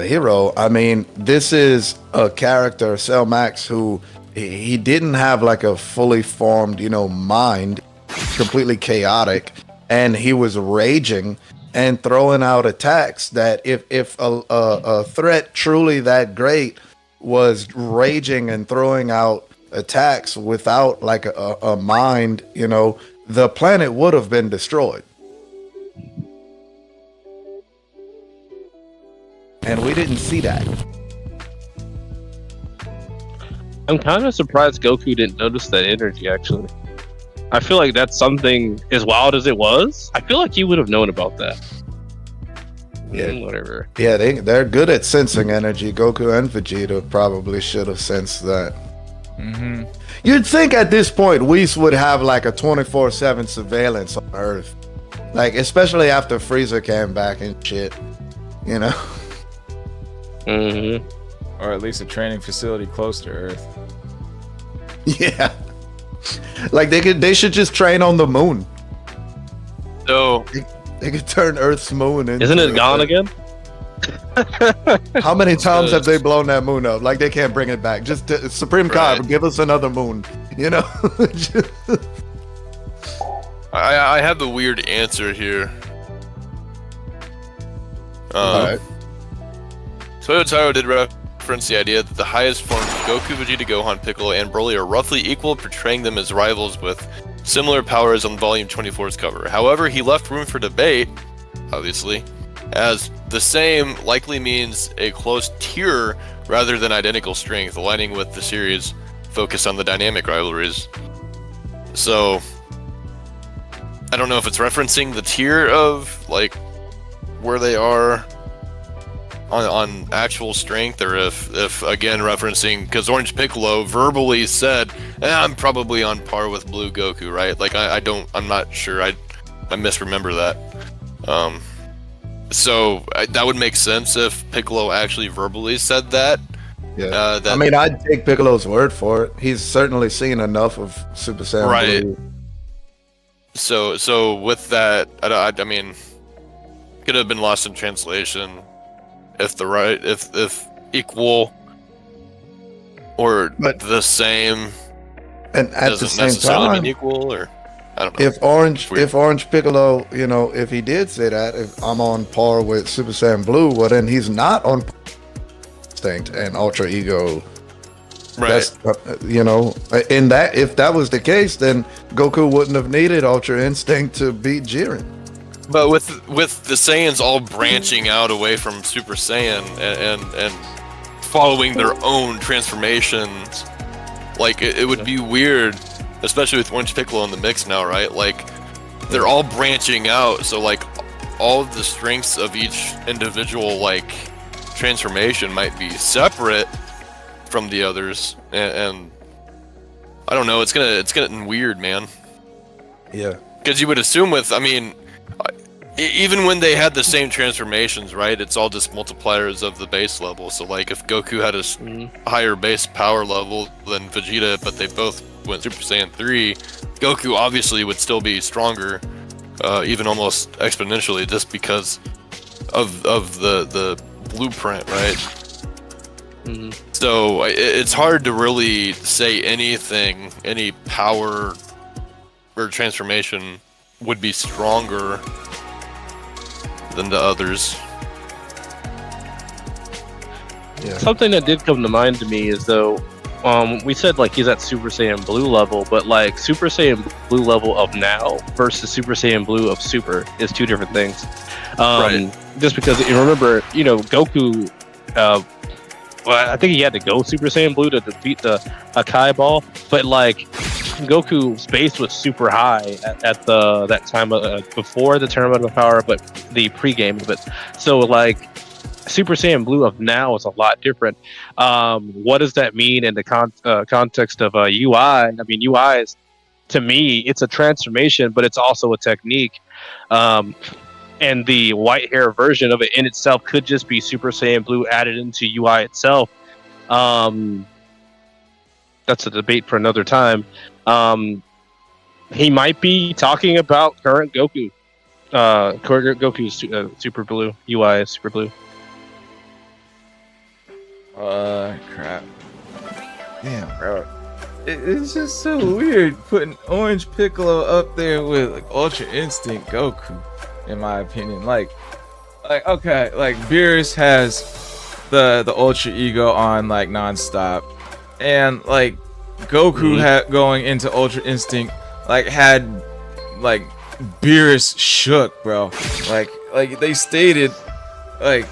hero, I mean, this is a character, Cell Max, who he didn't have like a fully formed, mind, completely chaotic, and he was raging and throwing out attacks that if a threat truly that great was raging and throwing out attacks without like a mind, the planet would have been destroyed. and we didn't see that. I'm kind of surprised Goku didn't notice that energy, actually. I feel like that's something, as wild as it was, I feel like he would have known about that. Yeah. Whatever. Yeah, they're good at sensing energy. Goku and Vegeta probably should have sensed that. Mm-hmm. You'd think at this point Whis would have like a 24/7 surveillance on Earth, like especially after Frieza came back and shit. You know. Mm-hmm. Or at least a training facility close to Earth. Yeah. Like they should just train on the moon. So They could turn Earth's moon into. Isn't it gone again? How many times have they blown that moon up? Like they can't bring it back. Just Supreme Kai, give us another moon. You know. I have a weird answer here. Alright. Toyotaro did reference the idea that the highest forms of Goku, Vegeta, Gohan, Piccolo, and Broly are roughly equal, portraying them as rivals with similar powers on Volume 24's cover. However, he left room for debate, obviously, as the same likely means a close tier rather than identical strength, aligning with the series' focus on the dynamic rivalries. So, I don't know if it's referencing the tier of, like, where they are on actual strength, or if again referencing, because Orange Piccolo verbally said, I'm probably on par with Blue Goku, right? Like I'm not sure, I misremember that. So that would make sense if Piccolo actually verbally said that. Yeah. I mean, I'd take Piccolo's word for it. He's certainly seen enough of Super Saiyan Right. Blue. So with that, I mean, could have been lost in translation. If equal or the same, and at the doesn't same necessarily time, mean equal, or I don't know. If Orange Piccolo, you know, if he did say that, if I'm on par with Super Saiyan Blue, well then he's not on Instinct and Ultra Ego. Right. That's you know, in that, if that was the case, then Goku wouldn't have needed Ultra Instinct to beat Jiren. But with the Saiyans all branching out away from Super Saiyan and following their own transformations, like it would be weird, especially with Orange Piccolo in the mix now, right? Like they're all branching out, so like all of the strengths of each individual like transformation might be separate from the others, and I don't know. It's getting weird, man. Yeah. Because you would assume with, I mean, even when they had the same transformations, right? It's all just multipliers of the base level. So like if Goku had a higher base power level than Vegeta, but they both went Super Saiyan 3, Goku obviously would still be stronger, even almost exponentially, just because of the blueprint, right? Mm-hmm. So it's hard to really say anything, any power or transformation would be stronger than the others. Yeah. Something that did come to mind to me is though, we said like he's at Super Saiyan Blue level, but like Super Saiyan Blue level of now versus Super Saiyan Blue of Super is two different things. Right. Just because you remember, you know, Goku, well, I think he had to go Super Saiyan Blue to defeat the Akai ball, but like Goku's base was super high at that time before the Tournament of Power, but the pre-game of it. So like Super Saiyan Blue of now is a lot different. What does that mean in the context of UI? I mean, UI is, to me, it's a transformation, but it's also a technique. And the white hair version of it in itself could just be Super Saiyan Blue added into UI itself. That's a debate for another time. He might be talking about current Goku. Goku's Super Blue. UI is Super Blue. Crap. Damn, bro. It's just so weird putting Orange Piccolo up there with like Ultra Instinct Goku, in my opinion. Like okay, like Beerus has the Ultra Ego on like nonstop, and like Goku had going into Ultra Instinct like had like Beerus shook, bro. Like they stated like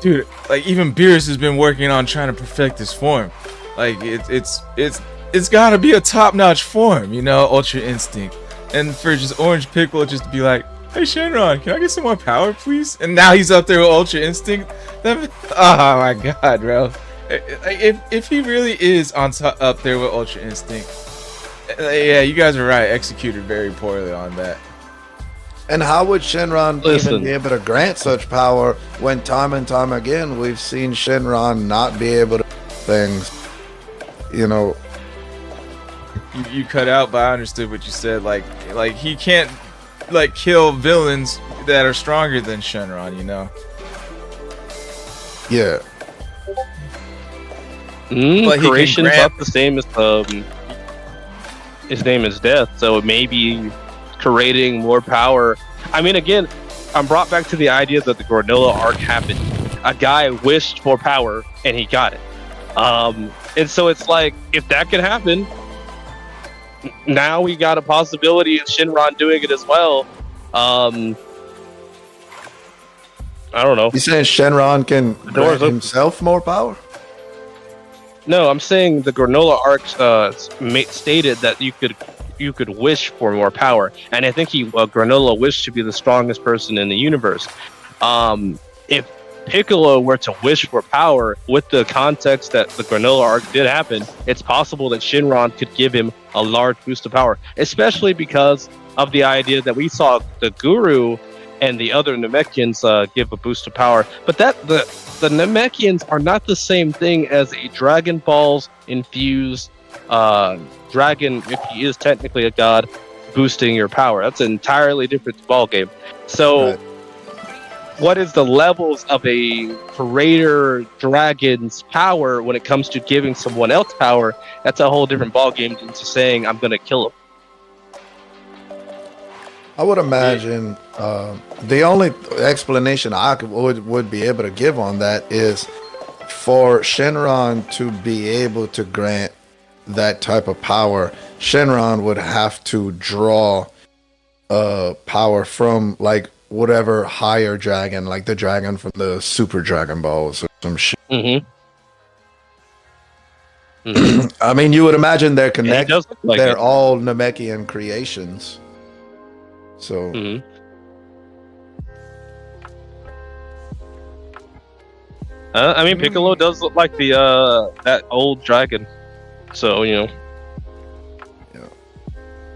dude, like even Beerus has been working on trying to perfect his form. Like it's gotta be a top-notch form, you know, Ultra Instinct. And for just Orange Piccolo just to be like, hey Shenron, can I get some more power, please? And now he's up there with Ultra Instinct. Oh my god, bro. If he really is up there with Ultra Instinct, yeah, you guys are right. Executed very poorly on that. And how would Shenron Listen. even be able to grant such power when time and time again we've seen Shenron not be able to things, you know? You cut out, but I understood what you said. Like he can't like kill villains that are stronger than Shenron, you know? Yeah. But he can Creation's grant- not the same as his name is Death, so it may be creating more power. I mean, again, I'm brought back to the idea that the Granola arc happened. A guy wished for power and he got it. And so it's like, if that can happen, now we got a possibility of Shenron doing it as well. I don't know. You saying Shenron can door's grant open. himself more power? No, I'm saying the Granola arc stated that you could wish for more power, and I think Granola wished to be the strongest person in the universe. If Piccolo were to wish for power, with the context that the Granola arc did happen, it's possible that Shenron could give him a large boost of power, especially because of the idea that we saw the Guru and the other Namekians give a boost of power. But the Namekians are not the same thing as a Dragon Balls infused dragon, if he is technically a god, boosting your power. That's an entirely different ballgame. So, Right. what is the levels of a creator dragon's power when it comes to giving someone else power? That's a whole different ballgame than just saying, I'm going to kill him. I would imagine the only explanation would be able to give on that is for Shenron to be able to grant that type of power. Shenron would have to draw power from like whatever higher dragon, like the dragon from the Super Dragon Balls or some shit. I mean, you would imagine they're And he connected. does look like They're it. all Namekian creations. So Mhm. I mean, Piccolo does look like the that old dragon, so you know, Yeah.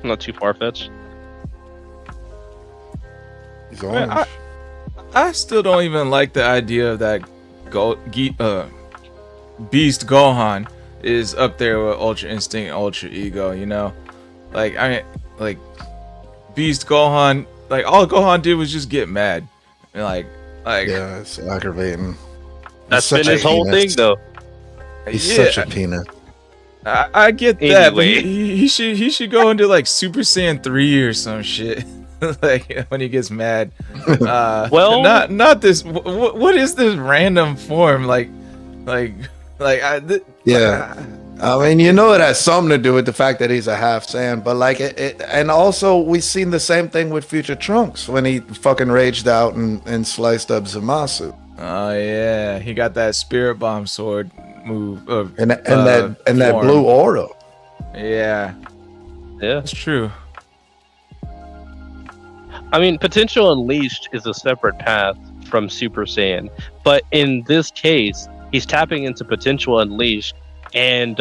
not too far fetched. he's Man, orange. I still don't even like the idea of that Beast Gohan is up there with Ultra Instinct and Ultra Ego, you know? Like, I mean, like, Beast Gohan, like, all Gohan did was just get mad. And like, Yeah, it's aggravating. That's He's been such his a whole penis. thing, though. He's yeah, such a peanut. I get that, Anyway. but he should go into like Super Saiyan 3 or some shit. Like when he gets mad. Well- not this. What is this random form? Yeah. I mean, you know, it has something to do with the fact that he's a half Saiyan, but like and also we seen the same thing with Future Trunks when he fucking raged out and sliced up Zamasu. Oh yeah, he got that Spirit Bomb sword move. And that form. blue aura. Yeah, Yeah. that's true. I mean, Potential Unleashed is a separate path from Super Saiyan, but in this case, he's tapping into Potential Unleashed and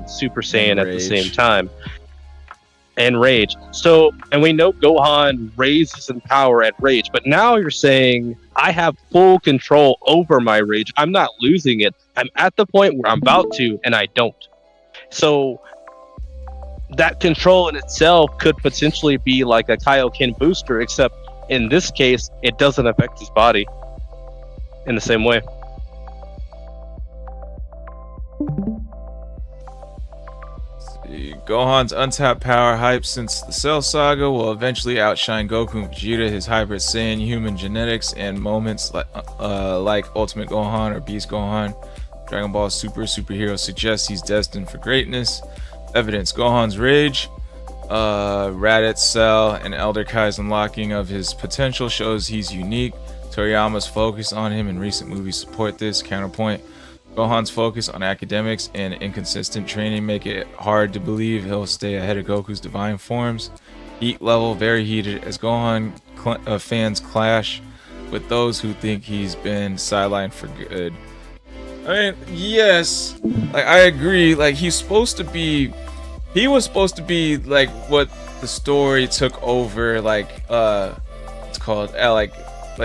Super Saiyan And at the Rage. same time. And Rage. So, and we know Gohan raises in power at Rage, but now you're saying, I have full control over my Rage. I'm not losing it. I'm at the point where I'm about to, and I don't. So, that control in itself could potentially be like a Kaioken booster, except in this case, it doesn't affect his body in the same way. Gohan's untapped power hype since the Cell Saga will eventually outshine Goku and Vegeta, his hybrid Saiyan human genetics, and moments like Ultimate Gohan or Beast Gohan. Dragon Ball superhero suggests he's destined for greatness. Evidence: Gohan's rage Raditz Cell and Elder Kai's unlocking of his potential shows he's unique. Toriyama's focus on him in recent movies support this. Counterpoint: Gohan's focus on academics and inconsistent training make it hard to believe he'll stay ahead of Goku's divine forms. Heat level very heated as Gohan fans clash with those who think he's been sidelined for good. I mean, yes, like I agree. Like he was supposed to be like what the story took over. Like it's called like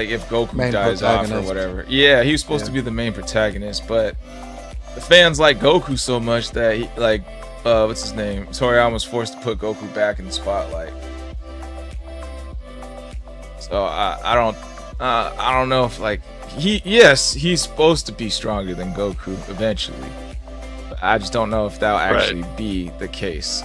if Goku Main dies off or protagonist. whatever. Yeah, he was supposed to be the main protagonist, but the fans like Goku so much that he, like what's his name? Toriyama was forced to put Goku back in the spotlight. So I don't know if like he's supposed to be stronger than Goku eventually. But I just don't know if that'll actually be the case.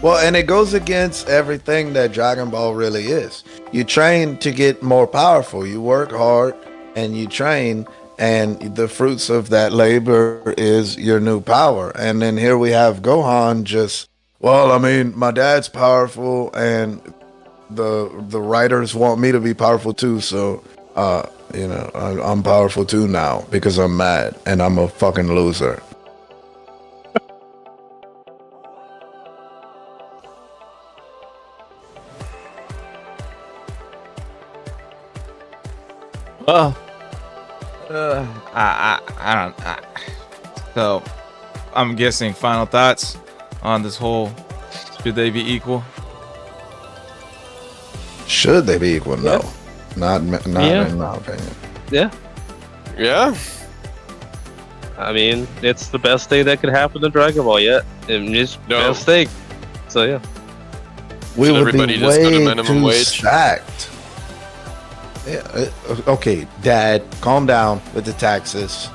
Well, and it goes against everything that Dragon Ball really is. You train to get more powerful. You work hard and you train, and the fruits of that labor is your new power. And then here we have Gohan just, well, I mean, my dad's powerful and the writers want me to be powerful too, so I'm powerful too now because I'm mad and I'm a fucking loser. Well, so I'm guessing final thoughts on this whole, should they be equal? Should they be equal? No, not Yeah. in my opinion. Yeah. Yeah. I mean, it's the best thing that could happen to Dragon Ball yet. It's No. best thing. So yeah. We Should would be everybody just go to way minimum too wage? stacked. Yeah, okay, Dad, calm down with the taxes.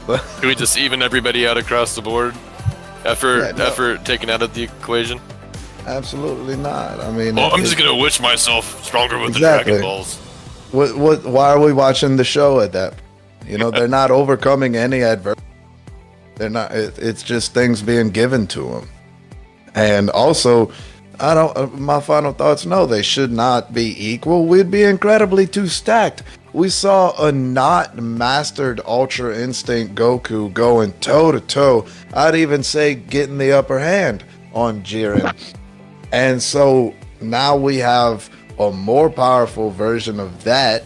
Can we just even everybody out across the board? Effort Yeah, no. effort taken out of the equation. Absolutely not. I mean, Oh, I'm just gonna wish myself stronger with Exactly. the Dragon Balls. what? Why are we watching the show at that? You know, they're not overcoming any adversity. They're not. It's just things being given to them. And also, I don't. My final thoughts. No, they should not be equal. We'd be incredibly too stacked. We saw a not mastered Ultra Instinct Goku going toe to toe. I'd even say getting the upper hand on Jiren. And so now we have a more powerful version of that,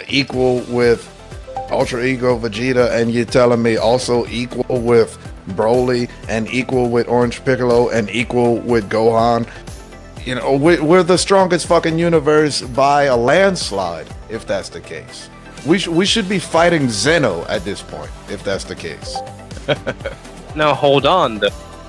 equal with Ultra Ego Vegeta, and you're telling me also equal with Broly and equal with Orange Piccolo and equal with Gohan. You know, we're the strongest fucking universe by a landslide, if that's the case. We should be fighting Zeno at this point, if that's the case. Now hold on.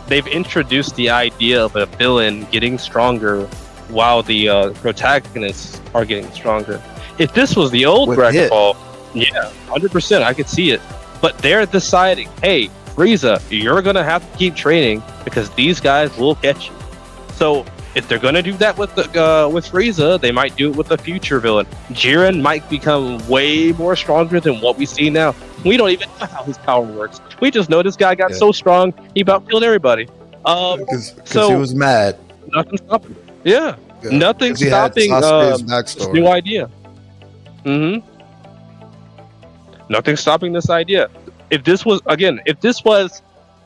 They've introduced the idea of a villain getting stronger while the protagonists are getting stronger. If this was the old With Dragon Hit. Ball, yeah, 100%, I could see it. But they're deciding, hey, Frieza, you're gonna have to keep training because these guys will catch you. So if they're gonna do that with Frieza, they might do it with a future villain. Jiren might become way more stronger than what we see now. We don't even know how his power works. We just know this guy got Yeah. so strong he about killed everybody. Because So- he was mad. Nothing stopping. Yeah, Yeah. nothing 'Cause he had stopping Sasuke's this backstory. new idea. Nothing stopping this idea. If this was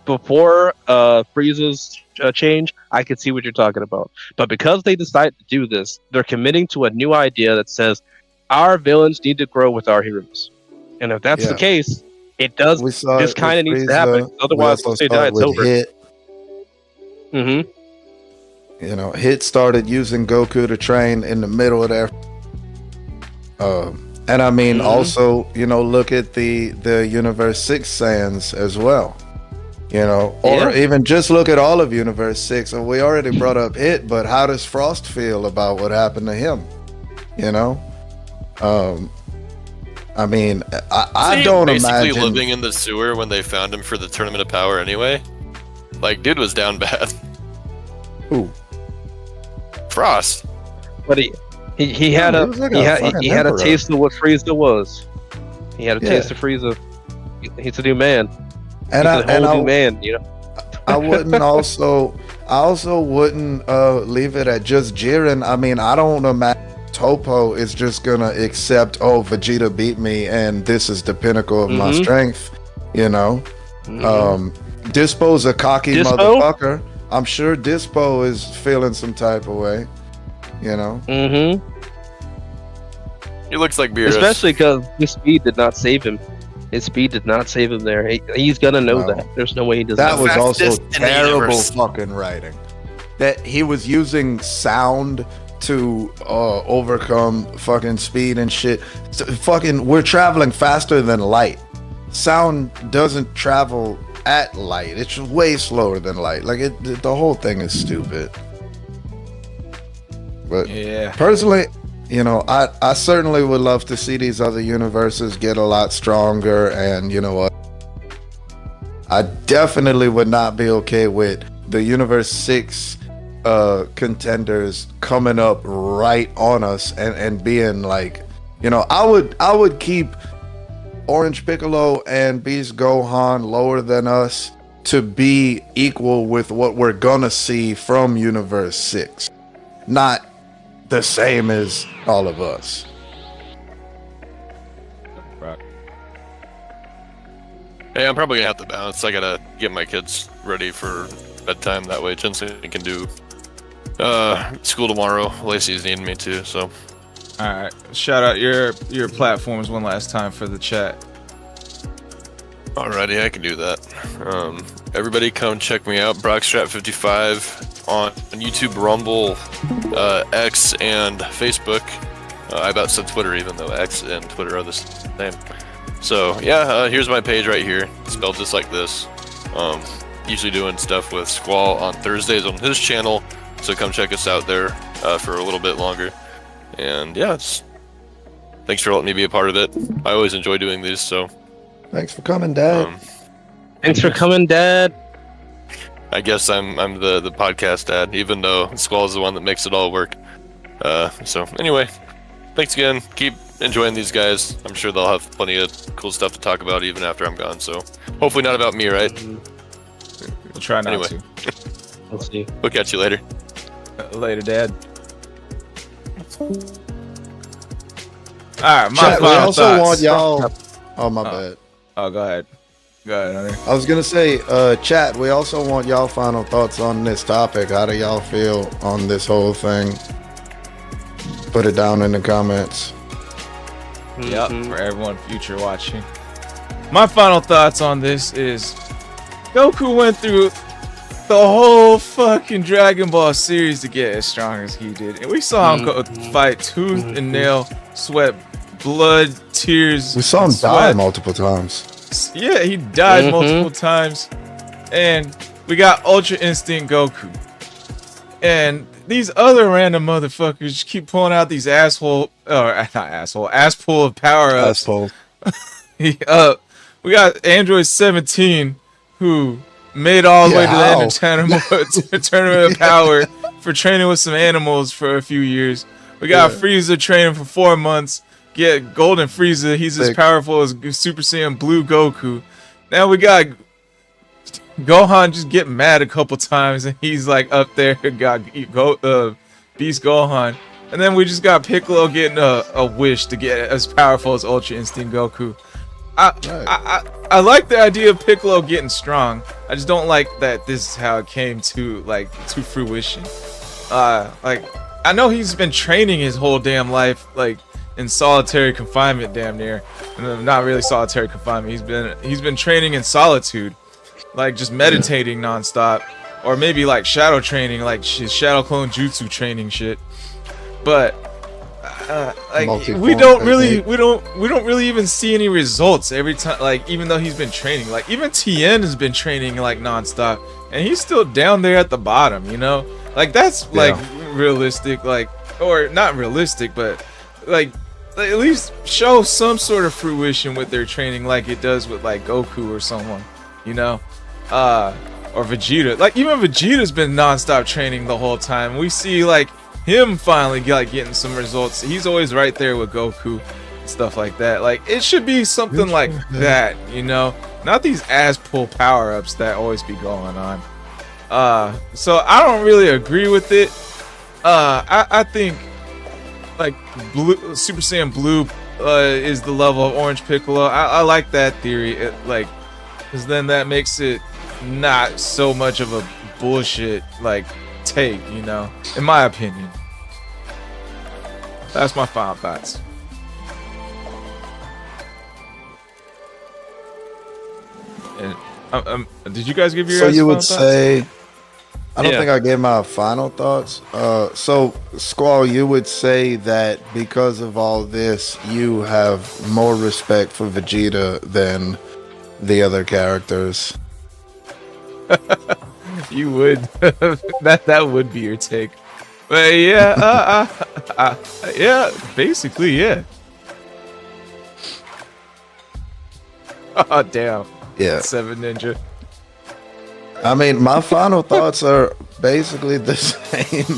before Frieza's change, I could see what you're talking about. But because they decided to do this, they're committing to a new idea that says our villains need to grow with our heroes. And if that's the Yeah. case, it does. We saw This it kind of with needs to Frieza. happen. We Otherwise, also once they saw die, it it's with over. Hit. Mm-hmm. You know, Hit started using Goku to train in the middle of their. And I mean, also, you know, look at the Universe 6 Saiyans as well. You know, or Yeah. even just look at all of Universe 6. And we already brought up Hit, but how does Frost feel about what happened to him? You know? I mean, I He don't basically imagine. living in the sewer when they found him for the Tournament of Power anyway. Like, dude was down bad. Ooh. Frost. But he had Yeah, a he was like he a had fucking he had a emperor. taste of what Frieza was. He had a Yeah. taste of Frieza. He's a new man. And He's a whole new man, you know. I also wouldn't leave it at just Jiren. I mean, I don't imagine Topo is just gonna accept, oh, Vegeta beat me and this is the pinnacle of my strength, you know. Dispo's a cocky motherfucker. I'm sure Dispo is feeling some type of way, you know. He looks like Beerus. Especially because his speed did not save him. His speed did not save him there. He's gonna know that. There's no way he does that. That was also Fastest in the terrible universe. fucking writing. That he was using sound to overcome fucking speed and shit. So we're traveling faster than light. Sound doesn't travel at light. It's way slower than light. Like the whole thing is stupid. But Yeah. personally, you know, I certainly would love to see these other universes get a lot stronger, and you know what? I definitely would not be okay with the Universe 6 contenders coming up right on us and being like, you know, I would keep Orange Piccolo and Beast Gohan lower than us to be equal with what we're gonna see from Universe 6. Not the same as all of us. Hey, I'm probably gonna have to bounce. I gotta get my kids ready for bedtime. That way, Jensen can do school tomorrow. Lacey's needing me too, so. All right. Shout out your platforms one last time for the chat. Alrighty, I can do that. Everybody come check me out, Brockstrap55 on YouTube, Rumble, X, and Facebook. I about said Twitter, even though X and Twitter are the same. So yeah, here's my page right here, spelled just like this. Usually doing stuff with Squall on Thursdays on his channel, so come check us out there for a little bit longer. And yeah, thanks for letting me be a part of it. I always enjoy doing these, so. Thanks for coming, Dad. Thanks for coming, Dad. I guess I'm the podcast dad, even though Squall is the one that makes it all work. So anyway, thanks again. Keep enjoying these guys. I'm sure they'll have plenty of cool stuff to talk about even after I'm gone. So hopefully not about me, right? We'll try not Anyway. to. We'll see. We'll catch you later. Later, Dad. All right, my Chat, we final also thoughts. want y'all. Oh, my bad. Oh, go ahead. Go ahead, Hunter. I was gonna say, chat, we also want y'all final thoughts on this topic. How do y'all feel on this whole thing? Put it down in the comments. Yep, for everyone future watching. My final thoughts on this is Goku went through the whole fucking Dragon Ball series to get as strong as he did. And we saw him go fight tooth and nail, sweat, blood, tears. We saw him sweat. die multiple times. Yeah, he died multiple times. And we got Ultra Instinct Goku. And these other random motherfuckers keep pulling out these ass pull of power ups. Asshole. We got Android 17 who made all the way to the end of tournament of power for training with some animals for a few years. We got Frieza training for 4 months. Get Golden Frieza, he's as powerful as Super Saiyan Blue Goku. Now we got Gohan just get mad a couple times and he's like up there, got Beast Gohan. And then we just got Piccolo getting a wish to get as powerful as Ultra Instinct Goku. I like the idea of Piccolo getting strong. I just don't like that this is how it came to fruition. Like I know he's been training his whole damn life, like in solitary confinement, damn near. Not really solitary confinement. He's been training in solitude, like just meditating nonstop, or maybe like shadow training, like shadow clone jutsu training shit. But like we don't really even see any results every time. Like even though he's been training, like even Tien has been training like nonstop, and he's still down there at the bottom. You know, like that's like realistic, like or not realistic, but like at least show some sort of fruition with their training, like it does with like Goku or someone, you know, or Vegeta. Like even Vegeta's been nonstop training the whole time. We see like him finally like getting some results. He's always right there with Goku. stuff like that. Like, it should be something like that, you know, not these ass pull power ups that always be going on. So I don't really agree with it. I think like blue, Super Saiyan Blue is the level of Orange Piccolo. I like that theory, because then that makes it not so much of a bullshit like take, you know, in my opinion. That's my final thoughts. And did you guys give your? So you would final say? I don't Yeah. think I gave my final thoughts. So Squall, you would say that because of all this, you have more respect for Vegeta than the other characters. thoughts? You would. that would be your take. But yeah, yeah, basically, yeah. Oh damn. Yeah. 7 Ninja. I mean, my final thoughts are basically the same.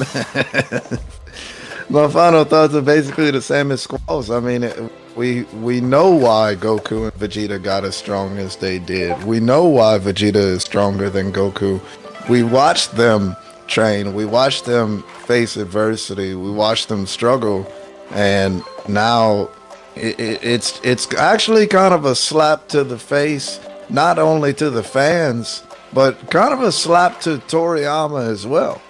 My final thoughts are basically the same as Squall's. I mean, we know why Goku and Vegeta got as strong as they did. We know why Vegeta is stronger than Goku. We watched them train. We watched them face adversity. We watched them struggle, and now it's actually kind of a slap to the face, not only to the fans, but kind of a slap to Toriyama as well.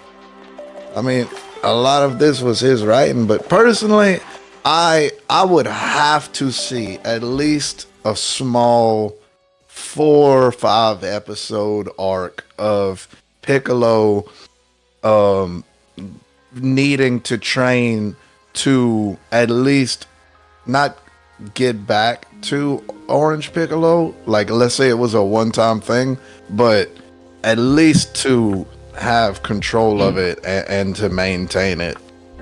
I mean, a lot of this was his writing, but personally, I would have to see at least a small 4 or 5 episode arc of Piccolo needing to train to at least not get back to Orange Piccolo. Like, let's say it was a one-time thing, but at least to have control of it and to maintain it.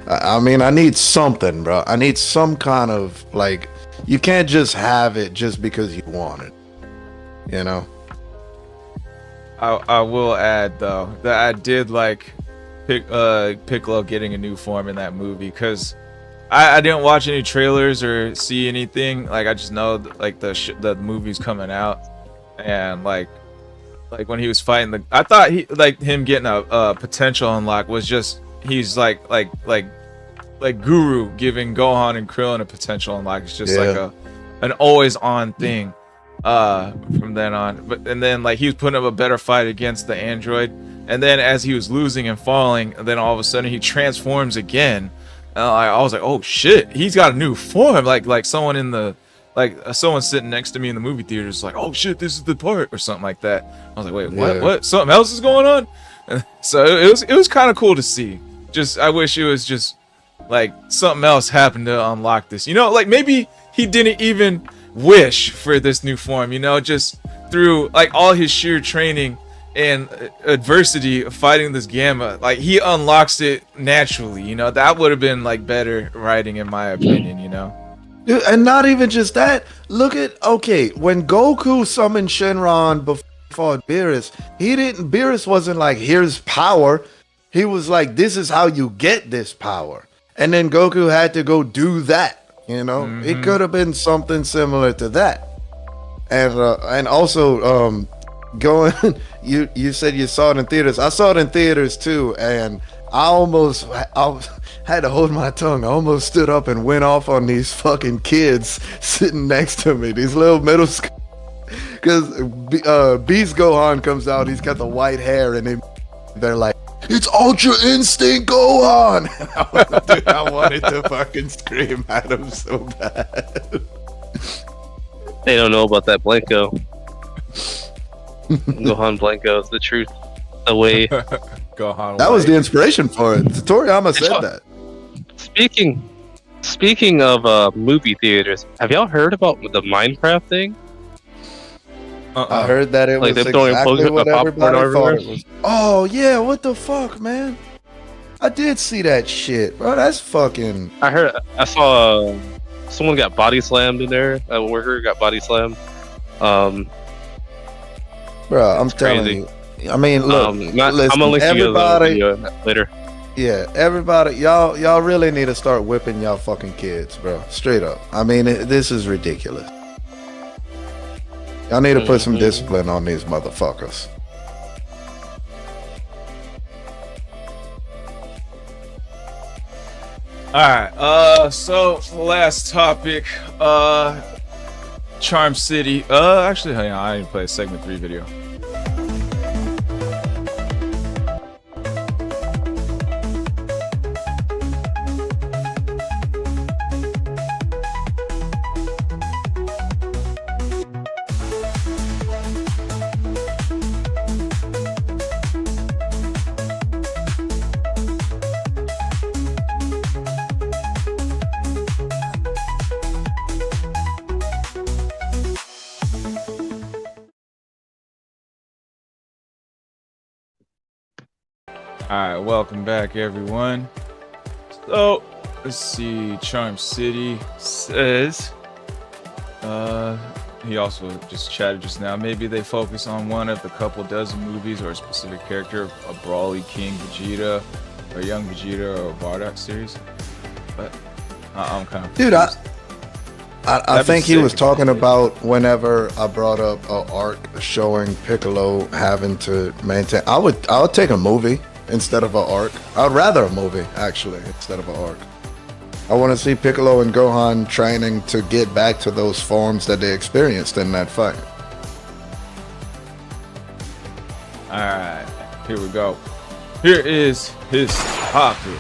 I mean, I need something, bro. I need some kind of, like, you can't just have it just because you want it, you know? I will add though that I did like Piccolo getting a new form in that movie, because I didn't watch any trailers or see anything. Like, I just know like the movie's coming out, and like when he was fighting I thought he like him getting a potential unlock was just he's like Guru giving Gohan and Krillin a potential unlock. It's just like an always on thing from then on. But and then like he was putting up a better fight against the android, and then as he was losing and falling, then all of a sudden he transforms again. I was like, oh shit, he's got a new form. Like someone in the someone sitting next to me in the movie theater is like, oh shit, this is the part or something like that. I was like, wait, what? Something else is going on? And so it was kind of cool to see. Just I wish it was just like something else happened to unlock this. You know, like maybe he didn't even wish for this new form. You know, just through like all his sheer training and adversity of fighting this Gamma, like he unlocks it naturally. You know, that would have been like better writing in my opinion. You know. Dude, and not even just that. Look at, okay, when Goku summoned Shenron before Beerus, Beerus wasn't like, here's power. He was like, this is how you get this power. And then Goku had to go do that, you know? It could have been something similar to that. And also, going, you said you saw it in theaters. I saw it in theaters too, and I had to hold my tongue. I almost stood up and went off on these fucking kids sitting next to me. These little middle school, because Beast Gohan comes out. He's got the white hair, and they're like, "It's Ultra Instinct Gohan!" Dude, I wanted to fucking scream at him so bad. They don't know about that Blanco. Gohan Blanco is the truth. The way. Gohan That was White. the inspiration for it. Toriyama said that. Speaking of movie theaters, have y'all heard about the Minecraft thing? I heard that it Like was they're throwing exactly what popcorn everybody thought everywhere? it was. Oh yeah, what the fuck, man? I did see that shit, bro. That's fucking. I saw someone got body slammed in there. A worker got body slammed. Bro, I'm telling crazy. you. I mean, look, I'm gonna listen, link you guys a everybody. video later. Yeah, everybody, y'all really need to start whipping y'all fucking kids, bro. Straight up. I mean, this is ridiculous. Y'all need to put some discipline on these motherfuckers. Alright, so last topic, Charm City. Actually, hang on, I didn't play a segment 3 video. Alright, welcome back everyone. So, let's see, Charm City says, he also just chatted just now, maybe they focus on one of the couple dozen movies or a specific character, a Brawly King Vegeta, or Young Vegeta, or a Bardock series. But, I'm kind of Dude, I think he was talking about whenever I brought up an arc showing Piccolo having to maintain. I would take a movie instead of an arc. I'd rather a movie actually instead of an arc. I want to see Piccolo and Gohan training to get back to those forms that they experienced in that fight. Alright, here we go. Here is his topic.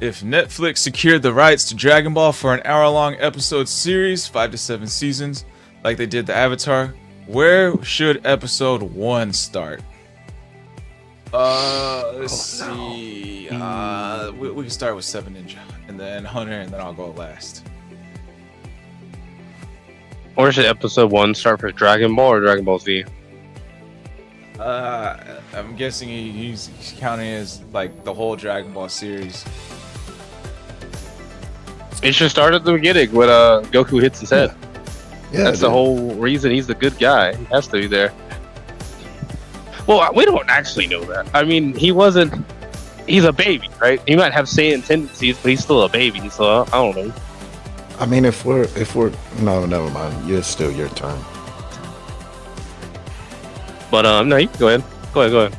If Netflix secured the rights to Dragon Ball for an hour-long episode series, 5 to 7 seasons, like they did the Avatar, where should episode 1 start? Let's see. We can start with 7 Ninja, and then Hunter, and then I'll go last. Or should episode 1 start for Dragon Ball or Dragon Ball Z? I'm guessing he's counting as like the whole Dragon Ball series. It should start at the beginning when Goku hits his head. Yeah, That's the whole reason he's the good guy. He has to be there. Well, we don't actually know that. I mean, he's a baby, right? He might have Saiyan tendencies, but he's still a baby, so I don't know. I mean, if we're no, never mind. It's still your turn. But no, you can go ahead. Go ahead.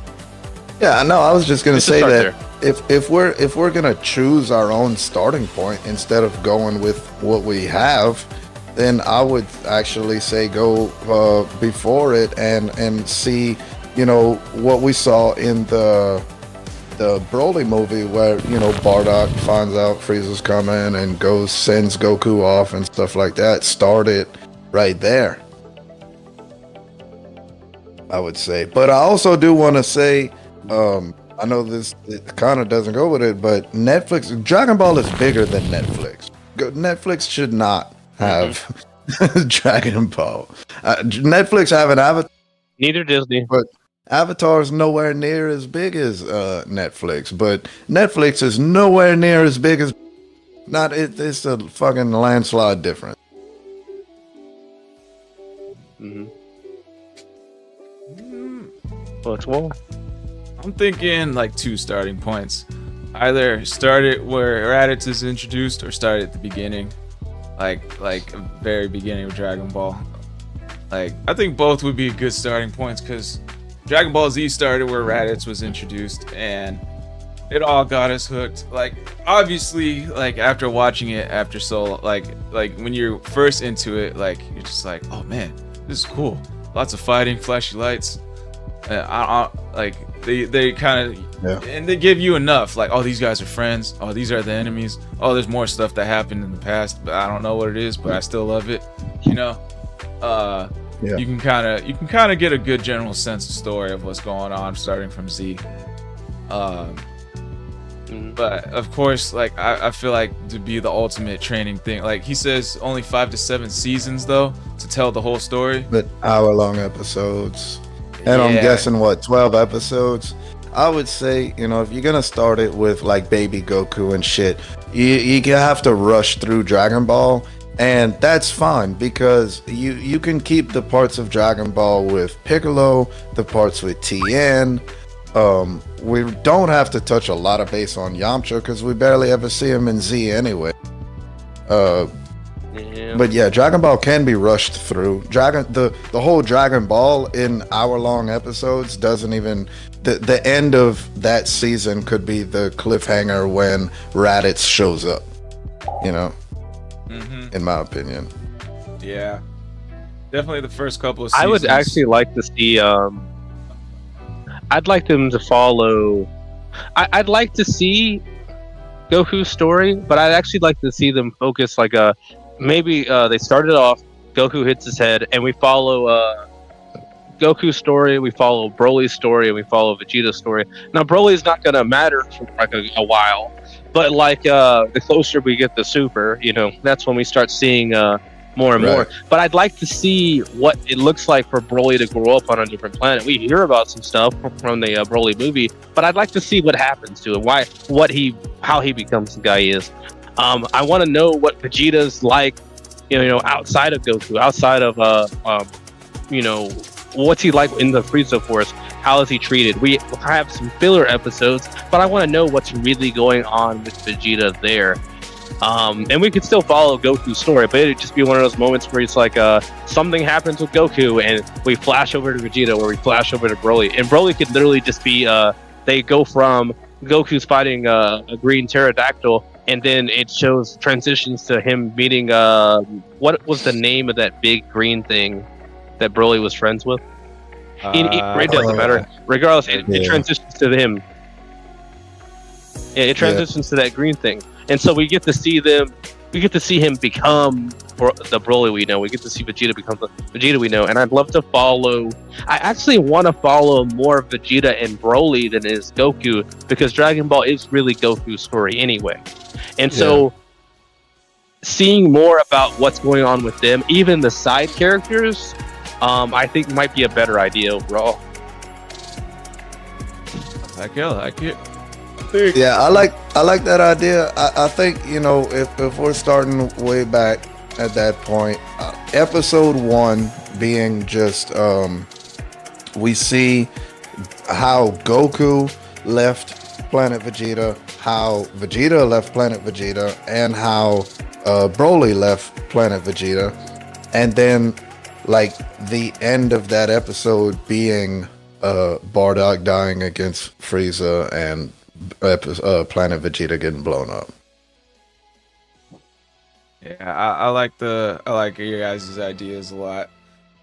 Yeah, no, I was just gonna Just say start that if we're gonna choose our own starting point instead of going with what we have, then I would actually say go before it and see, you know, what we saw in the Broly movie where, you know, Bardock finds out Frieza's coming and sends Goku off and stuff like that. Start it right there, I would say. But I also do want to say, I know it kind of doesn't go with it, but Dragon Ball is bigger than Netflix. Netflix should not have Dragon Ball. Netflix have an Avatar. Neither Disney. But Avatar is nowhere near as big as Netflix. But Netflix is nowhere near as big as. It's a fucking landslide difference. But well, I'm thinking like 2 starting points. Either start it where Raditz is introduced, or start at the beginning, like very beginning of Dragon Ball. Like, I think both would be good starting points, because Dragon Ball Z started where Raditz was introduced, and it all got us hooked. Like, obviously, like after watching it after so like when you're first into it, like you're just like, oh man, this is cool. Lots of fighting, flashy lights. Like they kind of, and they give you enough. Like, oh, these guys are friends. Oh, these are the enemies. Oh, there's more stuff that happened in the past, but I don't know what it is. But I still love it. You know, you can kind of get a good general sense of story of what's going on starting from Z. But of course, like I feel like to be the ultimate training thing, like he says, only 5 to 7 seasons though to tell the whole story. But hour-long episodes. And I'm guessing, 12 episodes? I would say, you know, if you're gonna start it with like baby Goku and shit, you have to rush through Dragon Ball, and that's fine, because you can keep the parts of Dragon Ball with Piccolo, the parts with Tien, We don't have to touch a lot of base on Yamcha because we barely ever see him in Z anyway. Yeah. But yeah, Dragon Ball can be rushed through. The whole Dragon Ball in hour-long episodes doesn't even. The end of that season could be the cliffhanger when Raditz shows up. You know, in my opinion. Yeah, definitely the first couple of seasons. I would actually like to see. I'd like them to follow. I'd like to see Goku's story, but I'd actually like to see them focus like maybe they started off. Goku hits his head, and we follow Goku's story. We follow Broly's story, and we follow Vegeta's story. Now Broly's not gonna matter for like a while, but like the closer we get to Super, you know, that's when we start seeing more and more. But I'd like to see what it looks like for Broly to grow up on a different planet. We hear about some stuff from the Broly movie, but I'd like to see what happens to him, how he becomes the guy he is. I want to know what Vegeta's like, you know, outside of Goku, outside of you know, what's he like in the Frieza Force? How is he treated? We have some filler episodes, but I want to know what's really going on with Vegeta there. And we could still follow Goku's story, but it'd just be one of those moments where it's like something happens with Goku and we flash over to Vegeta or we flash over to Broly. And Broly could literally just be they go from Goku's fighting a green pterodactyl, and then it shows transitions to him meeting what was the name of that big green thing that Broly was friends with? It doesn't matter. Regardless, it transitions to him. Yeah, it transitions to that green thing. And so we get to see him become the Broly we know. We get to see Vegeta become the Vegeta we know. And I'd love to I actually want to follow more of Vegeta and Broly than is Goku, because Dragon Ball is really Goku's story anyway. And so seeing more about what's going on with them, even the side characters, I think might be a better idea overall. I like it. Yeah, I like that idea. I think, you know, if we're starting way back at that point, episode 1 being just we see how Goku left Planet Vegeta, how Vegeta left Planet Vegeta, and how Broly left Planet Vegeta, and then like the end of that episode being Bardock dying against Frieza and Planet Vegeta getting blown up. Yeah, I like your guys' ideas a lot.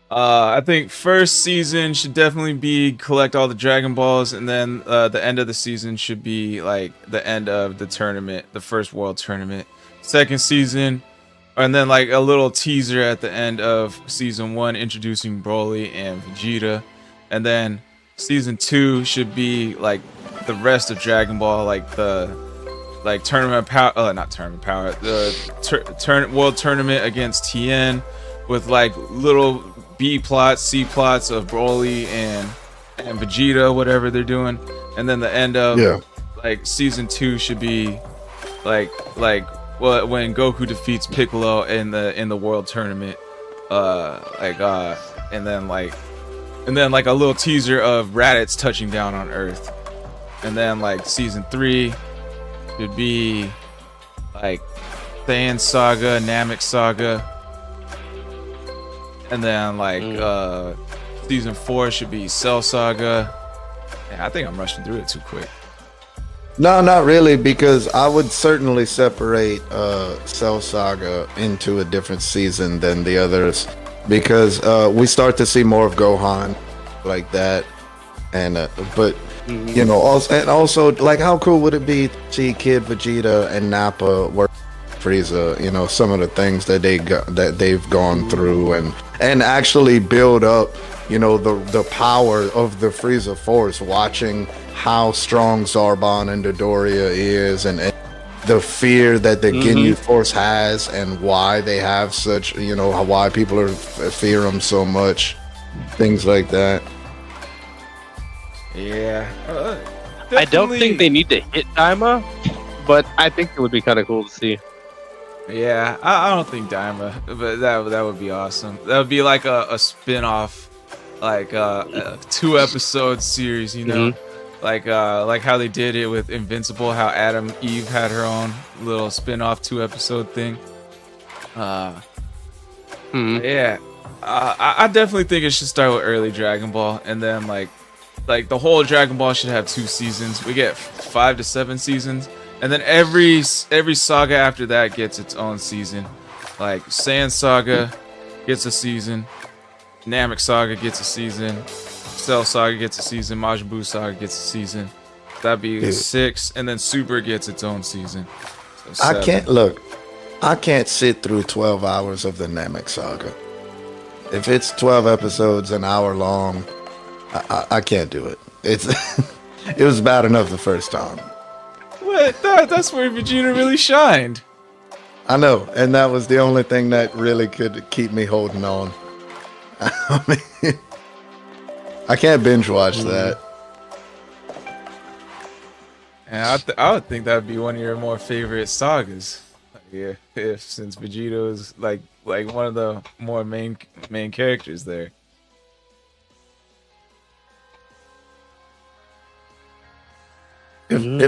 I think first season should definitely be collect all the Dragon Balls, and then the end of the season should be like the end of the tournament, the first world tournament. Second season, and then like a little teaser at the end of season 1 introducing Broly and Vegeta, and then season 2 should be like the rest of Dragon Ball, like the tournament power, not tournament power, the world tournament against Tien, with like little B plots, C plots of Broly and Vegeta, whatever they're doing, and then the end of like season 2 should be like when Goku defeats Piccolo in the world tournament, and then like a little teaser of Raditz touching down on Earth. And then like season 3 should be like Saiyan Saga, Namek Saga. And then like season 4 should be Cell Saga. Yeah, I think I'm rushing through it too quick. No, not really, because I would certainly separate Cell Saga into a different season than the others, because we start to see more of Gohan like that, and but you know, also like how cool would it be to see Kid Vegeta and Nappa work Frieza, you know, some of the things that they've gone through, and actually build up, you know, the power of the Frieza Force, watching how strong Zarbon and Dodoria is, and the fear that the Ginyu Force has, and why they have such, you know, why people fear them so much, things like that. Yeah. I don't think they need to hit Daima, but I think it would be kind of cool to see. Yeah, I don't think Daima, but that would be awesome. That would be like a spin-off, like a 2-episode series, you know, like how they did it with Invincible, how Adam Eve had her own little spin-off 2-episode thing. Yeah, I definitely think it should start with early Dragon Ball, and then like the whole Dragon Ball should have 2 seasons. We get 5 to 7 seasons, and then every saga after that gets its own season. Like Saiyan Saga gets a season, Namek Saga gets a season, Cell Saga gets a season, Majin Buu Saga gets a season. That'd be 6, and then Super gets its own season. So I can't sit through 12 hours of the Namek Saga. If it's 12 episodes, an hour long, I can't do it. It was bad enough the first time. What? That's where Vegeta really shined. I know, and that was the only thing that really could keep me holding on. I mean, I can't binge watch that. And I would think that would be one of your more favorite sagas. Yeah, since Vegeta is like one of the more main characters there. If the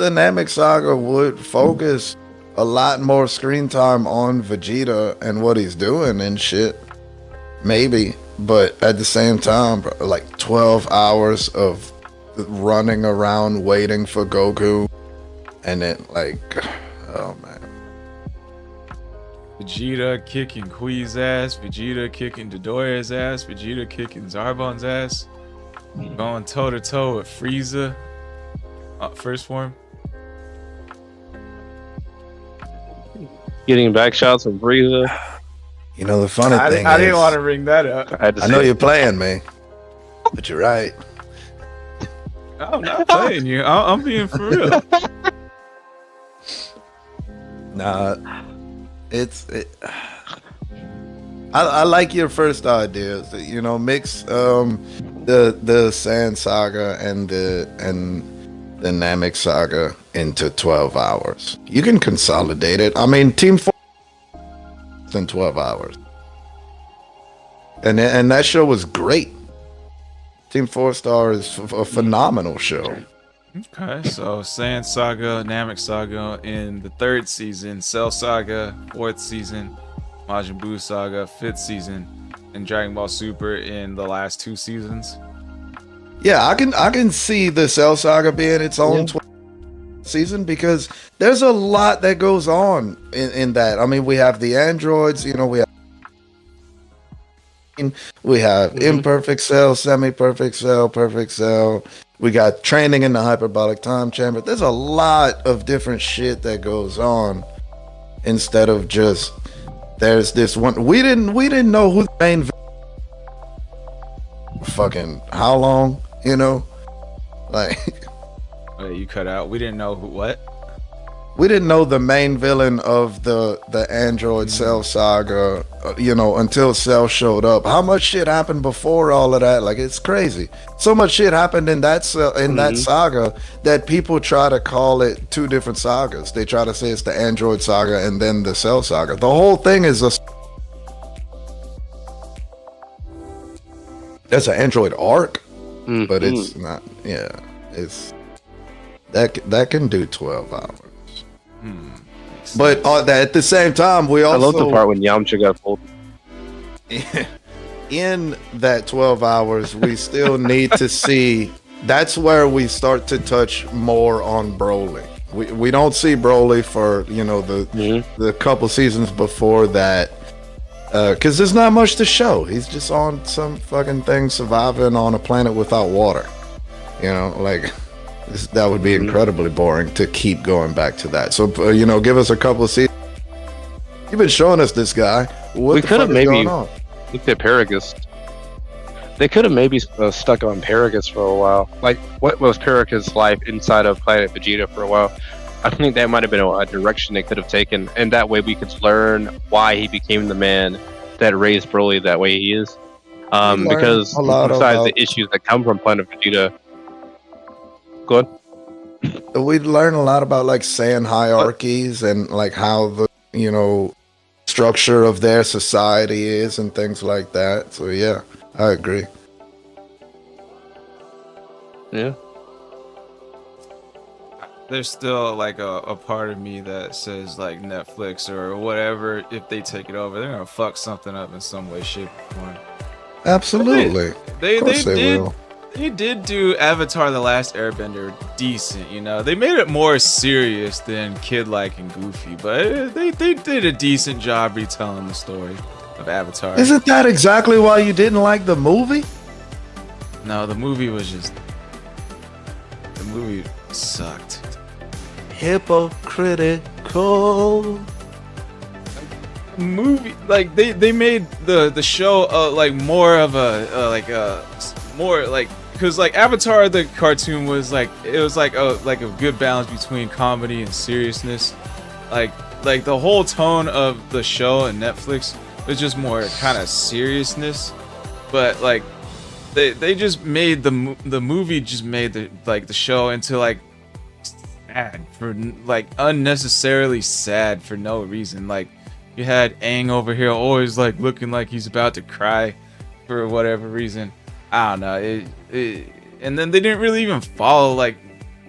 Namek Saga would focus a lot more screen time on Vegeta and what he's doing and shit, maybe. But at the same time, bro, like 12 hours of running around waiting for Goku, and then like, oh man. Vegeta kicking Kui's ass, Vegeta kicking Dodora's ass, Vegeta kicking Zarbon's ass, going toe to toe with Frieza, first form. Getting back shots from Frieza. You know the funny thing I didn't want to bring that up. I know you're playing me, but you're right. I'm not playing you. I'm being for real. Nah, I like your first idea. You know, mix the Saiyan Saga and the Namek Saga into 12 hours. You can consolidate it. I mean, Team 4 in 12 hours, and that show was great. Team 4 Star is a phenomenal show. Okay, so Saiyan Saga, Namek Saga in the 3rd season, Cell Saga 4th season, Majin Buu Saga 5th season, and Dragon Ball Super in the last 2 seasons. Yeah, I can see the Cell Saga being its own season, because there's a lot that goes on in that. I mean, we have the androids, you know, we have imperfect cell, semi-perfect cell, perfect cell. We got training in the hyperbolic time chamber. There's a lot of different shit that goes on, instead of just there's this one. We didn't know who the main fucking how long, you know, like. Wait, you cut out. We didn't know who what. We didn't know the main villain of the Android Cell saga, you know, until Cell showed up. How much shit happened before all of that? Like, it's crazy. So much shit happened in that that saga that people try to call it 2 different sagas. They try to say it's the Android saga and then the Cell saga. The whole thing is that's an Android arc, but it's not. Yeah, it's that can do 12 hours. But at the same time, we also... I love the part when Yamcha got pulled. In that 12 hours, we still need to see... That's where we start to touch more on Broly. We don't see Broly for, you know, the couple seasons before that. Because there's not much to show. He's just on some fucking thing surviving on a planet without water. You know, like... That would be incredibly boring to keep going back to that. So, you know, give us a couple of seasons. You've been showing us this guy. What we the could have fuck is maybe going on? looked at Paragus. They could have maybe stuck on Paragus for a while. Like, what was Paragus' life inside of Planet Vegeta for a while? I think that might have been a direction they could have taken, and that way we could learn why he became the man that raised Broly that way he is. Because besides the issues that come from Planet Vegeta. Go ahead. We learn a lot about like Saiyan hierarchies and like how the, you know, structure of their society is and things like that. So yeah, I agree. Yeah. There's still like a part of me that says like Netflix or whatever, if they take it over, they're gonna fuck something up in some way, shape, or form. Absolutely. They Of course they did will. they did do Avatar: The Last Airbender decent, you know. They made it more serious than kid-like and goofy, but they did a decent job retelling the story of Avatar. Isn't that exactly why you didn't like the movie? No, the movie sucked. Hypocritical. Movie like they made the show like more of more like, because like Avatar the cartoon was like, it was like a good balance between comedy and seriousness. Like the whole tone of the show and Netflix was just more kind of seriousness, but like they just made the movie just made the show into like sad for like unnecessarily sad for no reason. Like you had Aang over here always like looking like he's about to cry for whatever reason. I don't know. And then they didn't really even follow like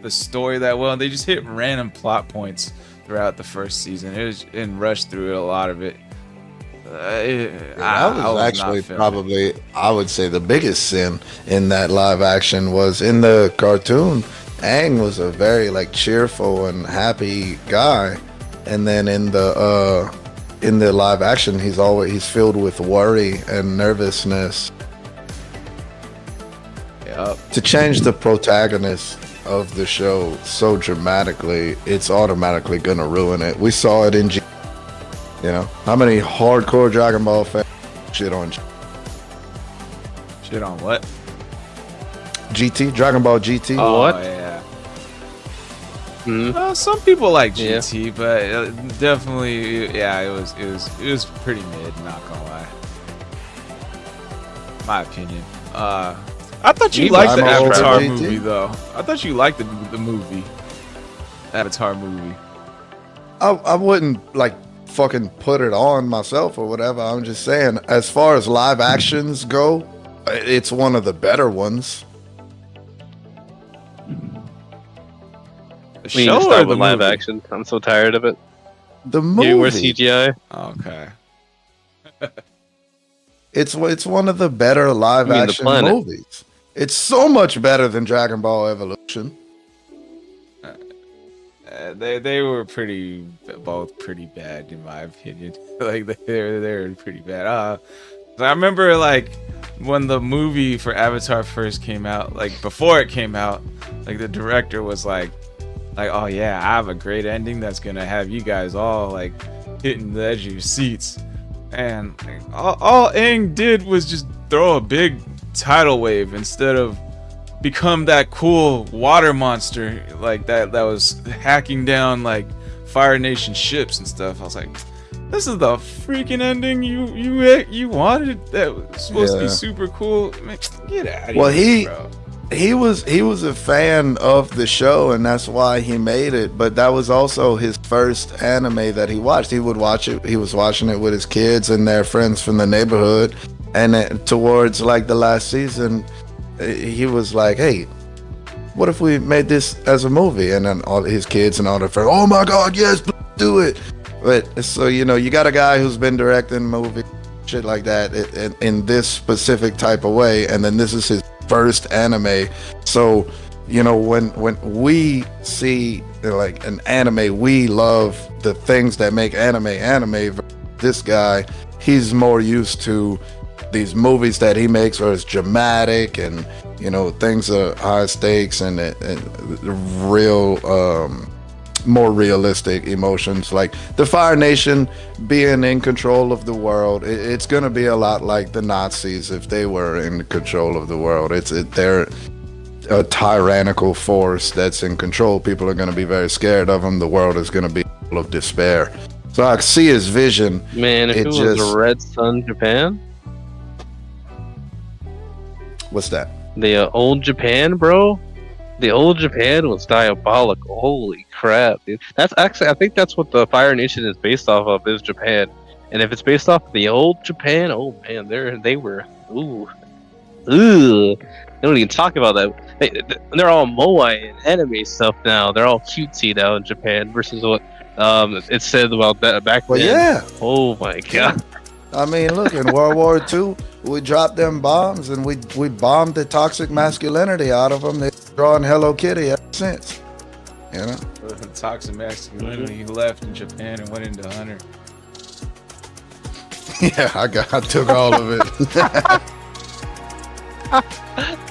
the story that well. They just hit random plot points throughout the first season. It was and rushed through a lot of it. That was actually probably, I would say, the biggest sin in that live action was in the cartoon. Aang was a very like cheerful and happy guy, and then in the live action, he's filled with worry and nervousness. Yep. To change the protagonist of the show so dramatically, it's automatically gonna ruin it. We saw it in you know, how many hardcore Dragon Ball fans shit on what? GT, Dragon Ball GT? Oh, What? yeah. Mhm. Some people like Yeah. GT, but definitely, yeah, it was pretty mid. Not gonna lie, my opinion. I thought you liked the I'm all Avatar for GT. movie, though. I thought you liked the movie, Avatar movie. I wouldn't like fucking put it on myself or whatever. I'm just saying, as far as live actions go, it's one of the better ones. The We need to show or start the with live movie? action. I'm so tired of it. The Getting more movie, CGI. Okay. it's one of the better live You mean the action planet? movies. It's so much better than Dragon Ball Evolution. They were both pretty bad in my opinion. Like they were pretty bad. I remember like when the movie for Avatar first came out, like before it came out, like the director was like, oh yeah, I have a great ending that's gonna have you guys all like hitting the edge of your seats. And like, all Aang did was just throw a big tidal wave instead of become that cool water monster like that was hacking down like Fire Nation ships and stuff. I was like, this is the freaking ending you wanted. That was supposed to be super cool. Man, get out of Well, here, bro. He was a fan of the show, and that's why he made it. But that was also his first anime that he watched. He would watch it. He was watching it with his kids and their friends from the neighborhood. And then towards like the last season, he was like, "Hey, what if we made this as a movie?" And then all his kids and all their friends, "Oh my God, yes, do it!" But so you know, you got a guy who's been directing movies, shit like that, in this specific type of way, and then this is his first anime. So you know, when we see like an anime, we love the things that make anime. This guy, he's more used to these movies that he makes where it's dramatic and you know things are high stakes and real more realistic emotions, like the Fire Nation being in control of the world. It's gonna be a lot like the Nazis if they were in control of the world. They're a tyrannical force that's in control. People are gonna be very scared of them. The world is gonna be full of despair. So I see his vision. Man, if it was the Red Sun Japan, What's that? the old Japan, bro. The old Japan was diabolical. Holy crap, dude. That's actually, I think that's what the Fire Nation is based off of, is Japan. And if it's based off the old Japan, oh man, they were, ooh. They don't even talk about that. They're all moai and anime stuff now. They're all cutesy now in Japan versus what it said about that back Well, then. yeah. Oh my god. I mean, look, in World War II, we dropped them bombs and we bombed the toxic masculinity out of them. They're drawing Hello Kitty ever since. You know? Toxic masculinity. He left in Japan and went into Hunter. Yeah, I took all of it.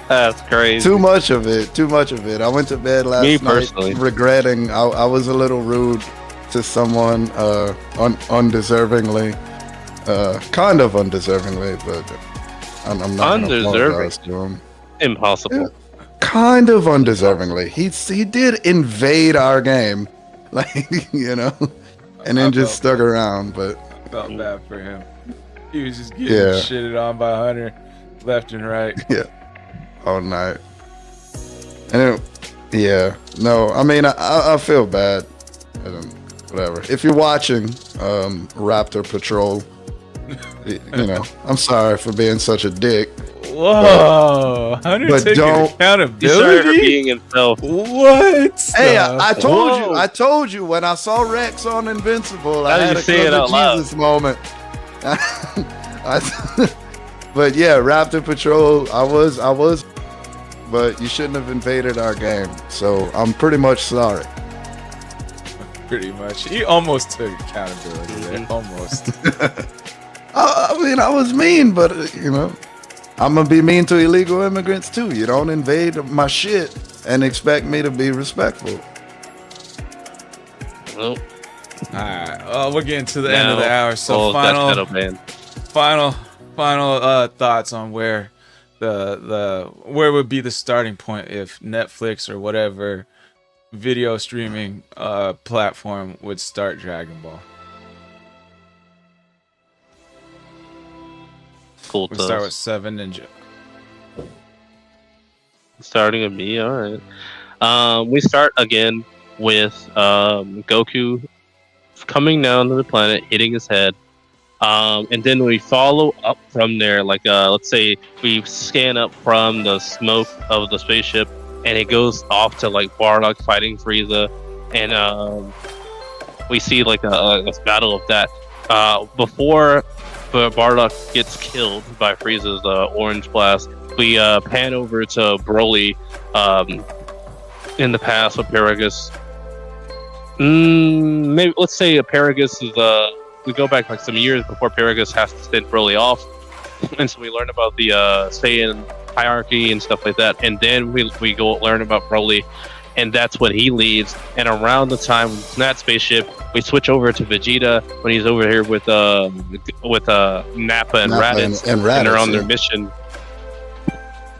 That's crazy. Too much of it. I went to bed last night personally. regretting I was a little rude to someone undeservingly. Kind of undeservingly, but I'm not gonna apologize to him. Impossible. Yeah, kind of undeservingly. He did invade our game, like, you know, and then just stuck around. But I felt bad for him. He was just getting Yeah. shitted on by Hunter, left and right. yeah, all night. And yeah, no, I mean, I feel bad. Whatever. If you're watching, Raptor Patrol, you know, I'm sorry for being such a dick. Whoa, Hunter but taking don't- He's sorry for accountability. being himself. What? Hey, I told Whoa. you. I told you when I saw Rex on Invincible. How I did had you a say it come out to loud? Jesus moment. But yeah, Raptor Patrol. I was, but you shouldn't have invaded our game. So I'm pretty much sorry. Pretty much. He almost took accountability there. Almost. I mean, I was mean, but you know, I'm gonna be mean to illegal immigrants too. You don't invade my shit and expect me to be respectful. Well, Alright. We're getting to the end of the hour. So Squall's death metal band. final thoughts on where where would be the starting point if Netflix or whatever video streaming platform would start Dragon Ball. Cool. We'll start with 7 Ninja. Starting with me, all right. We start again with Goku coming down to the planet, hitting his head, and then we follow up from there. Like, let's say we scan up from the smoke of the spaceship, and it goes off to like Bardock fighting Frieza, and we see like a battle of that. Before Bardock gets killed by Frieza's orange blast, we pan over to Broly in the past with Paragus. Maybe let's say Paragus is we go back like some years before Paragus has to send Broly off, and so we learn about the Saiyan hierarchy and stuff like that, and then we go learn about Broly, and that's when he leaves. And around the time in that spaceship, we switch over to Vegeta when he's over here with Nappa and Raditz, and they're on yeah. their mission.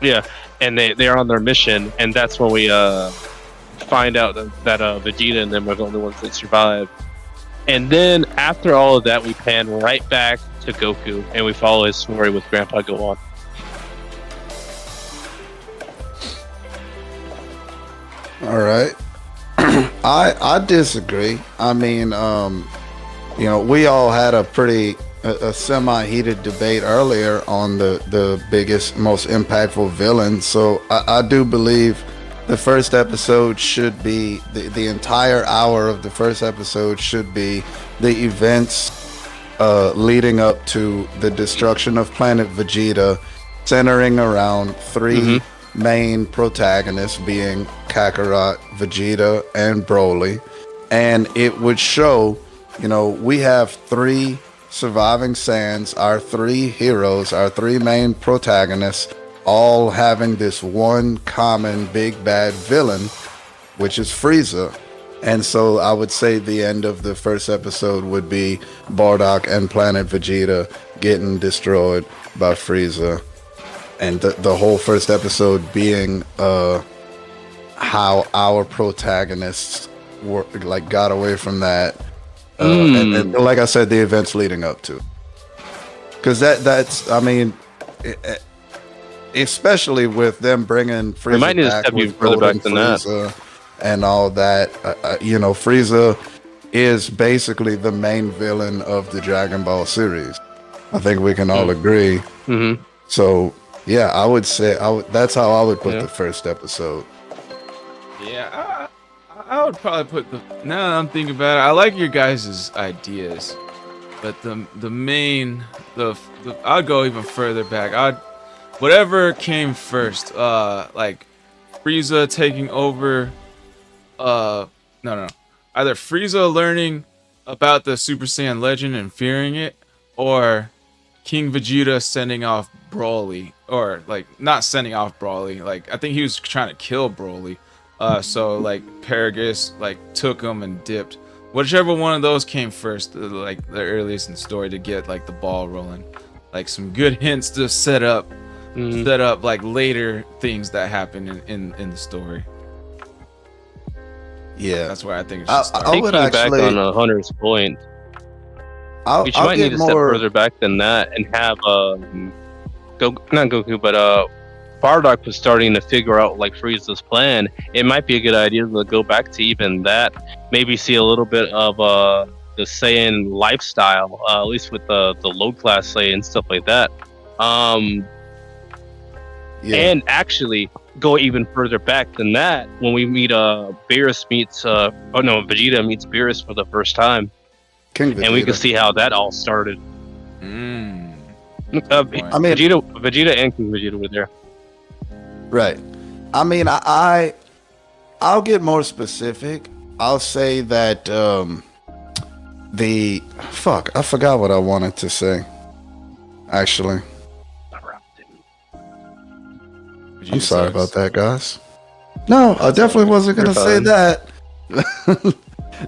Yeah, and they're on their mission, and that's when we find out that Vegeta and them are the only ones that survive. And then after all of that, we pan right back to Goku, and we follow his story with Grandpa Gohan. All right. I disagree. I mean, you know, we all had a semi-heated debate earlier on the biggest, most impactful villain. So I do believe the first episode should be the entire hour of the first episode should be the events leading up to the destruction of planet Vegeta, centering around three main protagonists being Kakarot, Vegeta, and Broly. And it would show, you know, we have three surviving Saiyans, our three heroes, our three main protagonists, all having this one common big bad villain, which is Frieza. And so I would say the end of the first episode would be Bardock and Planet Vegeta getting destroyed by Frieza. And the whole first episode being how our protagonists got away from that. And like I said, the events leading up to. Because that's, I mean, especially with them bringing Frieza might need to back step you with further Golden back than that. Frieza and all that. You know, Frieza is basically the main villain of the Dragon Ball series. I think we can all agree. Mm-hmm. So Yeah, I would say that's how I would put Yeah. the first episode. Yeah, I would probably put the. Now that I'm thinking about it, I like your guys' ideas, but the main I'd go even further back. Whatever came first, like Frieza taking over. No, either Frieza learning about the Super Saiyan legend and fearing it, or King Vegeta sending off Broly, or like not sending off Broly. Like I think he was trying to kill Broly. So like Paragus like took him and dipped. Whichever one of those came first, like the earliest in the story to get like the ball rolling. Like some good hints to set up like later things that happen in the story. Yeah, That's why I think it I should start. would Thinking back actually. on Hunter's point, I'll we might need get to step more. further back than that and have not Goku, but Bardock was starting to figure out like Frieza's plan. It might be a good idea to go back to even that. Maybe see a little bit of the Saiyan lifestyle, at least with the low class Saiyan stuff like that. Yeah, And actually go even further back than that when we meet Beerus meets Vegeta meets Beerus for the first time, King Vegeta. and we can see how that all started. I mean, Vegeta and King Vegeta were there. right. I mean, I'll get more specific. I'll say that I forgot what I wanted to say. Actually, I'm sorry about that, guys. No, I definitely wasn't gonna say that.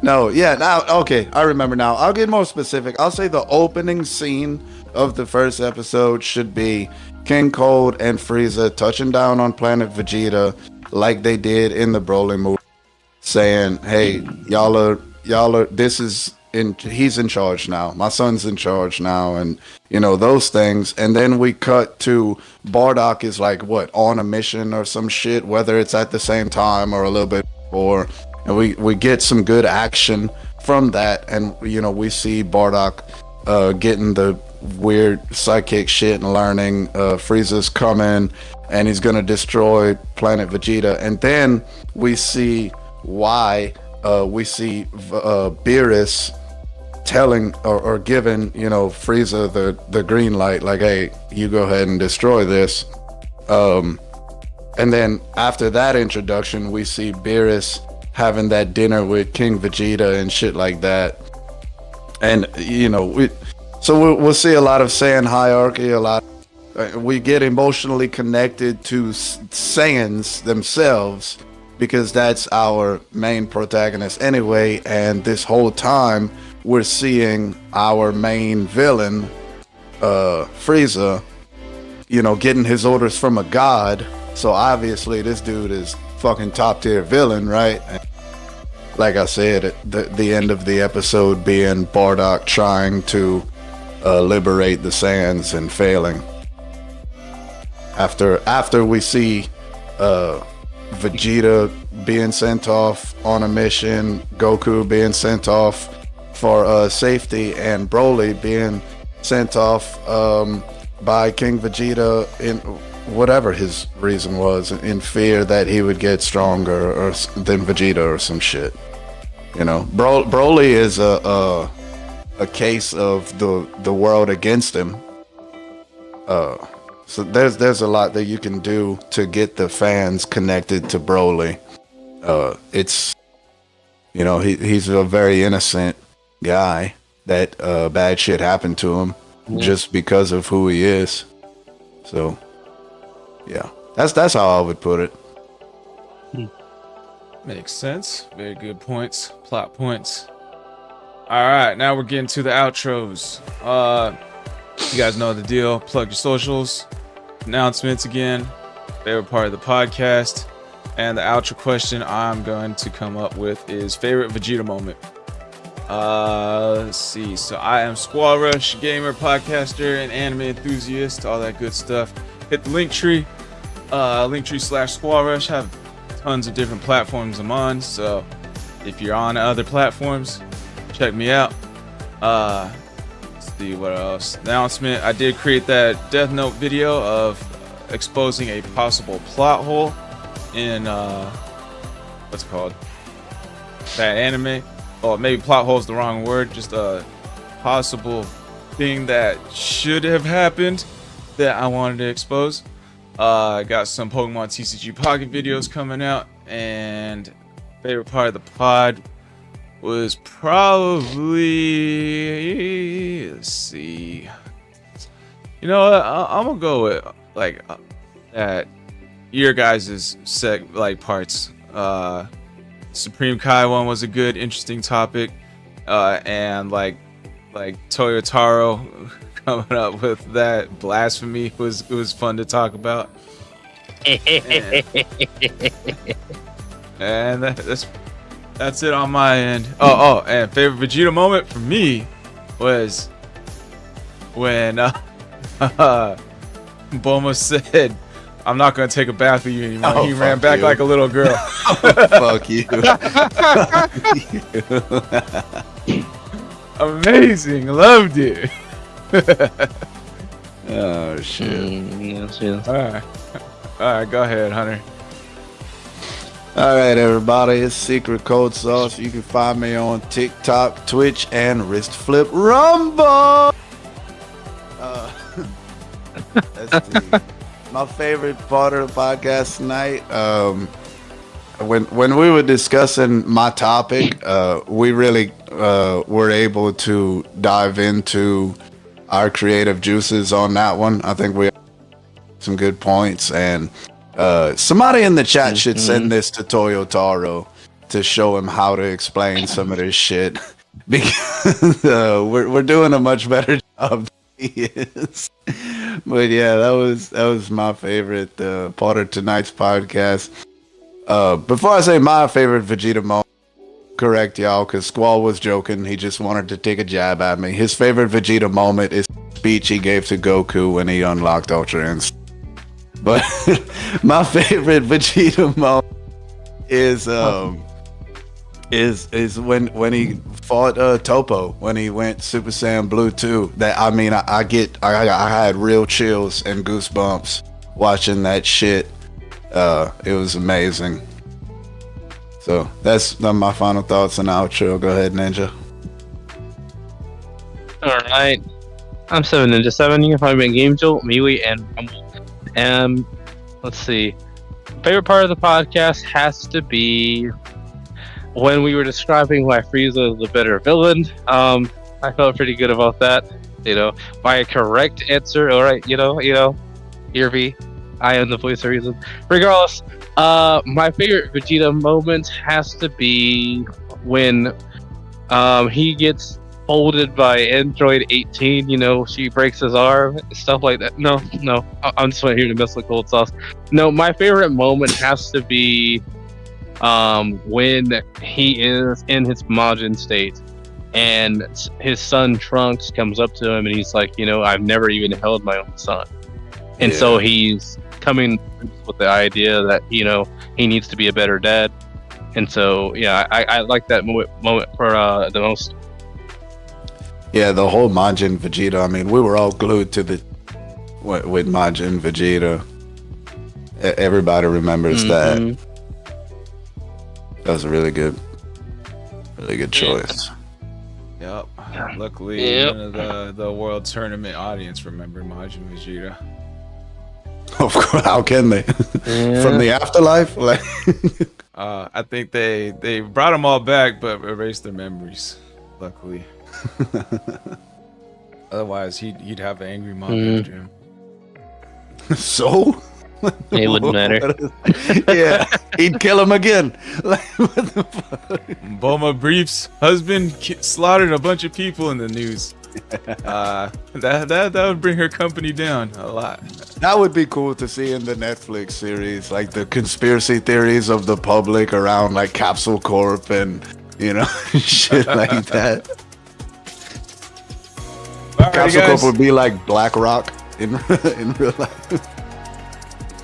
No, yeah, now okay, I remember now. I'll get more specific. I'll say the opening scene of the first episode should be King Cold and Frieza touching down on planet Vegeta like they did in the Broly movie, saying, "Hey, y'all are he's in charge now. My son's in charge now," and you know those things. And then we cut to Bardock is like on a mission or some shit, whether it's at the same time or a little bit before. And we get some good action from that, and you know we see Bardock getting the weird psychic shit and learning Frieza's coming and he's gonna destroy planet Vegeta. And then we see why we see Beerus telling or giving Frieza the green light, like, hey, you go ahead and destroy this. And then after that introduction, we see Beerus having that dinner with King Vegeta and shit like that. And we'll see a lot of Saiyan hierarchy, we get emotionally connected to Saiyans themselves, because that's our main protagonist anyway. And this whole time we're seeing our main villain, Frieza, getting his orders from a god. So obviously this dude is fucking top tier villain, right? And like I said, the end of the episode being Bardock trying to liberate the Saiyans and failing. After we see Vegeta being sent off on a mission, Goku being sent off for safety, and Broly being sent off by King Vegeta in whatever his reason was, in fear that he would get stronger than Vegeta or some shit. Broly is a case of the world against him. So there's a lot that you can do to get the fans connected to Broly. It's he's a very innocent guy that bad shit happened to him just because of who he is. So yeah, that's how I would put it. Makes sense. Very good points. Plot points. Alright, now we're getting to the outros. You guys know the deal. Plug your socials. Announcements again. Favorite part of the podcast. And the outro question I'm going to come up with is favorite Vegeta moment. Let's see. So I am SquallRush, gamer, podcaster, and anime enthusiast. All that good stuff. Hit the Linktree. Linktree/SquallRush. Have tons of different platforms I'm on. So if you're on other platforms, check me out. Let's see what else. Announcement. I did create that Death Note video of exposing a possible plot hole in what's it called, that anime. Or maybe plot hole is the wrong word. Just a possible thing that should have happened that I wanted to expose. I got some Pokemon TCG Pocket videos coming out, and favorite part of the pod was probably, let's see, you know what, I'm gonna go with like that your guys' parts. Supreme Kai one was a good, interesting topic, and like Toyotaro coming up with that blasphemy was fun to talk about. And that's it on my end. Oh, and favorite Vegeta moment for me was when Bulma said, "I'm not gonna take a bath with you anymore." Oh, he ran back you. like a little girl. Fuck you. Amazing, loved it. Oh shit. Yes. All right, go ahead, Hunter. All right, everybody, it's Secret Code Sauce. You can find me on TikTok, Twitch, and Wrist Flip Rumble. Let's see. My favorite part of the podcast tonight, when we were discussing my topic, we really were able to dive into our creative juices on that one. I think we had some good points, and somebody in the chat should send this to Toyotaro to show him how to explain some of this shit, because we're doing a much better job than he is. But yeah, that was my favorite part of tonight's podcast. Before I say my favorite Vegeta moment, correct y'all, because Squall was joking. He just wanted to take a jab at me. His favorite Vegeta moment is the speech he gave to Goku when he unlocked Ultra Instinct. But my favorite Vegeta moment is when he fought Topo, when he went Super Saiyan Blue 2. That, I mean, I had real chills and goosebumps watching that shit. It was amazing. So that's my final thoughts and outro. Go ahead, Ninja. All right, I'm 7Ninja7. You can find me on Game Jolt, MeWe, and Rumble. And let's see, favorite part of the podcast has to be when we were describing why Frieza is the better villain. I felt pretty good about that. You know, my correct answer. All right, you know, Irvi, I am the voice of reason. Regardless, my favorite Vegeta moment has to be when he gets folded by Android 18. You know, she breaks his arm, stuff like that. No, I'm just here to mess with Cold Sauce. No, my favorite moment has to be when he is in his Majin state and his son Trunks comes up to him and he's like, you know, I've never even held my own son. And so he's coming with the idea that, you know, he needs to be a better dad. And so, yeah, I like that moment for the most. Yeah, the whole Majin Vegeta. I mean, we were all glued to with Majin Vegeta. Everybody remembers that. That was a really good choice. Yep. Luckily, none of the World Tournament audience remembered Majin Vegeta. Of course, how can they? From the afterlife? Like, I think they brought them all back, but erased their memories. Luckily. Otherwise, he'd have an angry mom after him. So? It wouldn't matter. Yeah, he'd kill him again. Like, what the fuck? Bulma Brief's husband slaughtered a bunch of people in the news. That would bring her company down a lot. That would be cool to see in the Netflix series, like the conspiracy theories of the public around like Capsule Corp and, you know, shit like that. Capsule Corp would be like BlackRock in real life.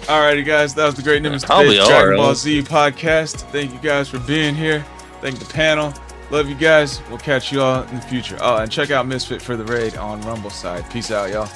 Alrighty, guys, that was the Great Nimbus Probably Dragon Ball Z podcast. Thank you guys for being here. Thank the panel. Love you guys. We'll catch you all in the future. Oh, and check out Misfit for the raid on Rumble side. Peace out, y'all.